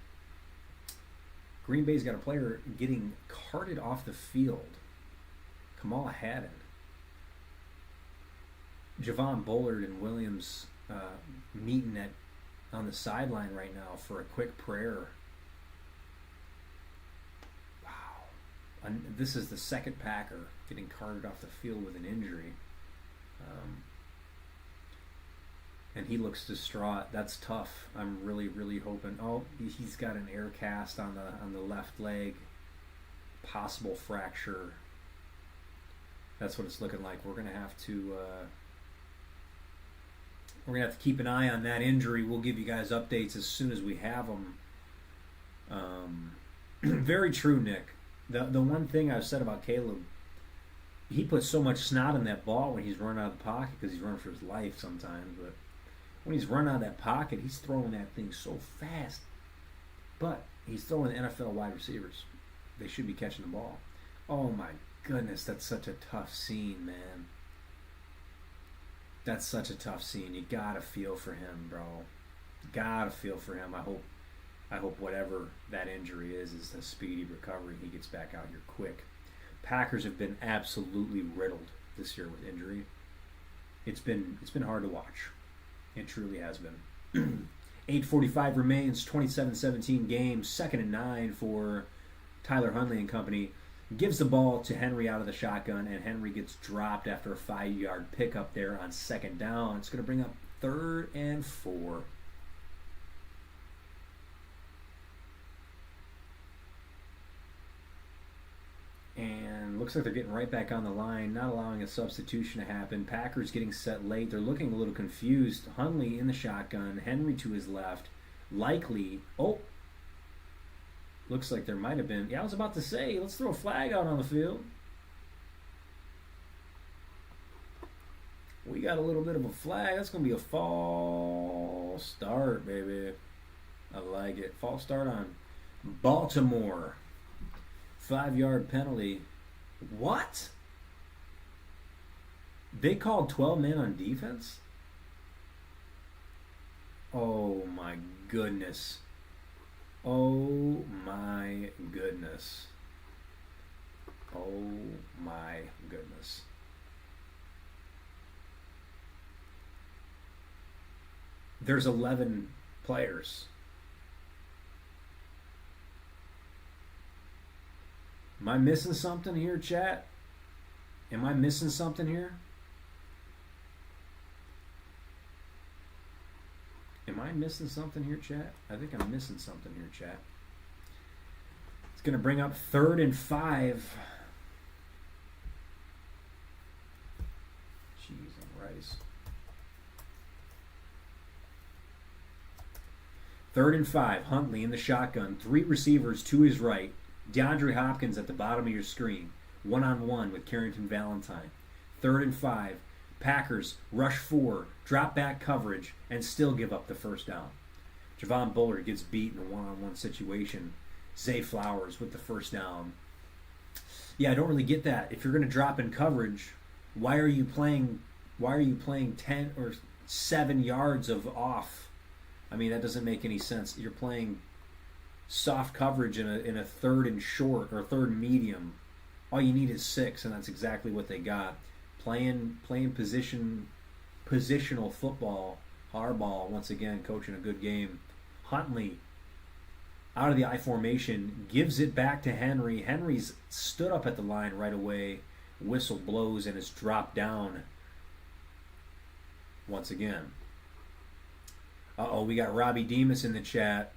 Green Bay's got a player getting carted off the field. Kamala Hadden. Javon Bullard and Williams meeting on the sideline right now for a quick prayer. Wow. And this is the second Packer getting carted off the field with an injury. And he looks distraught. That's tough. I'm really, really hoping. Oh, he's got an air cast on the left leg. Possible fracture. That's what it's looking like. We're gonna have to keep an eye on that injury. We'll give you guys updates as soon as we have them. Very true, Nick. The one thing I've said about Caleb, he puts so much snot in that ball when he's running out of the pocket because he's running for his life sometimes. But when he's running out of that pocket, he's throwing that thing so fast. But he's throwing NFL wide receivers. They should be catching the ball. Oh my goodness, that's such a tough scene, man. That's such a tough scene. You gotta feel for him, bro. Gotta feel for him. I hope whatever that injury is a speedy recovery. He gets back out here quick. Packers have been absolutely riddled this year with injury. It's been hard to watch. It truly has been. 8:45 remains. 27-17 game. 2nd and 9 for Tyler Huntley and company. Gives the ball to Henry out of the shotgun, and Henry gets dropped after a 5-yard pickup there on 2nd down. It's going to bring up 3rd and 4. And looks like they're getting right back on the line, not allowing a substitution to happen. Packers getting set late. They're looking a little confused. Huntley in the shotgun, Henry to his left. Likely, looks like there might have been. Yeah, I was about to say, let's throw a flag out on the field. We got a little bit of a flag. That's going to be a false start, baby. I like it. False start on Baltimore. 5-yard penalty. What? They called 12 men on defense? Oh my goodness. Oh my goodness. Oh my goodness. There's 11 players. Am I missing something here, chat? Am I missing something here? Am I missing something here, chat? I think I'm missing something here, chat. It's going to bring up 3rd and 5. Cheese and rice. 3rd and 5. Huntley in the shotgun. 3 receivers to his right. DeAndre Hopkins at the bottom of your screen. 1-on-1 with Carrington Valentine. 3rd and 5. Packers rush 4, drop back coverage, and still give up the 1st down. Javon Bullard gets beat in a 1-on-1 situation. Zay Flowers with the 1st down. Yeah, I don't really get that. If you're going to drop in coverage, why are you playing 10 or 7 yards of off? I mean, that doesn't make any sense. You're playing soft coverage in a 3rd and short or 3rd and medium. All you need is 6, and that's exactly what they got. Playing positional football. Harbaugh once again coaching a good game. Huntley out of the I formation gives it back to Henry. Henry's stood up at the line right away. Whistle blows and is dropped down once again. We got Robbie Demas in the chat.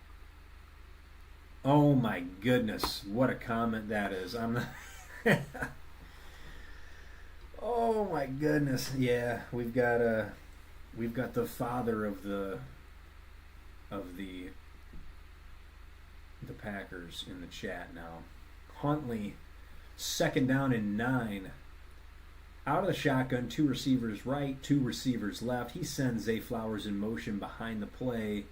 Oh my goodness, what a comment that is. I'm not Oh my goodness. Yeah, we've got the father of the Packers in the chat now. Huntley, 2nd down and 9. Out of the shotgun, 2 receivers right, 2 receivers left. He sends Zay Flowers in motion behind the play.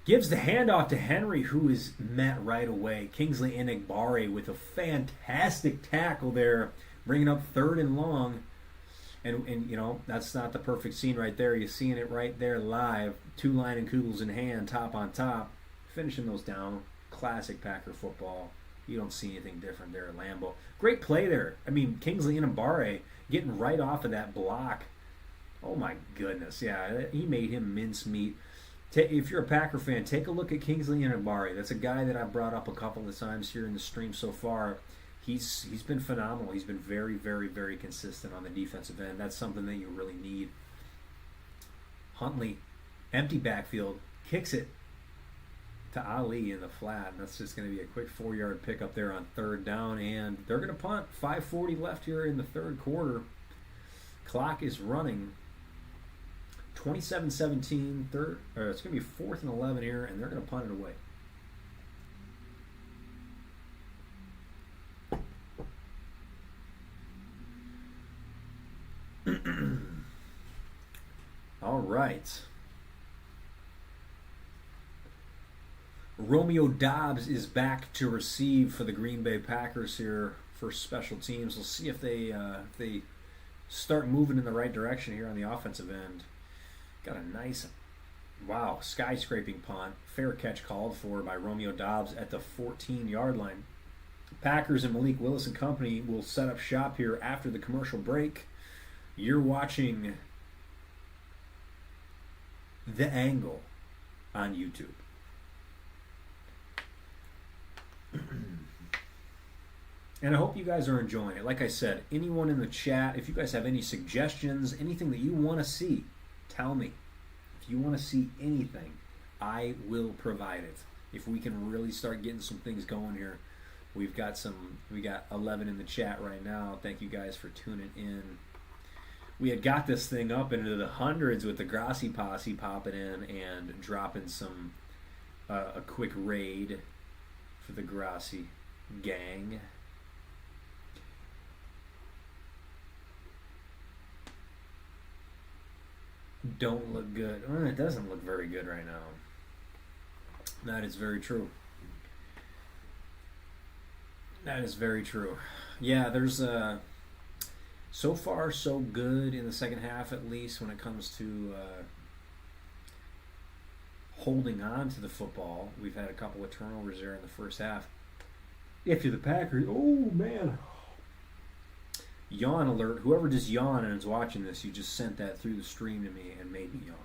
Gives the handoff to Henry, who is met right away. Kingsley Enagbare with a fantastic tackle there, bringing up 3rd and long. And you know, that's not the perfect scene right there. You're seeing it right there live. 2 Leinenkugels in hand, top on top. Finishing those down. Classic Packer football. You don't see anything different there at Lambeau. Great play there. I mean, Kingsley Enagbare getting right off of that block. Oh my goodness. Yeah, he made him mincemeat. If you're a Packer fan, take a look at Kingsley Enagbare. That's a guy that I've brought up a couple of times here in the stream so far. He's been phenomenal. He's been very, very, very consistent on the defensive end. That's something that you really need. Huntley, empty backfield, kicks it to Ali in the flat. And that's just going to be a quick 4-yard pickup there on 3rd down. And they're going to punt. 5:40 left here in the 3rd quarter. Clock is running. 27-17, it's going to be 4th and 11 here, and they're going to punt it away. right. Romeo Doubs is back to receive for the Green Bay Packers here for special teams. We'll see if they start moving in the right direction here on the offensive end. Got a nice, wow, skyscraping punt. Fair catch called for by Romeo Doubs at the 14-yard line. Packers and Malik Willis and company will set up shop here after the commercial break. You're watching The Angle on YouTube. And I hope you guys are enjoying it. Like I said, anyone in the chat, if you guys have any suggestions, anything that you want to see, tell me. If you want to see anything, I will provide it. If we can really start getting some things going here. We got 11 in the chat right now. Thank you guys for tuning in. We had got this thing up into the hundreds with the Grassi Posse popping in and dropping some a quick raid for the Grassi gang. Don't look good. It doesn't look very good right now. That is very true. That is very true. Yeah, there's so far so good in the second half, at least when it comes to holding on to the football. We've had a couple of turnovers there in the first half. If you're the Packers, oh man. Yawn alert. Whoever just yawned and is watching this, you just sent that through the stream to me and made me yawn.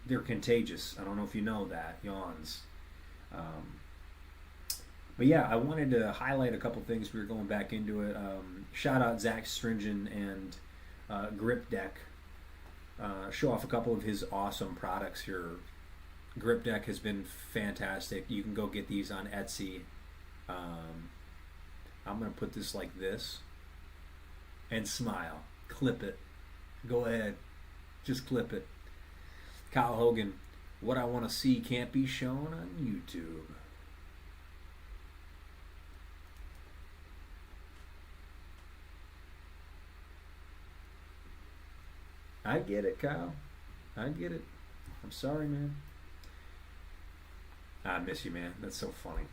They're contagious. I don't know if you know that. Yawns. But yeah, I wanted to highlight a couple things. We were going back into it. Shout out Zach Stringen and Grip Deck. Show off a couple of his awesome products here. Grip Deck has been fantastic. You can go get these on Etsy. I'm going to put this like this and smile. Clip it. Go ahead. Just clip it. Kyle Hogan, what I want to see can't be shown on YouTube. I get it, Kyle. I get it. I'm sorry, man. I miss you, man. That's so funny.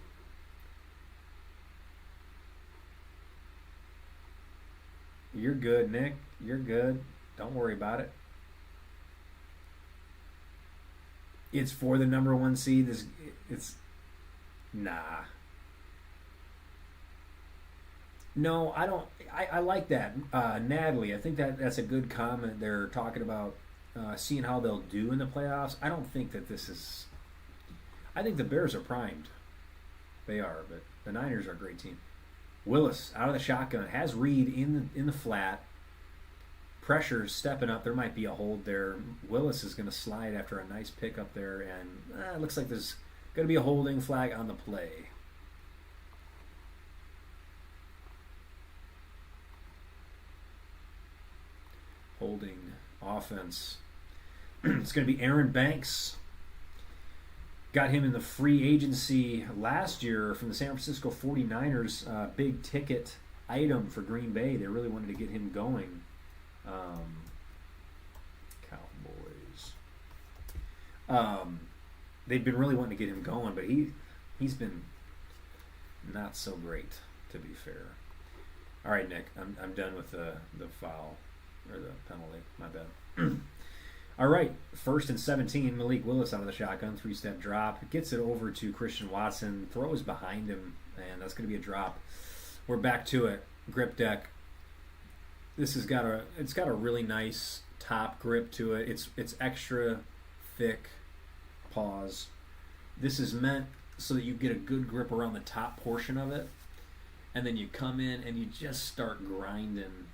You're good, Nick. You're good. Don't worry about it. It's for the number one seed. It's nah. No, I don't. I like that, Natalie. I think that's a good comment. They're talking about seeing how they'll do in the playoffs. I don't think that this is. I think the Bears are primed. They are, but the Niners are a great team. Willis out of the shotgun has Reed in the flat. Pressure's stepping up. There might be a hold there. Willis is going to slide after a nice pick up there, and it looks like there's going to be a holding flag on the play. Holding offense. It's going to be Aaron Banks. Got him in the free agency last year from the San Francisco 49ers. Big ticket item for Green Bay. They really wanted to get him going. Cowboys. They'd been really wanting to get him going, but he's been not so great, to be fair. All right, Nick, I'm done with the foul or the penalty. My bad. All right, 1st and 17. Malik Willis out of the shotgun, 3-step drop, gets it over to Christian Watson, throws behind him, and that's going to be a drop. We're back to it. Grip Deck. This has got a really nice top grip to it. It's extra thick. Pause. This is meant so that you get a good grip around the top portion of it, and then you come in and you just start grinding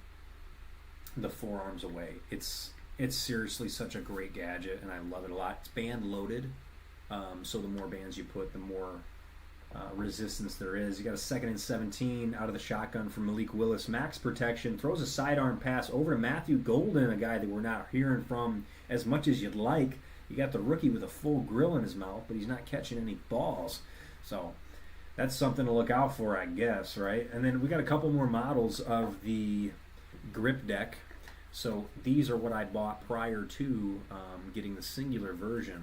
the forearms away. It's seriously such a great gadget, and I love it a lot. It's band loaded, so the more bands you put, the more resistance there is. You got a 2nd and 17 out of the shotgun from Malik Willis. Max protection, throws a sidearm pass over to Matthew Golden, a guy that we're not hearing from as much as you'd like. You got the rookie with a full grill in his mouth, but he's not catching any balls. So that's something to look out for, I guess, right? And then we got a couple more models of the Grip Deck. So these are what I bought prior to getting the singular version.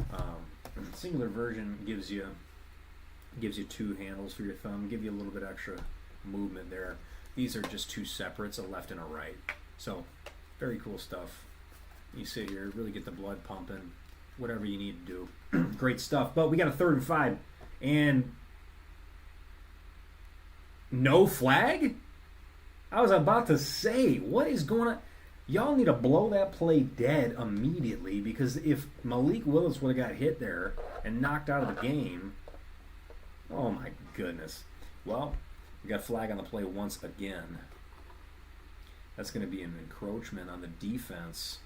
The singular version gives you two handles for your thumb, give you a little bit extra movement there. These are just two separates, a left and a right. So very cool stuff. You sit here, really get the blood pumping, whatever you need to do. Great stuff. But we got a 3rd and 5, and no flag? I was about to say, what is going on? Y'all need to blow that play dead immediately, because if Malik Willis would have got hit there and knocked out of the game, oh my goodness. Well, we got a flag on the play once again. That's going to be an encroachment on the defense.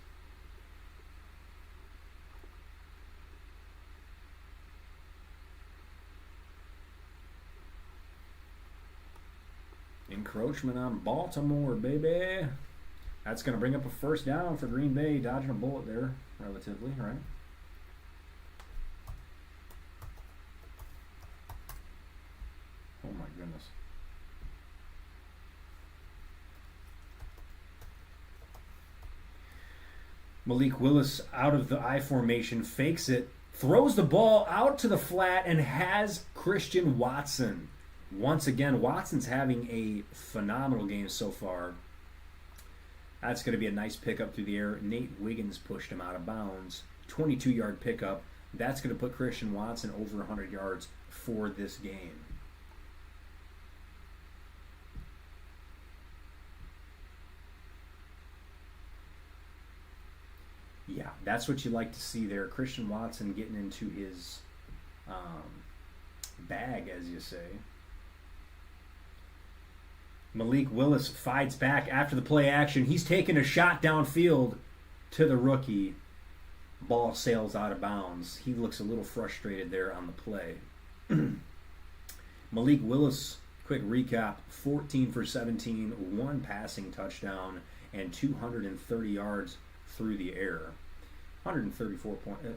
Encroachment on Baltimore, baby. That's going to bring up a 1st down for Green Bay, dodging a bullet there, relatively, right? Oh my goodness. Malik Willis out of the I formation, fakes it, throws the ball out to the flat, and has Christian Watson. Once again, Watson's having a phenomenal game so far. That's going to be a nice pickup through the air. Nate Wiggins pushed him out of bounds. 22-yard pickup. That's going to put Christian Watson over 100 yards for this game. Yeah, that's what you like to see there. Christian Watson getting into his bag, as you say. Malik Willis fights back after the play action. He's taking a shot downfield to the rookie. Ball sails out of bounds. He looks a little frustrated there on the play. Malik Willis, quick recap, 14 for 17, 1 passing touchdown, and 230 yards through the air. 138.4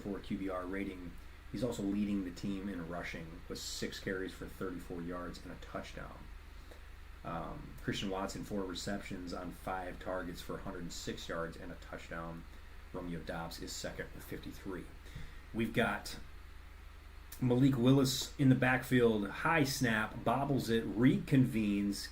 QBR rating. He's also leading the team in rushing with 6 carries for 34 yards and a touchdown. Christian Watson, 4 receptions on 5 targets for 106 yards and a touchdown. Romeo Doubs is second with 53. We've got Malik Willis in the backfield, high snap, bobbles it, reconvenes,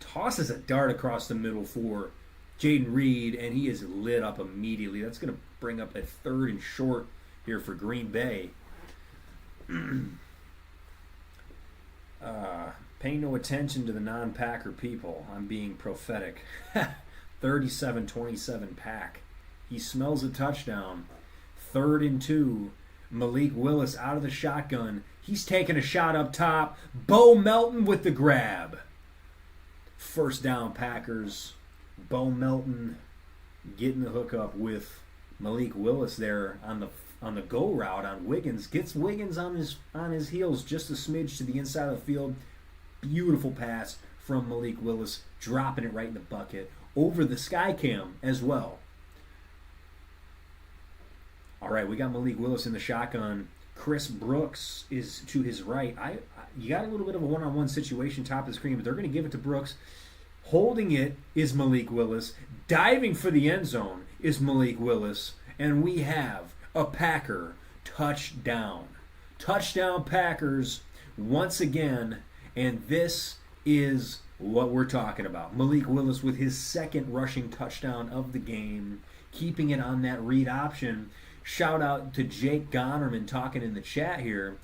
tosses a dart across the middle for Jaden Reed, and he is lit up immediately. That's going to bring up a 3rd and short here for Green Bay. Pay no attention to the non-Packer people. I'm being prophetic. 37-27 Pack. He smells a touchdown. 3rd and 2. Malik Willis out of the shotgun. He's taking a shot up top. Bo Melton with the grab. 1st down Packers. Bo Melton getting the hookup with Malik Willis there on the go route on Wiggins. Gets Wiggins on his heels just a smidge to the inside of the field. Beautiful pass from Malik Willis, dropping it right in the bucket. Over the sky cam as well. All right, we got Malik Willis in the shotgun. Chris Brooks is to his right. You got a little bit of a one-on-one situation top of the screen, but they're going to give it to Brooks. Holding it is Malik Willis. Diving for the end zone is Malik Willis. And we have a Packer touchdown. Touchdown Packers once again. And this is what we're talking about. Malik Willis with his 2nd rushing touchdown of the game, keeping it on that read option. Shout out to Jake Gonerman talking in the chat here.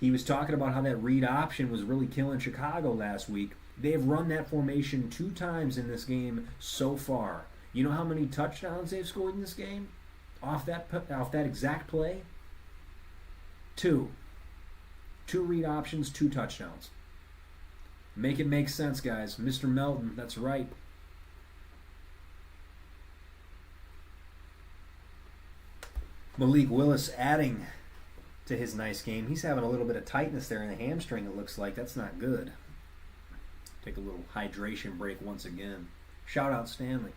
He was talking about how that read option was really killing Chicago last week. They have run that formation 2 times in this game so far. You know how many touchdowns they've scored in this game? Off that exact play? 2. 2 read options, 2 touchdowns. Make it make sense, guys. Mr. Melton, that's right. Malik Willis adding to his nice game. He's having a little bit of tightness there in the hamstring, it looks like. That's not good. Take a little hydration break once again. Shout out Stanley.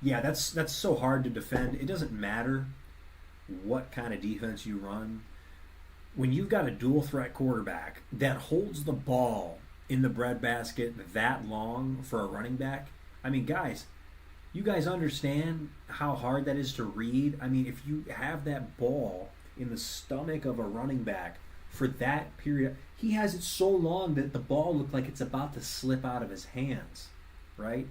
Yeah, that's so hard to defend. It doesn't matter what kind of defense you run. when you've got a dual threat quarterback that holds the ball in the breadbasket that long for a running back, I mean, guys, you guys understand how hard that is to read? I mean, if you have that ball in the stomach of a running back for that period, he has it so long that the ball looked like it's about to slip out of his hands, right?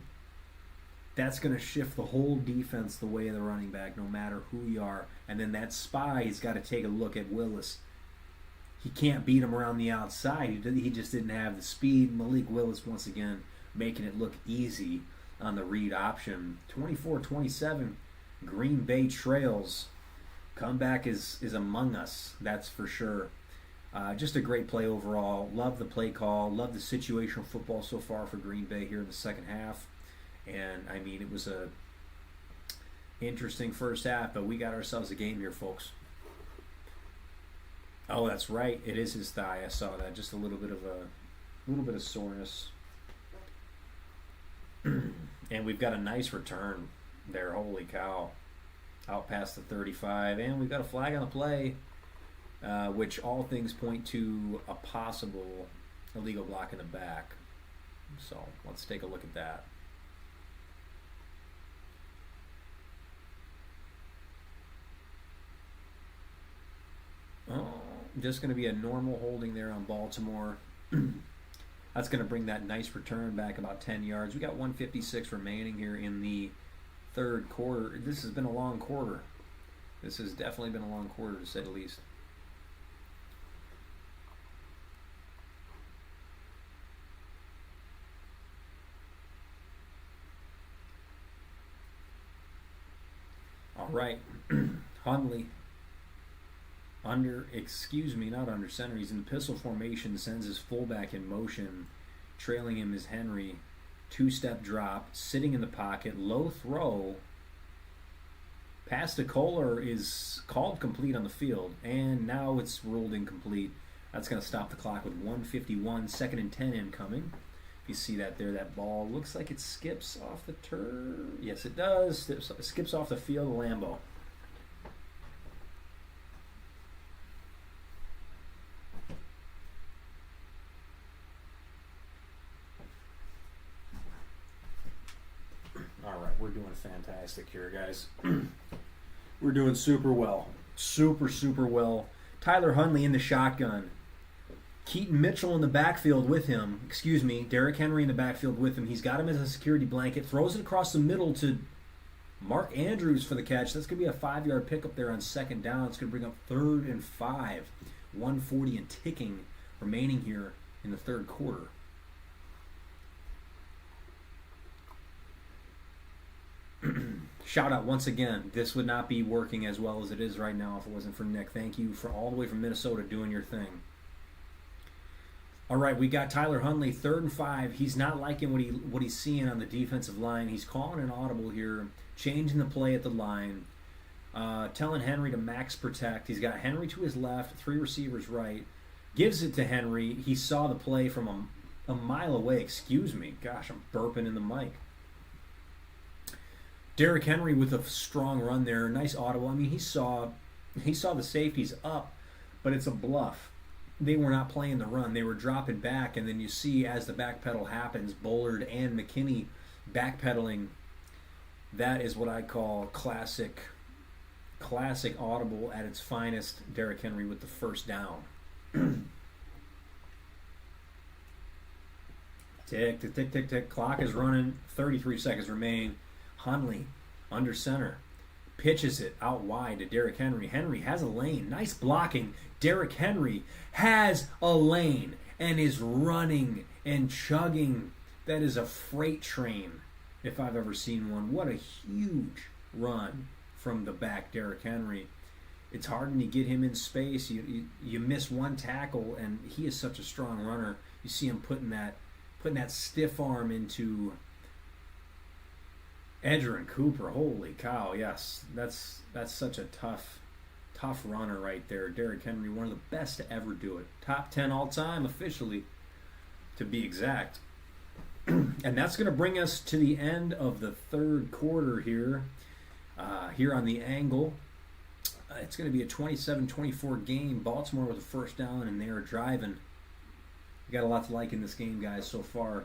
That's going to shift the whole defense the way of the running back, no matter who you are. And then that spy, he's got to take a look at Willis. He can't beat him around the outside. He just didn't have the speed. Malik Willis, once again, making it look easy on the read option. 24-27, Green Bay trails. Comeback is among us, that's for sure. Just a great play overall. Love the play call. Love the situational football so far for Green Bay here in the second half. And, I mean, it was a interesting first half, but we got ourselves a game here, folks. Oh, that's right. It is his thigh. I saw that. Just a little bit of soreness. And we've got a nice return there. Holy cow. Out past the 35. And we've got a flag on the play, which all things point to a possible illegal block in the back. So let's take a look at that. Oh, just going to be a normal holding there on Baltimore. That's going to bring that nice return back about 10 yards. We got 156 remaining here in the third quarter. This has been a long quarter. This has definitely been a long quarter, to say the least. All right. Hundley. Not under center. He's in the pistol formation, sends his fullback in motion. Trailing him is Henry. Two-step drop, sitting in the pocket, low throw. Pass to Kohler is called complete on the field, and now it's ruled incomplete. That's going to stop the clock with 1:51, 2nd and 10 incoming. You see that there, that ball looks like it skips off the turf. Yes, it does. Skips off the field of Lambeau. We're doing fantastic here, guys. We're doing super well. Super well. Tyler Huntley in the shotgun. Keaton Mitchell in the backfield with him. Derrick Henry in the backfield with him. He's got him as a security blanket. Throws it across the middle to Mark Andrews for the catch. That's going to be a 5-yard pickup there on second down. It's going to bring up 3rd and 5. 140 and ticking remaining here in the third quarter. Shout out once again. This would not be working as well as it is right now if it wasn't for Nick. Thank you for all the way from Minnesota doing your thing. All right, we got Tyler Huntley, 3rd and 5. He's not liking what he's seeing on the defensive line. He's calling an audible here, changing the play at the line, telling Henry to max protect. He's got Henry to his left, 3 receivers right. Gives it to Henry. He saw the play from a mile away. Excuse me. Gosh, I'm burping in the mic. Derrick Henry with a strong run there. Nice audible. I mean, he saw the safeties up, but it's a bluff. They were not playing the run. They were dropping back, and then you see as the backpedal happens, Bullard and McKinney backpedaling. That is what I call classic audible at its finest. Derrick Henry with the first down. Tick, tick, tick, tick, tick. Clock is running. 33 seconds remain. Huntley under center. Pitches it out wide to Derrick Henry. Henry has a lane. Nice blocking. Derrick Henry has a lane and is running and chugging. That is a freight train if I've ever seen one. What a huge run from the back, Derrick Henry. It's hard when you get him in space. You miss one tackle, and he is such a strong runner. You see him putting that stiff arm into Edgerrin Cooper. Holy cow, yes. That's such a tough runner right there. Derrick Henry, one of the best to ever do it. Top 10 all-time officially, to be exact. And that's going to bring us to the end of the third quarter here on the angle. It's going to be a 27-24 game. Baltimore with a first down, and they are driving. We got a lot to like in this game, guys, so far.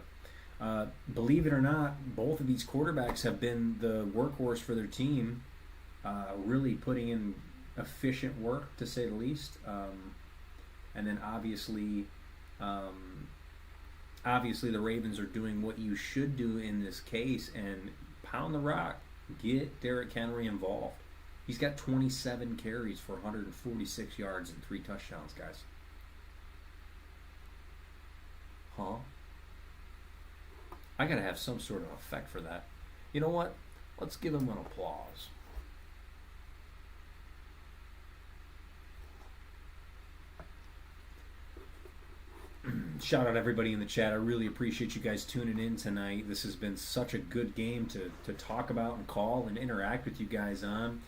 Believe it or not, both of these quarterbacks have been the workhorse for their team, really putting in efficient work, to say the least. And then obviously the Ravens are doing what you should do in this case and pound the rock. Get Derrick Henry involved. He's got 27 carries for 146 yards and 3 touchdowns, guys. Huh? I gotta have some sort of effect for that. You know what? Let's give him an applause. Shout out everybody in the chat. I really appreciate you guys tuning in tonight. This has been such a good game to talk about and call and interact with you guys on.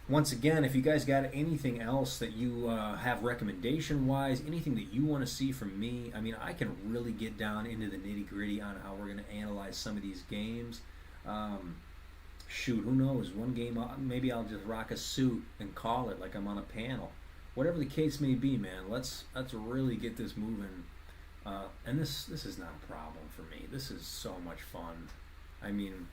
Once again, if you guys got anything else that you have recommendation-wise, anything that you want to see from me, I mean, I can really get down into the nitty-gritty on how we're going to analyze some of these games. Shoot, who knows? One game, maybe I'll just rock a suit and call it like I'm on a panel. Whatever the case may be, man, let's really get this moving. And this is not a problem for me. This is so much fun. I mean,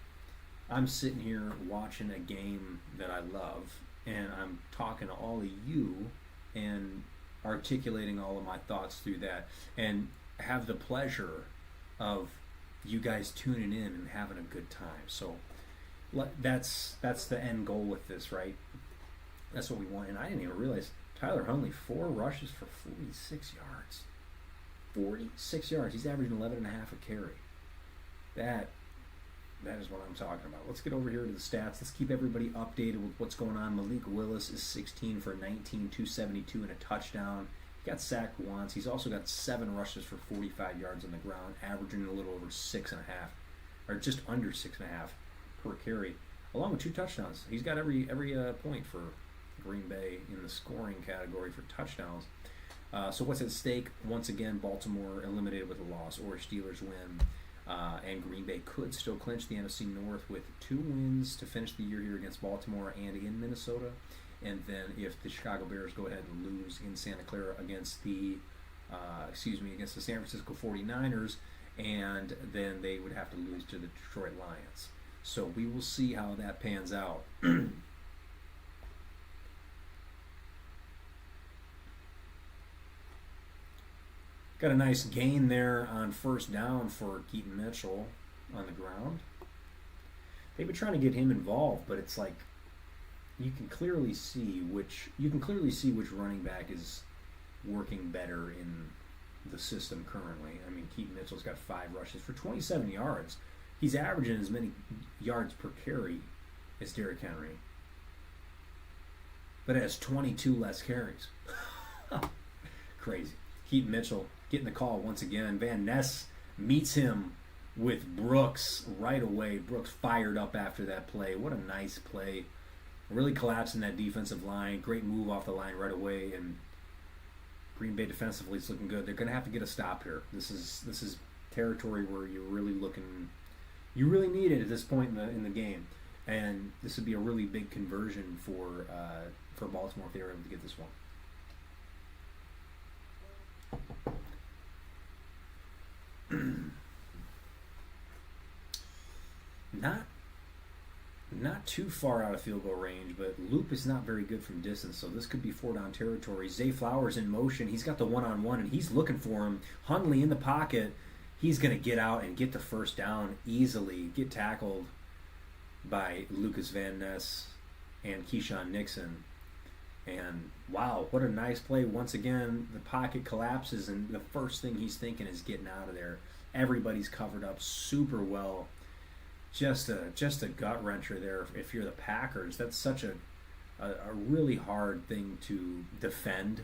I'm sitting here watching a game that I love, and I'm talking to all of you and articulating all of my thoughts through that, and have the pleasure of you guys tuning in and having a good time. So that's the end goal with this, right? That's what we want. And I didn't even realize Tyler Huntley, 4 rushes for 46 yards. 46 yards. He's averaging 11.5 a carry. That is what I'm talking about. Let's get over here to the stats. Let's keep everybody updated with what's going on. Malik Willis is 16 for 19, 272 and a touchdown. He got sacked once. He's also got 7 rushes for 45 yards on the ground, averaging a little over 6.5, or just under 6.5 per carry, along with 2 touchdowns. He's got every point for Green Bay in the scoring category for touchdowns. So what's at stake? Once again, Baltimore eliminated with a loss, or Steelers win. And Green Bay could still clinch the NFC North with 2 wins to finish the year here against Baltimore and in Minnesota. And then if the Chicago Bears go ahead and lose in Santa Clara against the San Francisco 49ers, and then they would have to lose to the Detroit Lions. So we will see how that pans out. Got a nice gain there on first down for Keaton Mitchell on the ground. They've been trying to get him involved, but it's like you can clearly see which running back is working better in the system currently. I mean, Keaton Mitchell's got 5 rushes for 27 yards. He's averaging as many yards per carry as Derrick Henry, but has 22 less carries. Crazy. Keaton Mitchell getting the call once again. Van Ness meets him with Brooks right away. Brooks fired up after that play. What a nice play. Really collapsing that defensive line. Great move off the line right away. And Green Bay defensively is looking good. They're going to have to get a stop here. This is territory where you're really looking. You really need it at this point in the game. And this would be a really big conversion for Baltimore if they were able to get this one. Not too far out of field goal range, but Loop is not very good from distance, so this could be 4-down territory. Zay Flowers in motion. He's got the one-on-one, and he's looking for him. Hundley in the pocket. He's going to get out and get the first down easily, get tackled by Lucas Van Ness and Keyshawn Nixon. And wow, what a nice play. Once again, the pocket collapses, and the first thing he's thinking is getting out of there. Everybody's covered up super well. Just a gut wrencher there if you're the Packers. That's such a really hard thing to defend.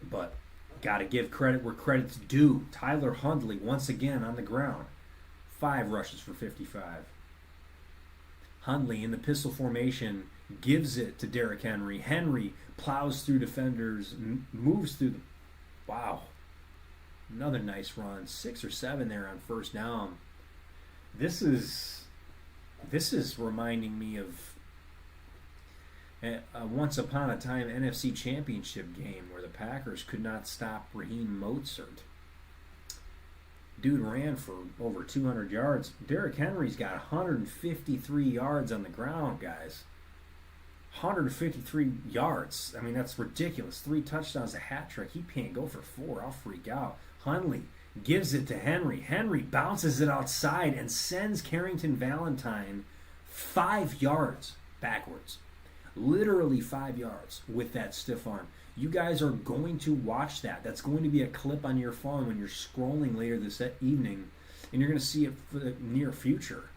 But got to give credit where credit's due. Tyler Hundley once again on the ground. 5 rushes for 55. Hundley in the pistol formation gives it to Derrick Henry. Henry plows through defenders, moves through the... Wow. Another nice run. 6 or 7 there on first down. This is This is reminding me of a once upon a time NFC Championship game where the Packers could not stop Raheem Mostert. Dude ran for over 200 yards. Derrick Henry's got 153 yards on the ground, guys. 153 yards. I mean, that's ridiculous. 3 touchdowns, a hat trick. He can't go for 4. I'll freak out. Hundley gives it to Henry. Henry bounces it outside and sends Carrington Valentine 5 yards backwards. Literally 5 yards with that stiff arm. You guys are going to watch that. That's going to be a clip on your phone when you're scrolling later this evening, and you're going to see it for the near future.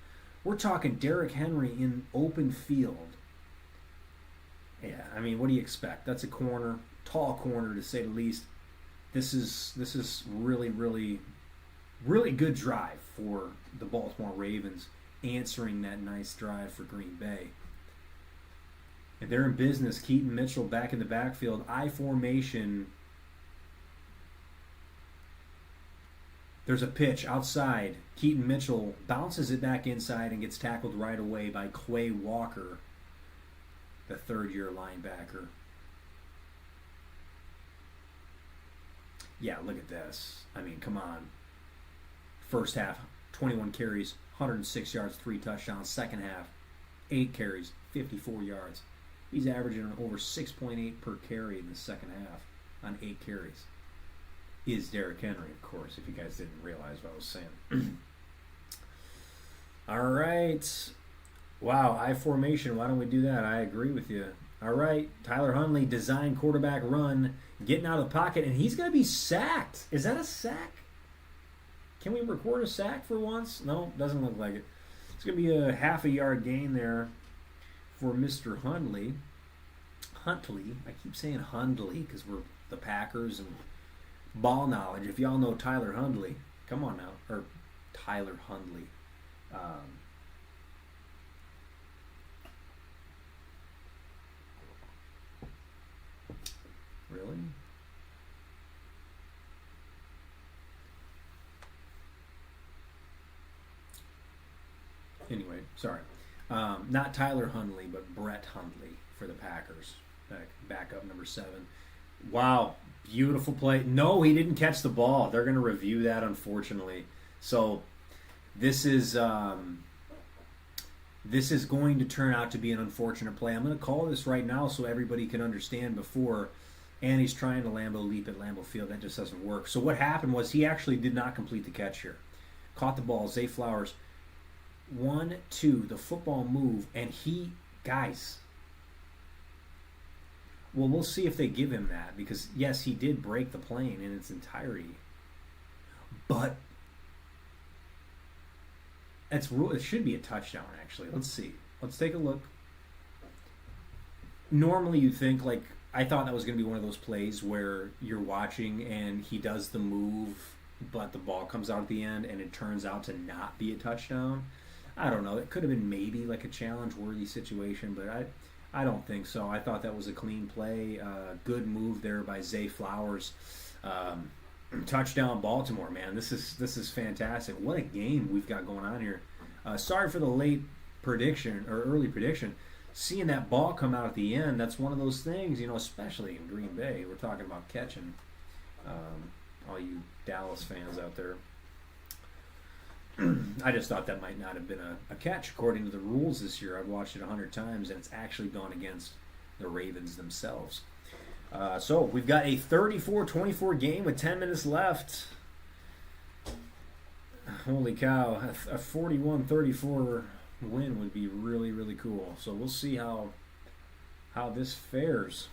We're talking Derrick Henry in open field. Yeah, I mean, what do you expect? That's a corner, tall corner to say the least. This is really, really, really good drive for the Baltimore Ravens, answering that nice drive for Green Bay. And they're in business. Keaton Mitchell back in the backfield. I formation. There's a pitch outside. Keaton Mitchell bounces it back inside and gets tackled right away by Quay Walker, the third-year linebacker. Yeah, look at this. I mean, come on. First half, 21 carries, 106 yards, 3 touchdowns. Second half, 8 carries, 54 yards. He's averaging over 6.8 per carry in the second half on 8 carries. Is Derrick Henry, of course, if you guys didn't realize what I was saying. All right. Wow, I formation. Why don't we do that? I agree with you. All right. Tyler Huntley, design quarterback run, getting out of the pocket, and he's going to be sacked. Is that a sack? Can we record a sack for once? No, doesn't look like it. It's going to be a half a yard gain there for Mr. Huntley. I keep saying Hundley because we're the Packers and ball knowledge. If y'all know Tyler Hundley, come on now. Or Tyler Hundley. Really? Anyway, sorry. Not Tyler Huntley, but Brett Hundley for the Packers. Backup number 7. Wow, beautiful play. No, he didn't catch the ball. They're going to review that, unfortunately. So this is going to turn out to be an unfortunate play. I'm going to call this right now so everybody can understand before. And he's trying to Lambeau leap at Lambeau Field. That just doesn't work. So what happened was he actually did not complete the catch here. Caught the ball. Zay Flowers. 1, 2, the football move, and guys, well, we'll see if they give him that, because, yes, he did break the plane in its entirety, but it should be a touchdown, actually. Let's see. Let's take a look. Normally you think, like, I thought that was going to be one of those plays where you're watching and he does the move, but the ball comes out at the end, and it turns out to not be a touchdown. I don't know. It could have been maybe like a challenge-worthy situation, but I don't think so. I thought that was a clean play. Good move there by Zay Flowers. Touchdown Baltimore, man. This is fantastic. What a game we've got going on here. Sorry for the late prediction or early prediction. Seeing that ball come out at the end, that's one of those things, especially in Green Bay. We're talking about catching. All you Dallas fans out there. I just thought that might not have been a catch according to the rules this year. I've watched it 100 times, and it's actually gone against the Ravens themselves. So we've got a 34-24 game with 10 minutes left. Holy cow. A 41-34 win would be really, really cool. So we'll see how this fares.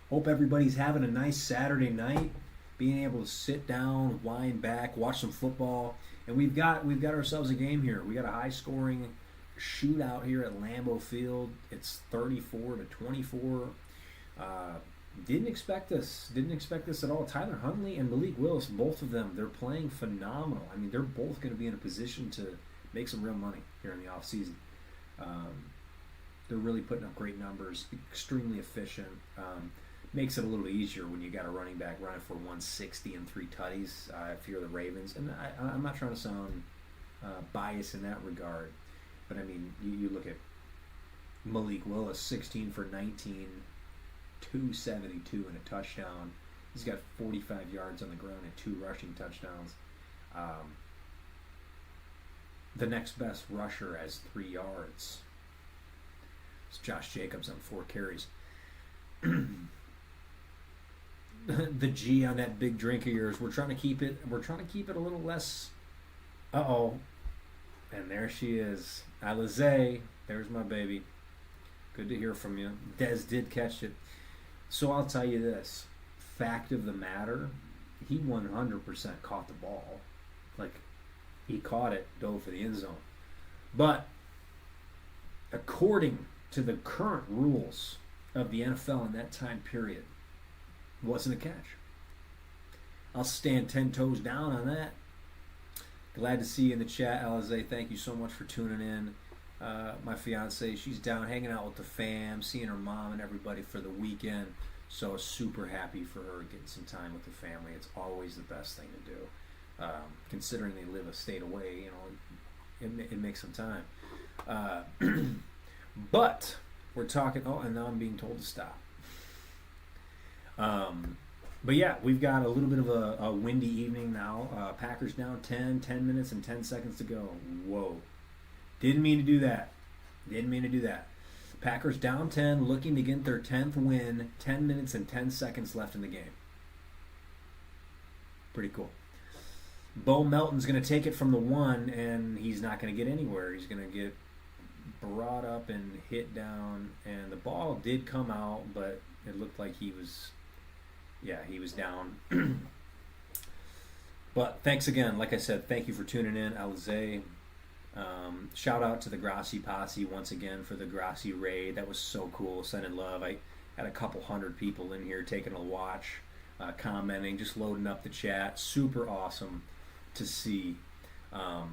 Hope everybody's having a nice Saturday night. Being able to sit down, wind back, watch some football, and we've got ourselves a game here. We got a high-scoring shootout here at Lambeau Field. It's 34-24. Didn't expect this at all. Tyler Huntley and Malik Willis, both of them, they're playing phenomenal. I mean, they're both going to be in a position to make some real money here in the offseason. They're really putting up great numbers, extremely efficient. makes it a little easier when you got a running back running for 160 and 3 tutties if you're the Ravens. And I'm not trying to sound biased in that regard, but I mean, you look at Malik Willis, 16 for 19, 272 and a touchdown. He's got 45 yards on the ground and 2 rushing touchdowns. The next best rusher has 3 yards. It's Josh Jacobs on 4 carries. The G on that big drink of yours. We're trying to keep it a little less. And there she is. Alizé. There's my baby. Good to hear from you. Dez did catch it. So I'll tell you this. Fact of the matter, he 100% caught the ball. Like, he caught it, dove for the end zone. But according to the current rules of the NFL in that time period, it wasn't a catch. I'll stand 10 toes down on that. Glad to see you in the chat, Alizé. Thank you so much for tuning in. My fiance, she's down hanging out with the fam, seeing her mom and everybody for the weekend. So super happy for her getting some time with the family. It's always the best thing to do. Considering they live a state away, you know, it makes some time. But we're talking. Oh, and now I'm being told to stop. But yeah, we've got a little bit of a windy evening now. Packers down 10 minutes and 10 seconds to go. Whoa. Didn't mean to do that. Packers down 10, looking to get their 10th win. 10 minutes and 10 seconds left in the game. Pretty cool. Bo Melton's going to take it from the 1, and he's not going to get anywhere. He's going to get brought up and hit down, and the ball did come out, but it looked like he was down. But thanks again. Like I said, thank you for tuning in, Alizé. Shout out to the Grassi Posse once again for the Grassi raid. That was so cool. Sending love. I had a couple hundred people in here taking a watch, commenting, just loading up the chat. Super awesome to see. But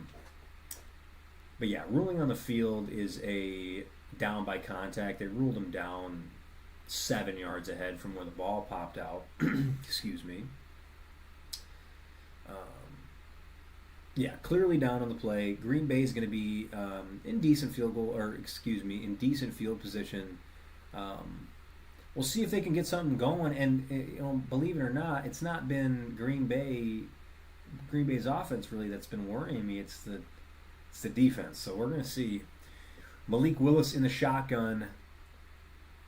yeah, ruling on the field is a down by contact. They ruled him down 7 yards ahead from where the ball popped out. Excuse me. Yeah, clearly down on the play. Green Bay is going to be in decent in decent field position. We'll see if they can get something going. And believe it or not, it's not been Green Bay's offense really that's been worrying me. It's the defense. So we're going to see Malik Willis in the shotgun.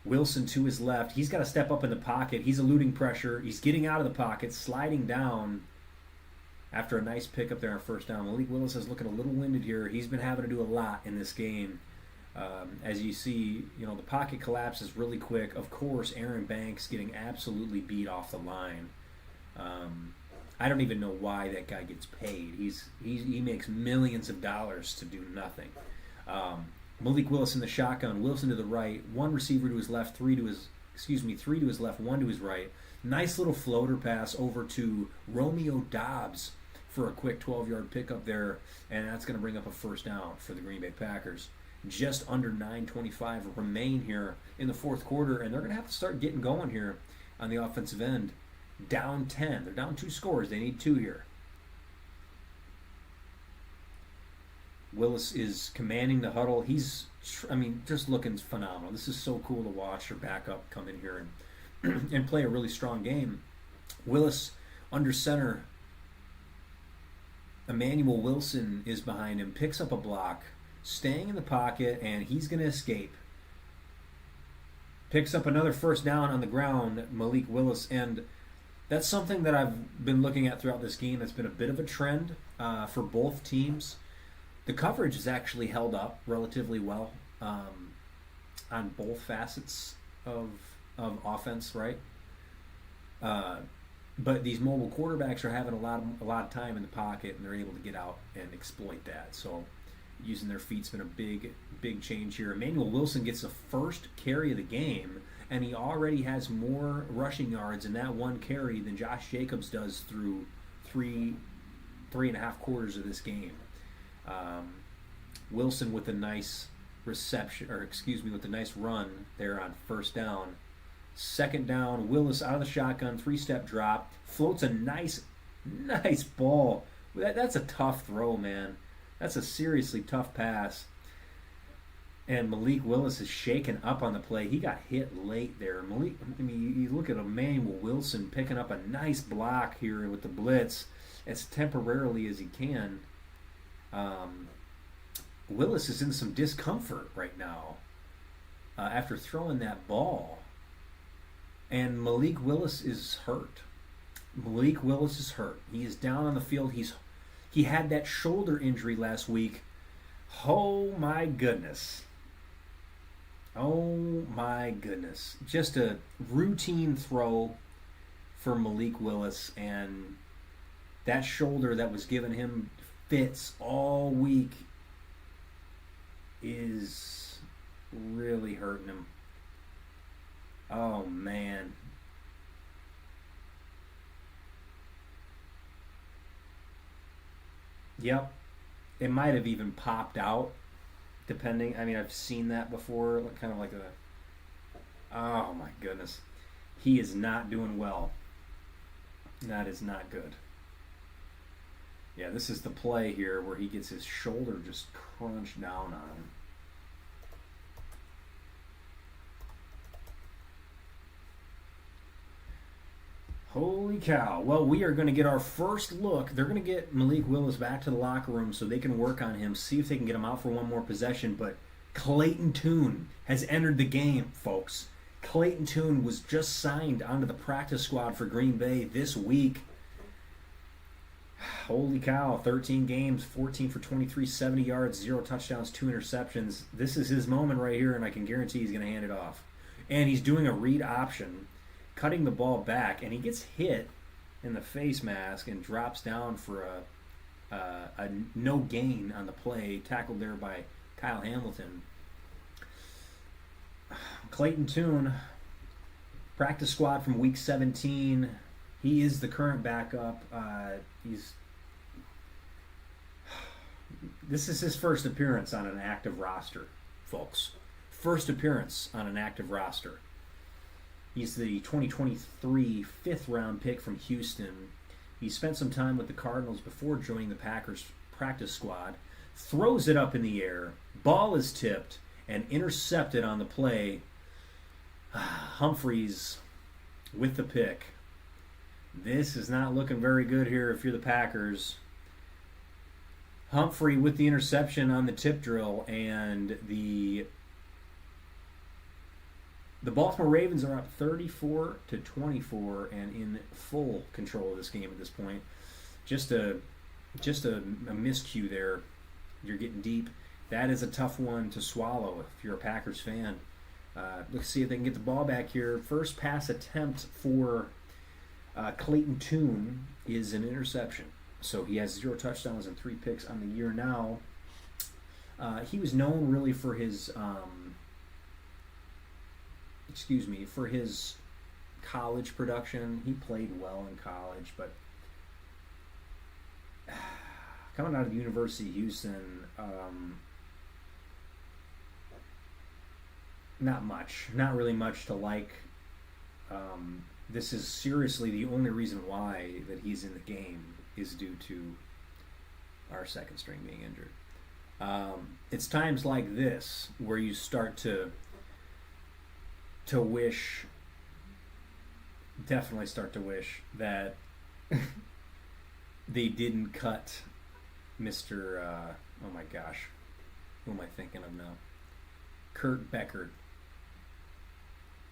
Wilson to his left. He's got to step up in the pocket. He's eluding pressure. He's getting out of the pocket, sliding down. After a nice pickup there on first down, Malik Willis is looking a little winded here. He's been having to do a lot in this game. As you see, the pocket collapses really quick. Of course, Aaron Banks getting absolutely beat off the line. I don't even know why that guy gets paid. He makes millions of dollars to do nothing. Malik Willis in the shotgun. Wilson to the right. One receiver to his left. Three to his left. One to his right. Nice little floater pass over to Romeo Doubs for a quick 12-yard pickup there, and that's going to bring up a first down for the Green Bay Packers. Just under 9:25 remain here in the fourth quarter, and they're going to have to start getting going here on the offensive end. Down 10. They're down 2 scores. They need 2 here. Willis is commanding the huddle. He's, just looking phenomenal. This is so cool to watch your backup come in here and play a really strong game. Willis under center. Emmanuel Wilson is behind him, picks up a block, staying in the pocket, and he's going to escape. Picks up another first down on the ground, Malik Willis, and that's something that I've been looking at throughout this game. That's been a bit of a trend for both teams. The coverage has actually held up relatively well on both facets of offense, right? But these mobile quarterbacks are having a lot of time in the pocket, and they're able to get out and exploit that. So using their feet's been a big change here. Emmanuel Wilson gets the first carry of the game, and he already has more rushing yards in that one carry than Josh Jacobs does through three and a half quarters of this game. Wilson with a nice reception, with a nice run there on first down. Second down, Willis out of the shotgun, three-step drop, floats a nice ball. That's a tough throw, man. That's a seriously tough pass. And Malik Willis is shaken up on the play. He got hit late there. You look at Emmanuel Wilson picking up a nice block here with the blitz as temporarily as he can. Willis is in some discomfort right now after throwing that ball. And Malik Willis is hurt. Malik Willis is hurt. He is down on the field. He had that shoulder injury last week. Oh my goodness. Oh my goodness. Just a routine throw for Malik Willis, and that shoulder that was giving him fits all week is really hurting him. Oh man. Yep. It might have even popped out, depending. I mean, I've seen that before, kind of like a. Oh my goodness. He is not doing well. That is not good. Yeah, this is the play here where he gets his shoulder just crunched down on him. Holy cow. Well, we are going to get our first look. They're going to get Malik Willis back to the locker room so they can work on him, see if they can get him out for one more possession. But Clayton Tune has entered the game, folks. Clayton Tune was just signed onto the practice squad for Green Bay this week. Holy cow. 13 games, 14 for 23, 70 yards, 0 touchdowns, 2 interceptions. This is his moment right here, and I can guarantee he's going to hand it off. And he's doing a read option, cutting the ball back, and he gets hit in the face mask and drops down for a no gain on the play, tackled there by Kyle Hamilton. Clayton Tune, practice squad from week 17. He is the current backup. This is his first appearance on an active roster, folks. First appearance on an active roster. He's the 2023 fifth-round pick from Houston. He spent some time with the Cardinals before joining the Packers practice squad. Throws it up in the air. Ball is tipped and intercepted on the play. Humphreys with the pick. This is not looking very good here if you're the Packers. Humphrey with the interception on the tip drill, and the Baltimore Ravens are up 34-24 and in full control of this game at this point. Just a miscue there. You're getting deep. That is a tough one to swallow if you're a Packers fan. Let's see if they can get the ball back here. First pass attempt for Clayton Tune is an interception. So he has 0 touchdowns and 3 picks on the year now. He was known really for his for his college production. He played well in college, but coming out of the University of Houston, not really much to like. This is seriously the only reason why that he's in the game is due to our second string being injured. It's times like this where you start to wish, definitely start to wish that they didn't cut Mr. Oh my gosh, who am I thinking of now? Kurt Beckert.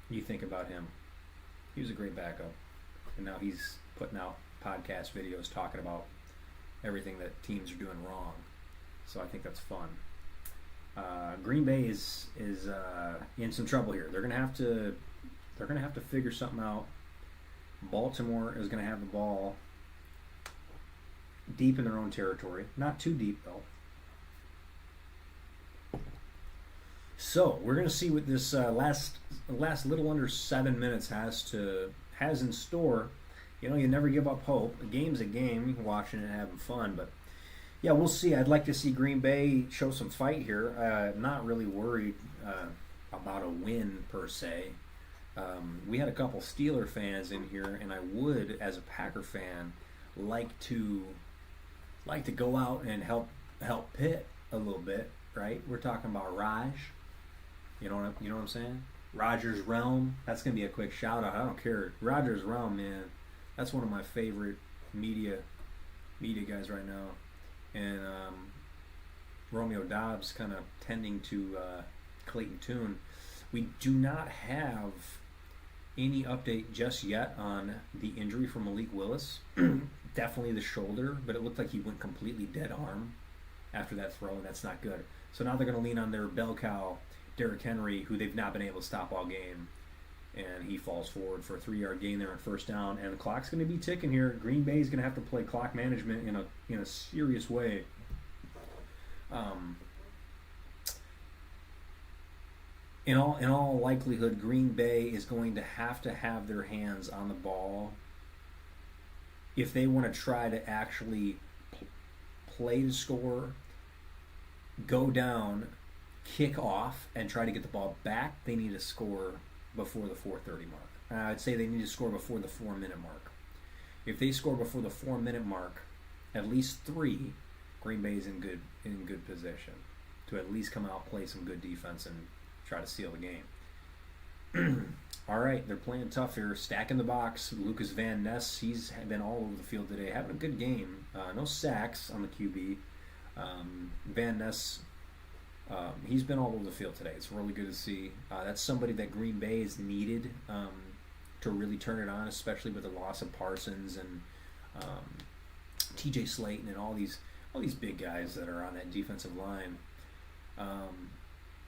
You think about him. He was a great backup. And now he's putting out podcast videos talking about everything that teams are doing wrong. So I think that's fun. Green Bay is in some trouble here. They're gonna have to figure something out. Baltimore is gonna have the ball deep in their own territory, not too deep though. So we're gonna see what this last little under 7 minutes has in store. You know, you never give up hope. A game's a game. You're watching it and having fun, but yeah, we'll see. I'd like to see Green Bay show some fight here. Not really worried about a win per se. We had a couple Steeler fans in here, and I would, as a Packer fan, like to go out and help Pitt a little bit, right? We're talking about Raj. You know what I'm saying? Rogers Realm. That's gonna be a quick shout out. I don't care. Rogers Realm, man. That's one of my favorite media guys right now. And Romeo Dobbs kind of tending to Clayton Tune. We do not have any update just yet on the injury for Malik Willis. Definitely the shoulder, but it looked like he went completely dead arm after that throw, and that's not good. So now they're going to lean on their bell cow, Derrick Henry, who they've not been able to stop all game. And he falls forward for a 3-yard gain there on first down, and the clock's going to be ticking here. Green Bay's going to have to play clock management in a serious way. In all likelihood, Green Bay is going to have their hands on the ball if they want to try to actually play to score, go down, kick off, and try to get the ball back. They need to score before the 4:30 mark. I'd say they need to score before the 4-minute mark. If they score before the 4-minute mark, at least 3, Green Bay's in good position to at least come out, play some good defense, and try to steal the game. All right, they're playing tough here, stacking the box. Lucas Van Ness, he's been all over the field today, having a good game. No sacks on the QB. Van Ness, he's been all over the field today. It's really good to see. That's somebody that Green Bay has needed to really turn it on, especially with the loss of Parsons and T.J. Slayton and all these big guys that are on that defensive line.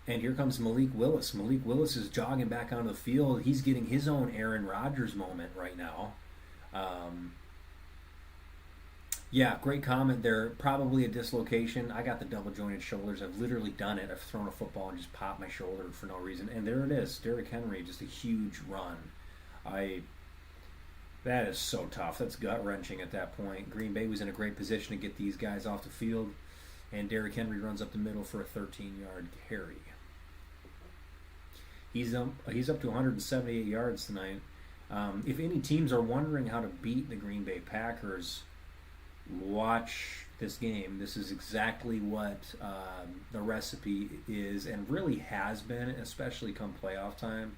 And here comes Malik Willis. Malik Willis is jogging back onto the field. He's getting his own Aaron Rodgers moment right now. Yeah, great comment there. Probably a dislocation. I got the double jointed shoulders. I've literally done it. I've thrown a football and just popped my shoulder for no reason. And there it is. Derrick Henry, just a huge run. That is so tough. That's gut-wrenching at that point. Green Bay was in a great position to get these guys off the field. And Derrick Henry runs up the middle for a 13-yard carry. He's up to 178 yards tonight. If any teams are wondering how to beat the Green Bay Packers, watch this game. This is exactly what the recipe is and really has been, especially come playoff time,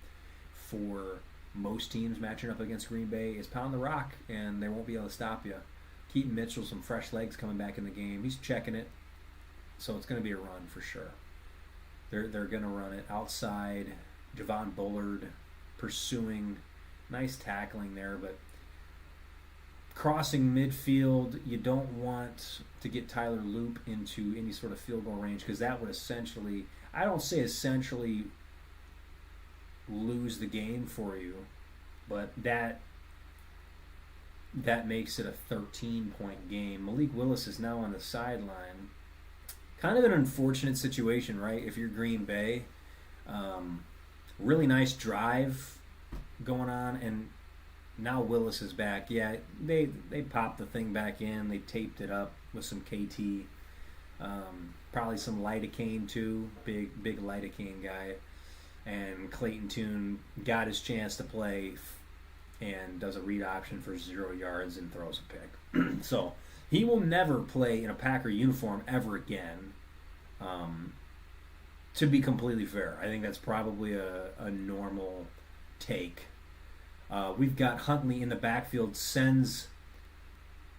for most teams matching up against Green Bay, is pound the rock, and they won't be able to stop you. Keaton Mitchell, some fresh legs coming back in the game. He's checking it, so it's going to be a run for sure. They're going to run it outside. Javon Bullard pursuing, nice tackling there, but crossing midfield, you don't want to get Tyler Loop into any sort of field goal range, because that would essentially, I don't say essentially lose the game for you, but that makes it a 13-point game. Malik Willis is now on the sideline. Kind of an unfortunate situation, right? If you're Green Bay, really nice drive going on, and now Willis is back. Yeah, they popped the thing back in. They taped it up with some KT, probably some lidocaine too. Big lidocaine guy. And Clayton Tune got his chance to play and does a read option for 0 yards and throws a pick. So he will never play in a Packer uniform ever again. To be completely fair, I think that's probably a normal take. We've got Huntley in the backfield, sends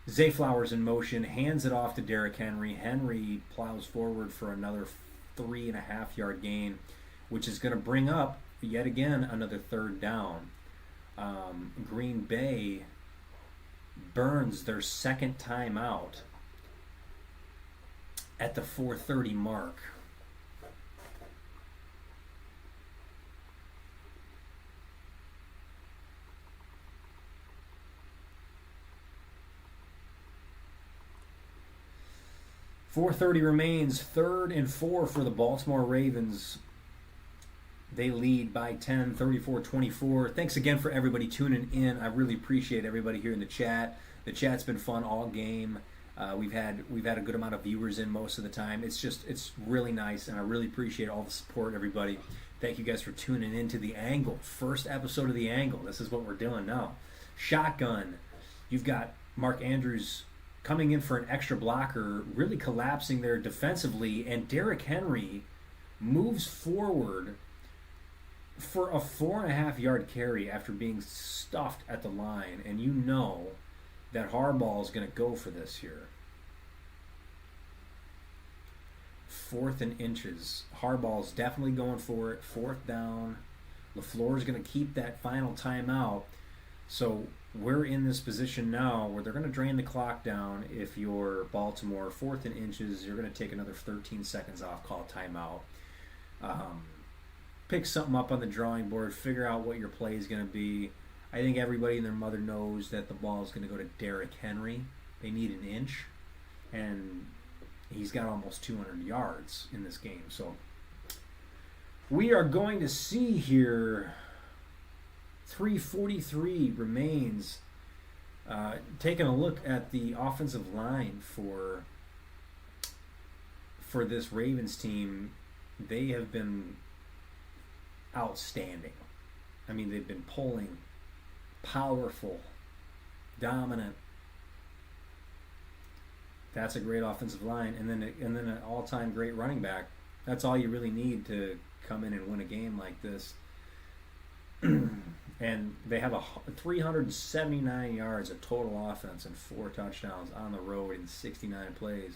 Zay Flowers in motion, hands it off to Derrick Henry. Henry plows forward for another 3.5-yard gain, which is going to bring up, yet again, another third down. Green Bay burns their second timeout at the 4:30 mark. .430 remains, 3rd and 4 for the Baltimore Ravens. They lead by 10, 34-24. Thanks again for everybody tuning in. I really appreciate everybody here in the chat. The chat's been fun all game. We've had a good amount of viewers in most of the time. It's really nice, and I really appreciate all the support, everybody. Thank you guys for tuning into The Angle. First episode of The Angle. This is what we're doing now. Shotgun. You've got Mark Andrews coming in for an extra blocker, really collapsing there defensively, and Derrick Henry moves forward for a 4.5-yard carry after being stuffed at the line, and you know that Harbaugh is going to go for this here. 4th and inches. Harbaugh's definitely going for it. 4th down. LaFleur's going to keep that final timeout. So we're in this position now where they're going to drain the clock down. If you're Baltimore, 4th and inches, you're going to take another 13 seconds off, call timeout. Pick something up on the drawing board, figure out what your play is going to be. I think everybody and their mother knows that the ball is going to go to Derrick Henry. They need an inch, and he's got almost 200 yards in this game. So we are going to see here 3:43 remains. Taking a look at the offensive line for this Ravens team, they have been outstanding. I mean, they've been pulling, powerful, dominant. That's a great offensive line, and then an all-time great running back. That's all you really need to come in and win a game like this. And they have 379 yards of total offense and 4 touchdowns on the road in 69 plays.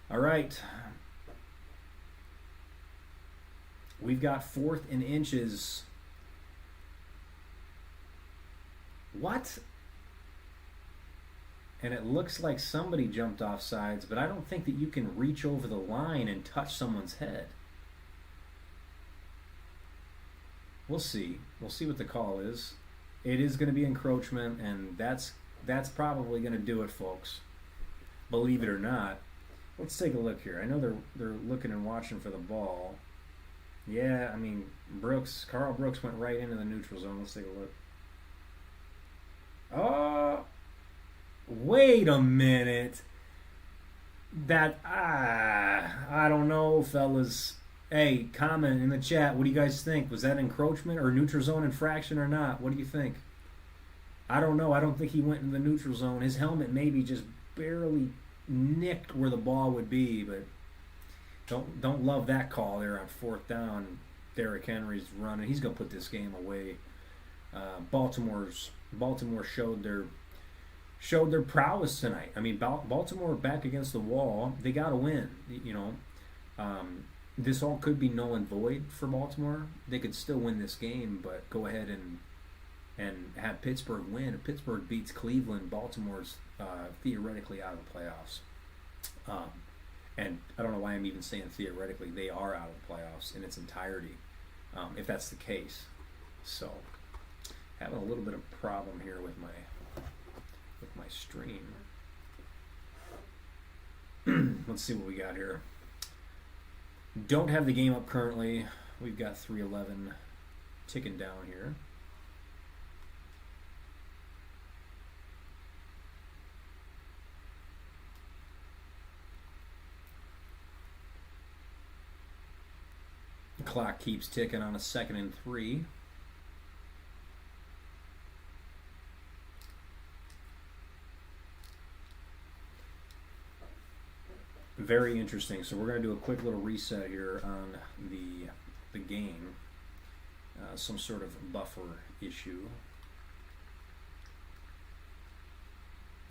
All right. We've got 4th and inches. What? And it looks like somebody jumped off sides, but I don't think that you can reach over the line and touch someone's head. We'll see. We'll see what the call is. It is going to be encroachment, and that's probably going to do it, folks. Believe it or not. Let's take a look here. I know they're looking and watching for the ball. Yeah, I mean, Carl Brooks went right into the neutral zone. Let's take a look. Oh, wait a minute. I don't know, fellas. Hey, comment in the chat. What do you guys think? Was that encroachment or neutral zone infraction or not? What do you think? I don't know. I don't think he went in the neutral zone. His helmet maybe just barely nicked where the ball would be, but don't love that call there on 4th down. Derrick Henry's running. He's going to put this game away. Baltimore showed their prowess tonight. I mean, Baltimore back against the wall. They got to win. You know, this all could be null and void for Baltimore. They could still win this game, but go ahead and have Pittsburgh win. If Pittsburgh beats Cleveland, Baltimore's theoretically out of the playoffs. And I don't know why I'm even saying theoretically. They are out of the playoffs in its entirety, if that's the case. So, having a little bit of problem here with my stream. Let's see what we got here. Don't have the game up currently. We've got 3:11 ticking down here. The clock keeps ticking on a 2nd and 3. Very interesting. So we're going to do a quick little reset here on the game. Some sort of buffer issue.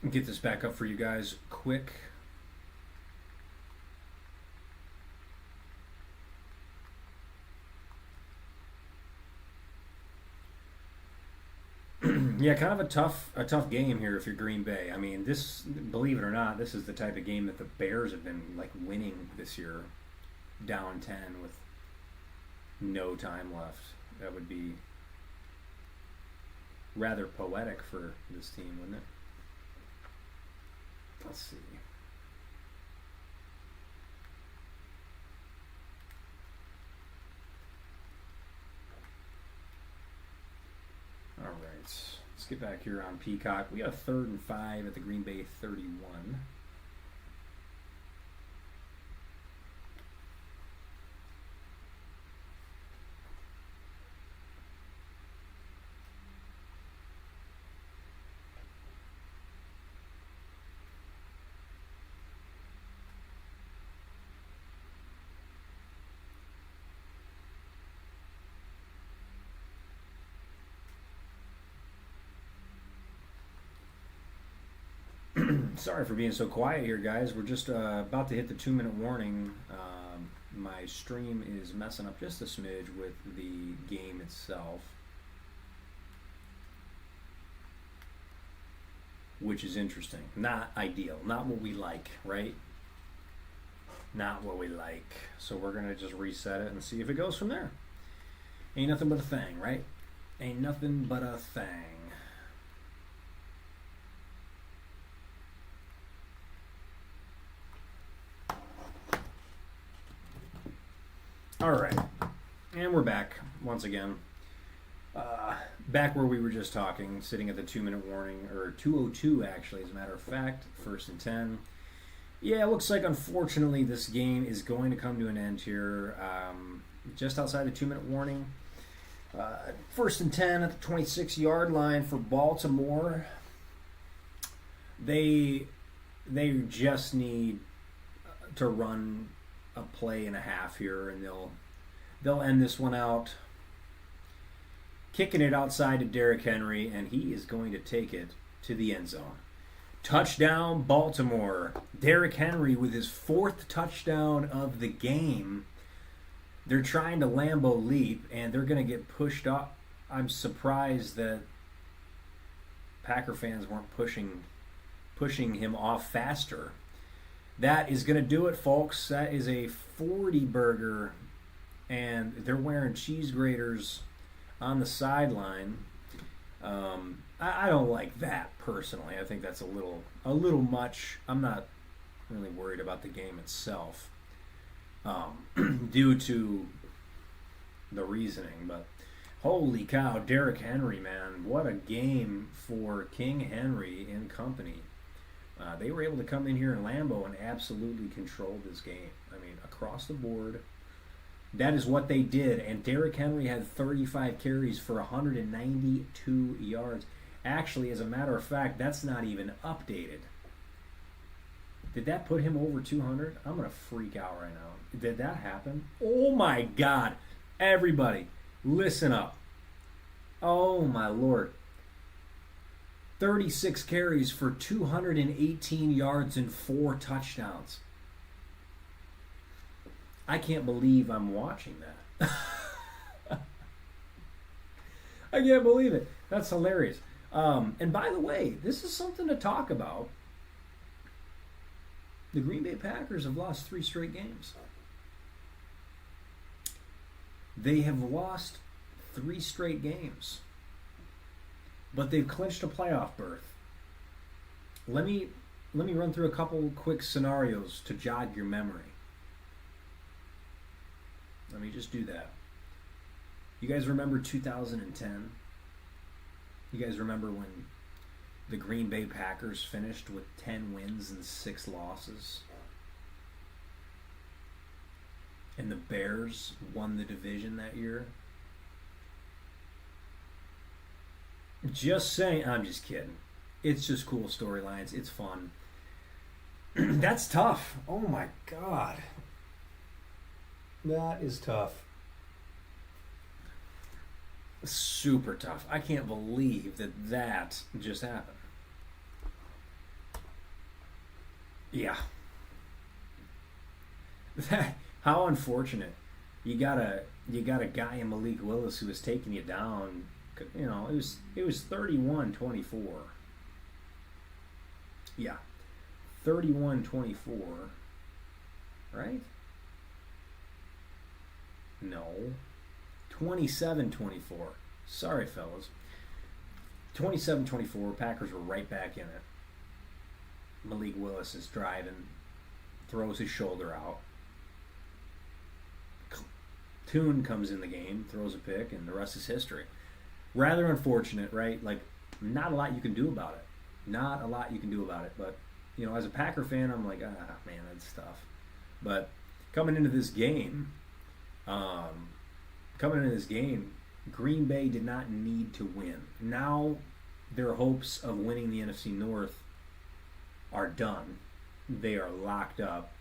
Get this back up for you guys quick. Yeah, kind of a tough game here if you're Green Bay. I mean, this, believe it or not, this is the type of game that the Bears have been like winning this year, down 10 with no time left. That would be rather poetic for this team, wouldn't it? Let's see. All right. Let's get back here on Peacock. We got a 3rd and 5 at the Green Bay 31. Sorry for being so quiet here, guys. We're just about to hit the 2-minute warning. My stream is messing up just a smidge with the game itself, which is interesting. Not ideal. Not what we like, right? Not what we like. So we're going to just reset it and see if it goes from there. Ain't nothing but a thing, right? Ain't nothing but a thing. All right, and we're back once again. Back where we were just talking, sitting at the 2-minute warning, or 2:02 actually, as a matter of fact, 1st and 10. Yeah, it looks like unfortunately this game is going to come to an end here, just outside the 2-minute warning. 1st and 10 at the 26-yard line for Baltimore. They just need to run a play and a half here, and they'll end this one out. Kicking it outside to Derrick Henry, and he is going to take it to the end zone. Touchdown, Baltimore. Derrick Henry with his 4th touchdown of the game. They're trying to Lambeau leap, and they're going to get pushed up. I'm surprised that Packer fans weren't pushing him off faster. That is going to do it, folks. That is a 40 burger, and they're wearing cheese graters on the sideline. I don't like that personally. I think that's a little much. I'm not really worried about the game itself due to the reasoning, but holy cow, Derrick Henry, man, what a game for King Henry and company. They were able to come in here in Lambeau and absolutely control this game. I mean, across the board, that is what they did. And Derrick Henry had 35 carries for 192 yards. Actually, as a matter of fact, that's not even updated. Did that put him over 200? I'm going to freak out right now. Did that happen? Oh my God. Everybody, listen up. Oh my Lord. 36 carries for 218 yards and 4 touchdowns. I can't believe I'm watching that. I can't believe it. That's hilarious. And by the way, this is something to talk about. The Green Bay Packers have lost 3 straight games. They have lost 3 straight games. But they've clinched a playoff berth. Let me run through a couple quick scenarios to jog your memory. Let me just do that. You guys remember 2010? You guys remember when the Green Bay Packers finished with 10 wins and 6 losses? And the Bears won the division that year? Just saying. I'm just kidding. It's just cool storylines. It's fun. That's tough. Oh my God. That is tough. Super tough. I can't believe that just happened. Yeah. How unfortunate. You got a guy in Malik Willis who was taking you down. You know, it was 31-24. Yeah. 31-24. Right? No. 27-24. Sorry, fellas. 27-24. Packers were right back in it. Malik Willis is driving, throws his shoulder out. Toon comes in the game, throws a pick, and the rest is history. Rather unfortunate, right? Like, not a lot you can do about it. Not a lot you can do about it. But, you know, as a Packer fan, I'm like, man, that's tough. But coming into this game, Green Bay did not need to win. Now their hopes of winning the NFC North are done. They are locked up.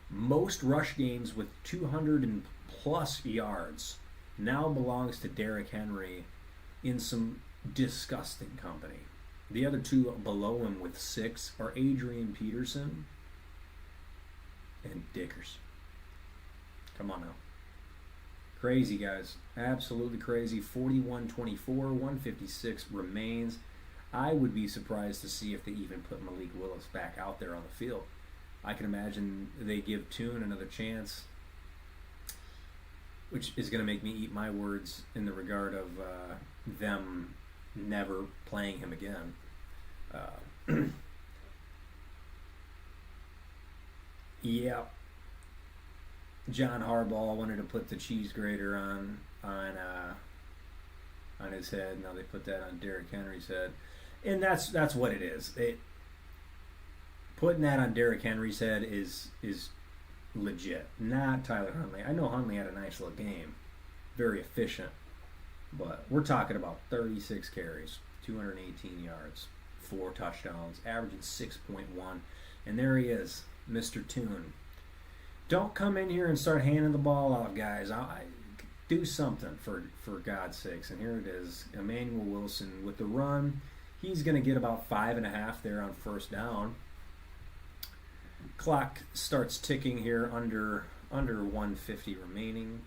Most rush games with 200 and plus yards now belongs to Derrick Henry in some disgusting company. The other two below him with 6 are Adrian Peterson and Dickers. Come on now. Crazy, guys. Absolutely crazy. 41-24, 156 remains. I would be surprised to see if they even put Malik Willis back out there on the field. I can imagine they give Tune another chance, which is going to make me eat my words in the regard of them never playing him again. Yeah. John Harbaugh wanted to put the cheese grater on his head. Now they put that on Derrick Henry's head, and that's what it is. Putting that on Derrick Henry's head is legit, not Tyler Huntley. I know Huntley had a nice little game, very efficient, but we're talking about 36 carries, 218 yards, 4 touchdowns, averaging 6.1, and there he is, Mr. Tune. Don't come in here and start handing the ball out, guys. Do something for God's sakes. And here it is, Emmanuel Wilson with the run. He's going to get about 5.5 there on first down. Clock starts ticking here, under 150 remaining.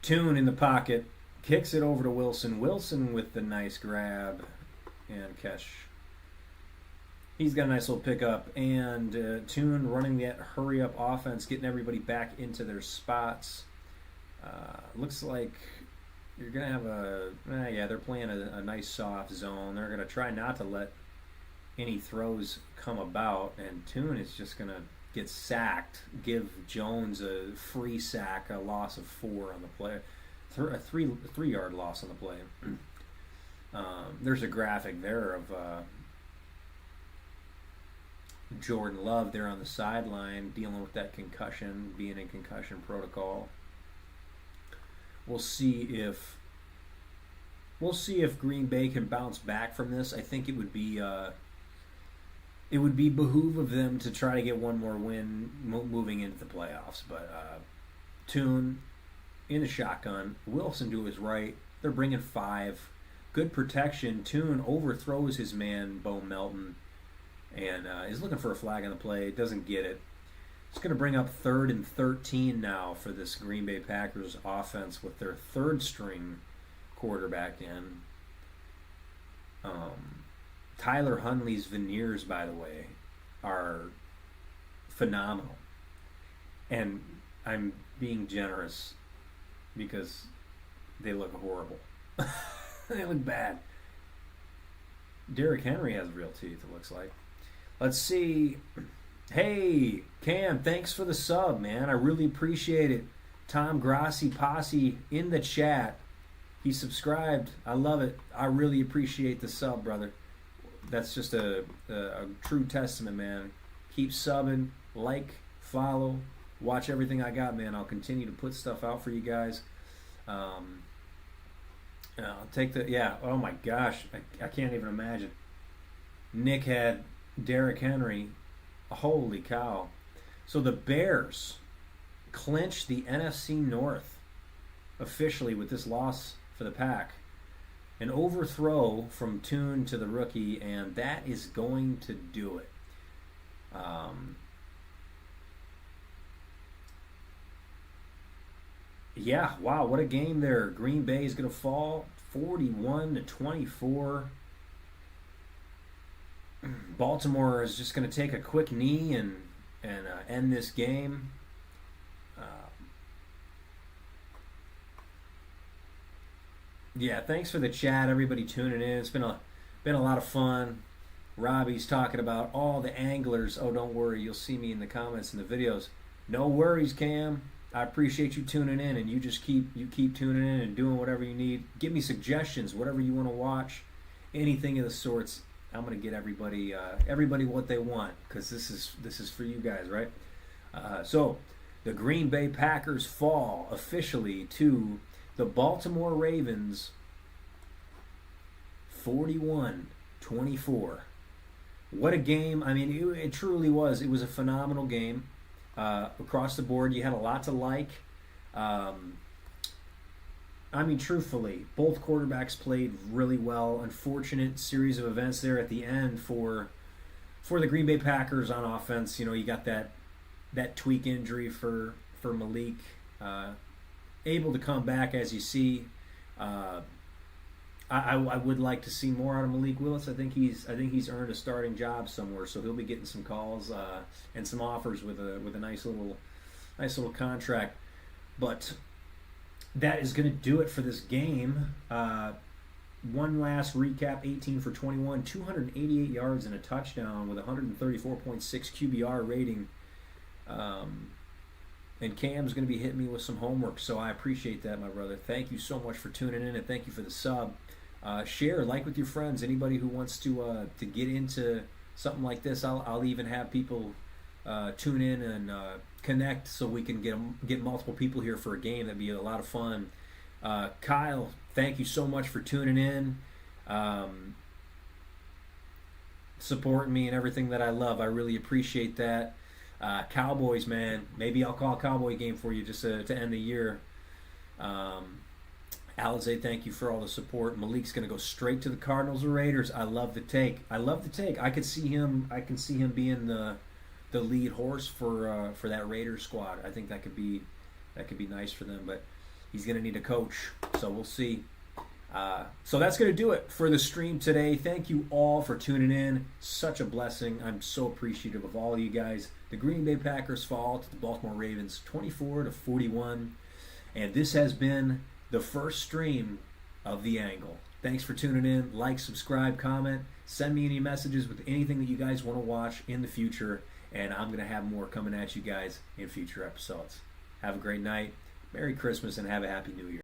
Tune in the pocket, kicks it over to Wilson. Wilson with the nice grab and catch. He's got a nice little pickup, and Tune running that hurry-up offense, getting everybody back into their spots. Looks like you're going to have they're playing a nice soft zone. They're going to try not to let any throws come about, and Tune is just going to get sacked, give Jones a free sack, a loss of 4 on the play, a 3-yard loss on the play. There's a graphic there of Jordan Love there on the sideline dealing with that concussion, being in concussion protocol. We'll see if Green Bay can bounce back from this. I think it would be behoove of them to try to get one more win moving into the playoffs. But Tune in the shotgun, Wilson to his right. They're bringing 5. Good protection. Tune overthrows his man Bo Melton and is looking for a flag on the play. Doesn't get it. It's going to bring up 3rd and 13 now for this Green Bay Packers offense with their 3rd string quarterback in. Tyler Huntley's veneers, by the way, are phenomenal. And I'm being generous because they look horrible. They look bad. Derrick Henry has real teeth, it looks like. Let's see. Hey, Cam, thanks for the sub, man. I really appreciate it. Tom Grassi Posse in the chat. He subscribed. I love it. I really appreciate the sub, brother. That's just a true testament, man. Keep subbing, like, follow, watch everything I got, man. I'll continue to put stuff out for you guys. I'll take oh my gosh, I can't even imagine. Nick had Derrick Henry. Holy cow. So the Bears clinch the NFC North officially with this loss for the Pack. An overthrow from Tune to the rookie, and that is going to do it. Yeah, wow, what a game there. Green Bay is going to fall 41-24. Baltimore is just going to take a quick knee and end this game. Yeah, thanks for the chat, everybody tuning in. It's been a lot of fun. Robbie's talking about all the anglers. Oh, don't worry, you'll see me in the comments in the videos. No worries, Cam. I appreciate you tuning in, and you keep tuning in and doing whatever you need. Give me suggestions, whatever you want to watch, anything of the sorts. I'm gonna get everybody what they want, because this is for you guys, right? So the Green Bay Packers fall officially to the Baltimore Ravens 41-24. What a game. I mean, it truly was. It was a phenomenal game. Across the board, you had a lot to like. I mean, truthfully, both quarterbacks played really well. Unfortunate series of events there at the end for the Green Bay Packers on offense. You got that tweak injury for Malik, able to come back as you see. I would like to see more out of Malik Willis. I think he's earned a starting job somewhere, so he'll be getting some calls and some offers with a nice little contract. But that is going to do it for this game. One last recap: 18 for 21, 288 yards and a touchdown with 134.6 QBR rating. And Cam's going to be hitting me with some homework, so I appreciate that, my brother. Thank you so much for tuning in, and thank you for the sub. Share, like with your friends. Anybody who wants to get into something like this, I'll even have people tune in and connect so we can get multiple people here for a game. That'd be a lot of fun. Kyle, thank you so much for tuning in, supporting me and everything that I love. I really appreciate that. Cowboys, man. Maybe I'll call a Cowboy game for you just to end the year. Alize, thank you for all the support. Malik's going to go straight to the Cardinals or Raiders. I love the take. I can see him being the lead horse for that Raiders squad. I think that could be nice for them, but he's going to need a coach, so we'll see. So that's going to do it for the stream today. Thank you all for tuning in. Such a blessing. I'm so appreciative of all of you guys. The Green Bay Packers fall to the Baltimore Ravens 24-41. And this has been the first stream of The Angle. Thanks for tuning in. Like, subscribe, comment. Send me any messages with anything that you guys want to watch in the future. And I'm going to have more coming at you guys in future episodes. Have a great night. Merry Christmas and have a Happy New Year.